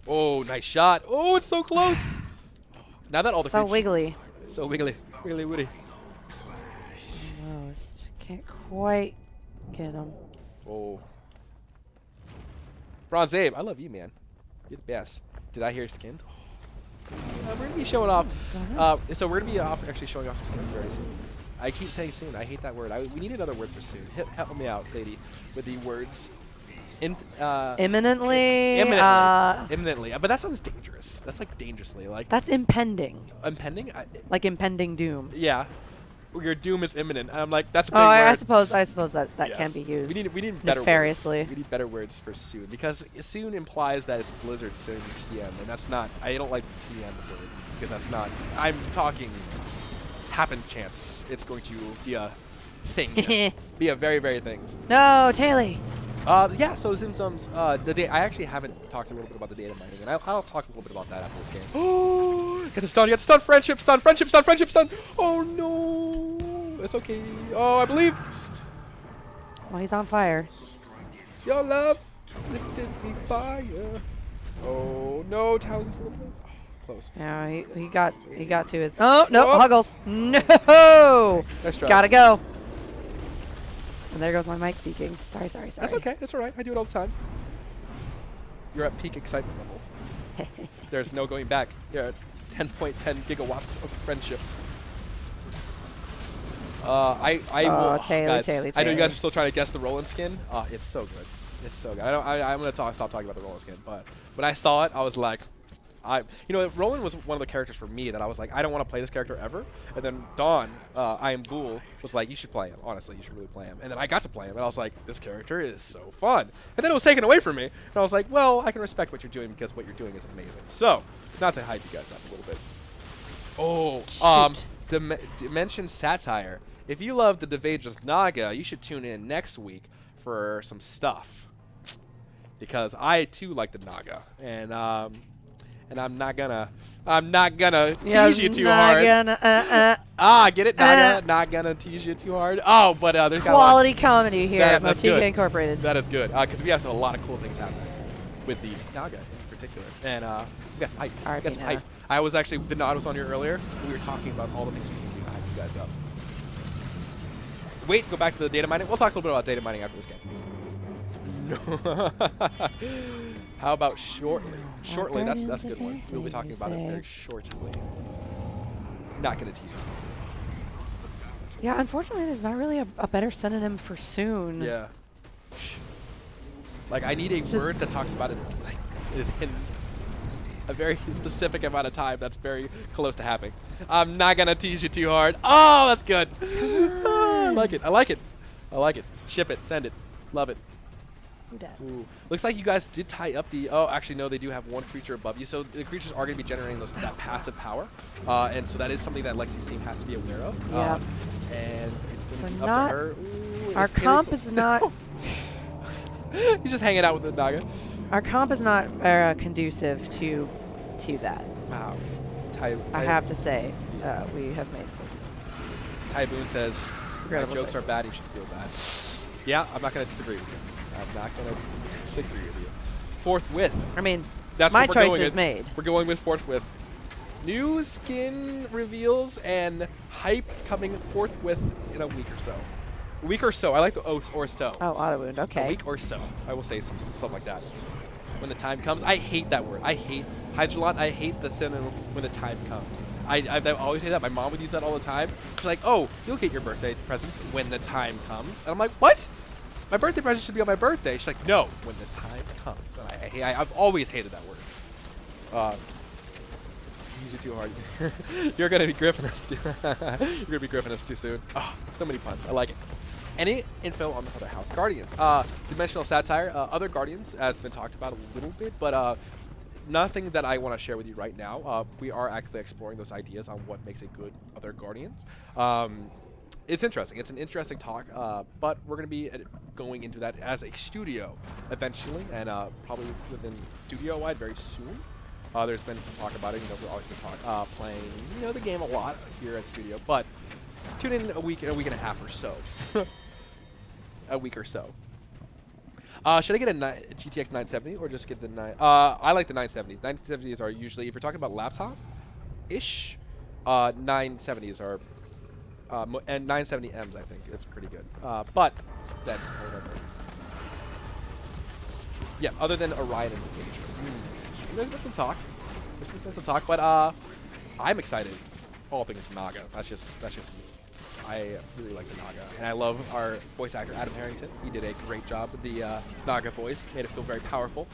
Oh, nice shot. Oh, it's so close. Now that all the So creatures- wiggly. So wiggly. Wiggly woody. Almost. Can't quite get him. Oh. Bronze Abe, I love you, man. You're the best. Did I hear skins? We're going to be showing off. So we're going to be actually showing off some skins very soon. I keep saying soon. I hate that word. We need another word for soon. Help me out, lady, with the words. Imminently. Imminently. But that sounds dangerous. That's like dangerously. Like That's impending. impending? Like impending doom. Yeah. Your doom is imminent. And I'm like, that's a big Oh, I word. suppose that Yes. can be used. We need better nefariously. words. We need better words for soon, because soon implies that it's Blizzard saying TM, and that's not. I don't like TM word, because that's not. I'm talking happen chance. It's going to be a thing. Be a very, very thing. No, Taylor. Yeah, so Zimzum's, I actually haven't talked a little bit about the data mining, and I'll talk a little bit about that after this game. Oh, get the stun, friendship, stun, friendship, stun, friendship, stun. Oh no, it's okay. Oh, I believe. Well, he's on fire. Your love lifted me fire. Oh no, Talon's a little bit close. Yeah, he got to his. Oh no, Oh. Huggles. No. Nice try. Gotta go. And there goes my mic peaking. Sorry. That's okay. That's all right. I do it all the time. You're at peak excitement level. There's no going back. You're at 10.10 gigawatts of friendship. I will, Taylor, guys, Taylor, I know you Taylor. guys are still trying to guess the Roland skin. It's so good. It's so good. I'm gonna stop talking about the Roland skin, but when I saw it, I was like, Roland was one of the characters for me that I was like, I don't want to play this character ever. And then Dawn, I am Ghoul, was like, you should play him. Honestly, you should really play him. And then I got to play him, and I was like, this character is so fun. And then it was taken away from me, and I was like, well, I can respect what you're doing because what you're doing is amazing. So, not to hype you guys up a little bit. Oh, Dimension Satire. If you love the Devage's Naga, you should tune in next week for some stuff. Because I too like the Naga, and I'm not gonna tease you too hard. Get it? Not gonna tease you too hard. Oh, but there's Quality comedy here at that's Mochica good. Incorporated. That is good because we have a lot of cool things happening with the Naga in particular, and we got some hype. RIP We got some Naga. hype. I was actually Vinod was on here earlier. And we were talking about all the things we can do to hype you guys up. Wait, go back to the data mining. We'll talk a little bit about data mining after this game. How about shortly? Shortly, that's a good one. We'll be talking about it very shortly. Not gonna tease you. Yeah, unfortunately, there's not really a better synonym for soon. Yeah. Like I need a word that talks about it like in a very specific amount of time that's very close to happening. I'm not gonna tease you too hard. Oh, that's good. I like it. I like it. I like it. Ship it. Send it. Love it. Ooh. Looks like you guys did tie up the. Oh, actually, no, they do have one creature above you. So the creatures are going to be generating that passive power. And so that is something that Lexi's team has to be aware of. Yeah. And it's going to We're be up not- to her. Ooh, Our it's very comp close. is not. He's just hanging out with the Naga. Our comp is not conducive to that. Wow. I have to say, we have made some. Tyboon says, my regrettable jokes are choices. bad, you should feel bad. Yeah, I'm not going to disagree with you. I'm not going to disagree with you. Forthwith. I mean, That's my what we're choice going is with. made. We're going with forthwith. New skin reveals and hype coming forthwith in a week or so. A week or so. I like the or so. Oh, auto wound. A Okay. week or so. I will say some stuff like that. When the time comes. I hate that word. I hate Hydrolon. I hate the synonym when the time comes. I always say that. My mom would use that all the time. She's like, oh, you'll get your birthday presents when the time comes. And I'm like, what? My birthday present should be on my birthday. She's like, no, when the time comes. And I've always hated that word. Use it too hard. You're going to be griffing us too. You're going to be griffing us too soon. Oh, so many puns. I like it. Any info on the other house Guardians? Dimensional Satire. Other Guardians has been talked about a little bit, but nothing that I want to share with you right now. We are actively exploring those ideas on what makes a good other Guardians. It's interesting. It's an interesting talk, but we're going to be going into that as a studio eventually, and probably within studio-wide very soon. There's been some talk about it. We've always been playing the game a lot here at studio, but tune in a week and a half or so. A week or so. Should I get a GTX 970 or just get the 9? I like the 970s. 970s are usually, if you're talking about laptop-ish, 970s are, and 970Ms I think it's pretty good. But that's whatever. Yeah, other than Orion and Vacation. There's been some talk. There's been some talk, but I'm excited. All things Naga. That's just me. I really like the Naga, and I love our voice actor Adam Harrington. He did a great job with the Naga voice. Made it feel very powerful.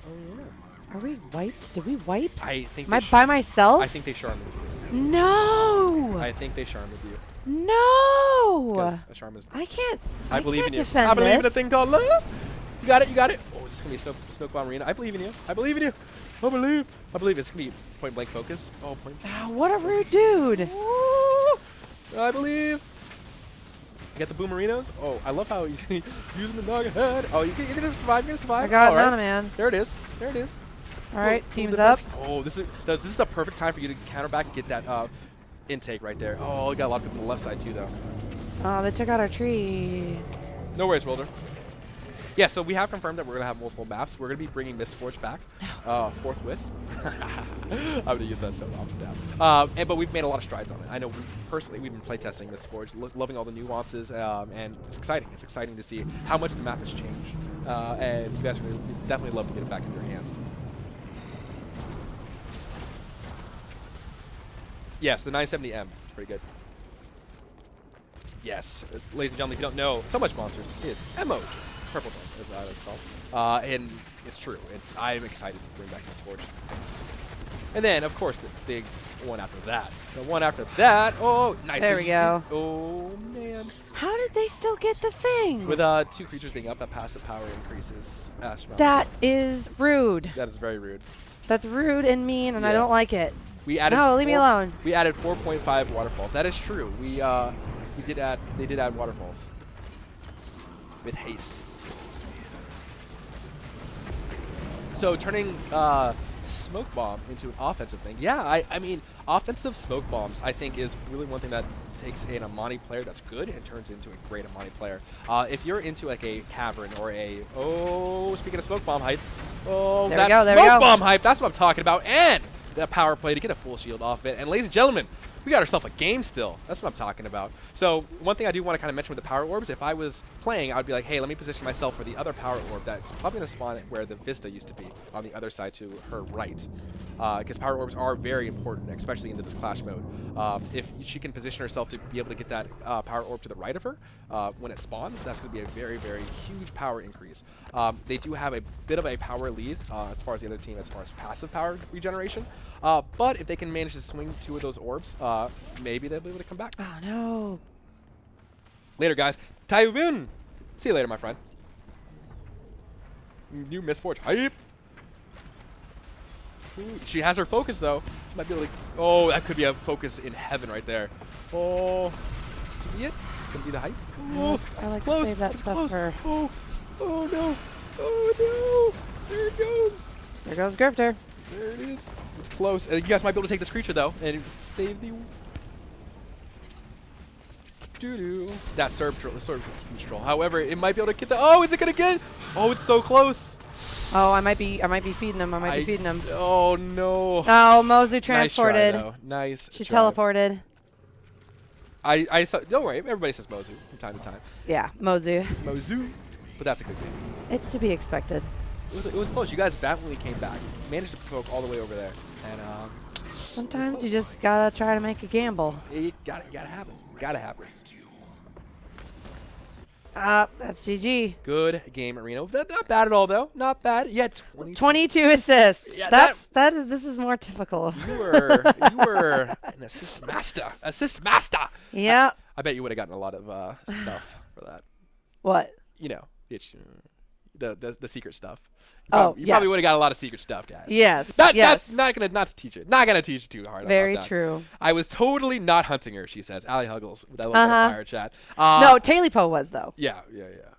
Oh yeah. Are we wiped? Did we wipe? I think. Am I by myself? I think they charmed you. No. I think they charmed you. No. Because a charm is. I can't. I believe can't in you. defend I believe in a this. thing called love. You got it. You got it. Oh, this is gonna be a smoke bomb arena. I believe in you. I believe in you. I believe. I believe it's gonna be point blank focus. Oh, point. Ah, what a rude dude. Ooh, I believe. Get the boomerinos. Oh, I love how you using the dog head. Oh, you're gonna survive. You're gonna survive. I got All right. Nana, man. There it is. There it is. All right, Full team's up. defense. Oh, this is the perfect time for you to counter back and get that intake right there. Oh, you got a lot of people on the left side too, though. Oh, they took out our tree. No worries, Wilder. Yeah, so we have confirmed that we're going to have multiple maps. We're going to be bringing Mistforge back forthwith. I'm going to use that so often now. But we've made a lot of strides on it. I know personally we've been playtesting Mistforge, loving all the nuances, and it's exciting. It's exciting to see how much the map has changed. And you guys would definitely love to get it back in your hands. Yes, the 970M. Pretty good. Yes, ladies and gentlemen, if you don't know, so much monsters is emoji. Purple Dome, as it's called. And it's true. I'm excited to bring back Mistforge. And then, of course, the big one after that. The one after that. Oh, nice. There we go. Oh, man. How did they still get the thing? With 2 creatures being up, that passive power increases. That is rude. That is very rude. That's rude and mean, and I Yeah. don't like it. We added No, leave me alone. We added 4.5 waterfalls. That is true. They did add waterfalls with haste. So turning smoke bomb into an offensive thing. Yeah, I mean, offensive smoke bombs I think is really one thing that takes an Imani player that's good and turns into a great Imani player. If you're into like a cavern or speaking of smoke bomb hype, There that we go, there smoke we go. bomb hype, that's what I'm talking about. And that power play to get a full shield off of it. And ladies and gentlemen, we got ourselves a game still. That's what I'm talking about. So one thing I do want to kind of mention with the power orbs, if I was playing, I would be like, hey, let me position myself for the other power orb that's probably going to spawn where the Vista used to be, on the other side to her right. Because power orbs are very important, especially into this clash mode. If she can position herself to be able to get that power orb to the right of her when it spawns, that's going to be a very, very huge power increase. They do have a bit of a power lead as far as the other team, as far as passive power regeneration. But if they can manage to swing 2 of those orbs, maybe they'll be able to come back. Oh, no. Later, guys. Taiyun! See you later, my friend. New Mistforge hype. Ooh, she has her focus, though. She might be able to... Oh, that could be a focus in heaven right there. Oh. This could be it. It's going to be the hype. Oh, I like it's to close. save that It's stuff close. for... Oh. Oh, no. Oh, no. There it goes. There goes Grifter. There it is. It's close. You guys might be able to take this creature, though, and save the... Doo-doo. That Serb troll. The Serb's a huge troll. However, it might be able to get the... Oh, is it going to get... Oh, it's so close. Oh, I might be feeding him. I might be feeding him. Oh, no. Oh, Mozu transported. Nice try, though. Nice She try. teleported. I saw... Don't worry. Everybody says Mozu from time to time. Yeah, Mozu. Mozu. But that's a good game. It's to be expected. It was close. You guys valiantly came back. Managed to provoke all the way over there. And Sometimes you just gotta try to make a gamble. you gotta happen. Gotta happen. That's GG. Good game, Marino. Not bad at all, though. Not bad. Yeah, 22 assists. Yeah, This is more typical. You were an assist master. Assist master. Yeah. I bet you would have gotten a lot of stuff for that. What? You know, the secret stuff. You Yes. probably would have got a lot of secret stuff, guys. Yes. Not yes. not to teach it. Not gonna teach it too hard. Very about that. true. I was totally not hunting her. She says. Allie Huggles. That was Uh-huh. our fire chat. No, Tailipo was though. Yeah.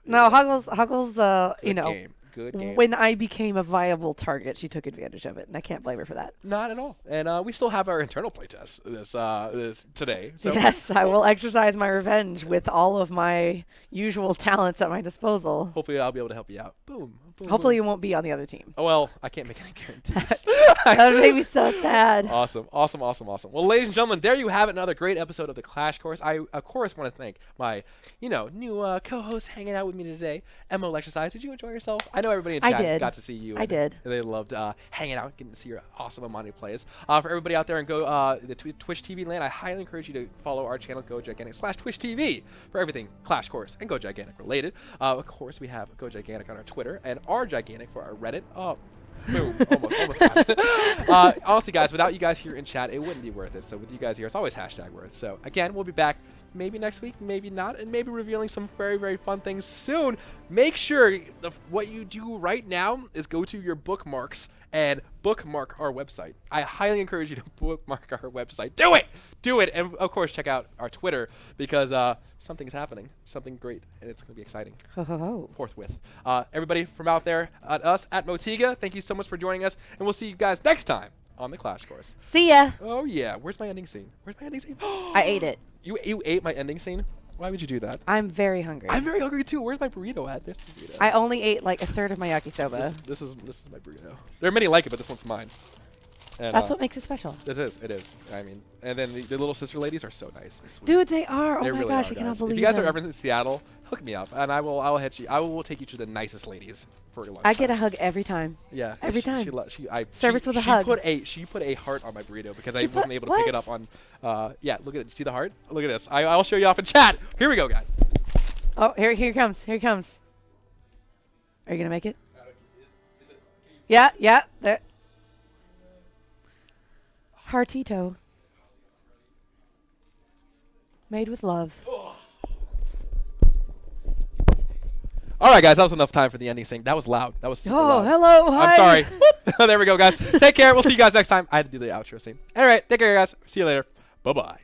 No, Huggles. Good game. Good game. When I became a viable target, she took advantage of it, and I can't blame her for that. Not at all. And we still have our internal playtest this today. So Yes, I will exercise my revenge with all of my usual talents at my disposal. hopefully I'll be able to help you out. Boom. Boom, Hopefully, boom. you won't be on the other team. Oh, well, I can't make any guarantees. That would make me so sad. Awesome. Well, ladies and gentlemen, there you have it. Another great episode of the Clash Course. I, of course, want to thank my, new co-host hanging out with me today, Emma Exercise. Did you enjoy yourself? I know everybody in I chat did. got to see you. I and did. They loved hanging out, getting to see your awesome Imani plays. For everybody out there and go the Twitch TV land, I highly encourage you to follow our channel, Go Gigantic /Twitch TV, for everything Clash Course and Go Gigantic related. Of course, we have Go Gigantic on our Twitter and R Gigantic for our Reddit. Oh, boom. almost got it. Honestly, guys, without you guys here in chat, it wouldn't be worth it. So with you guys here, it's always #worth. So again, we'll be back maybe next week, maybe not, and maybe revealing some very, very fun things soon. Make sure what you do right now is go to your bookmarks and bookmark our website. I highly encourage you to bookmark our website. Do it! Do it! And, of course, check out our Twitter because something's happening. Something great, and it's going to be exciting. Ho, ho, ho. Forthwith. Everybody from out there, at us, at Motiga, thank you so much for joining us, and we'll see you guys next time on the Clash Course. See ya. Oh, yeah. Where's my ending scene? Where's my ending scene? I ate it. You ate my ending scene? Why would you do that? I'm very hungry. I'm very hungry, too. Where's my burrito at? There's the burrito. I only ate like a third of my yakisoba. This is my burrito. There are many like it, but this one's mine. And, That's what makes it special. It is. I mean, and then the little sister ladies are so nice and sweet. Dude, they are. Oh They my really gosh, are, I cannot guys. believe If you guys them. are ever in Seattle, hook me up, and I will hit you. I will take you to the nicest ladies for your lunch. I get a hug every time. Yeah, every she, time. Service with a she hug. She put a heart on my burrito because I She wasn't put- able to pick it what? up on. Yeah, look at it. See the heart? Look at this. I'll show you off in chat. Here we go, guys. Oh, here he comes. Here he comes. Are you gonna make it? Yeah, there. Heartito. Made with love. All right, guys, that was enough time for the ending scene. That was loud. That was super Oh, loud. hello, hi. I'm sorry. There we go, guys. Take care. We'll see you guys next time. I had to do the outro scene. All right, take care, guys. See you later. Bye-bye.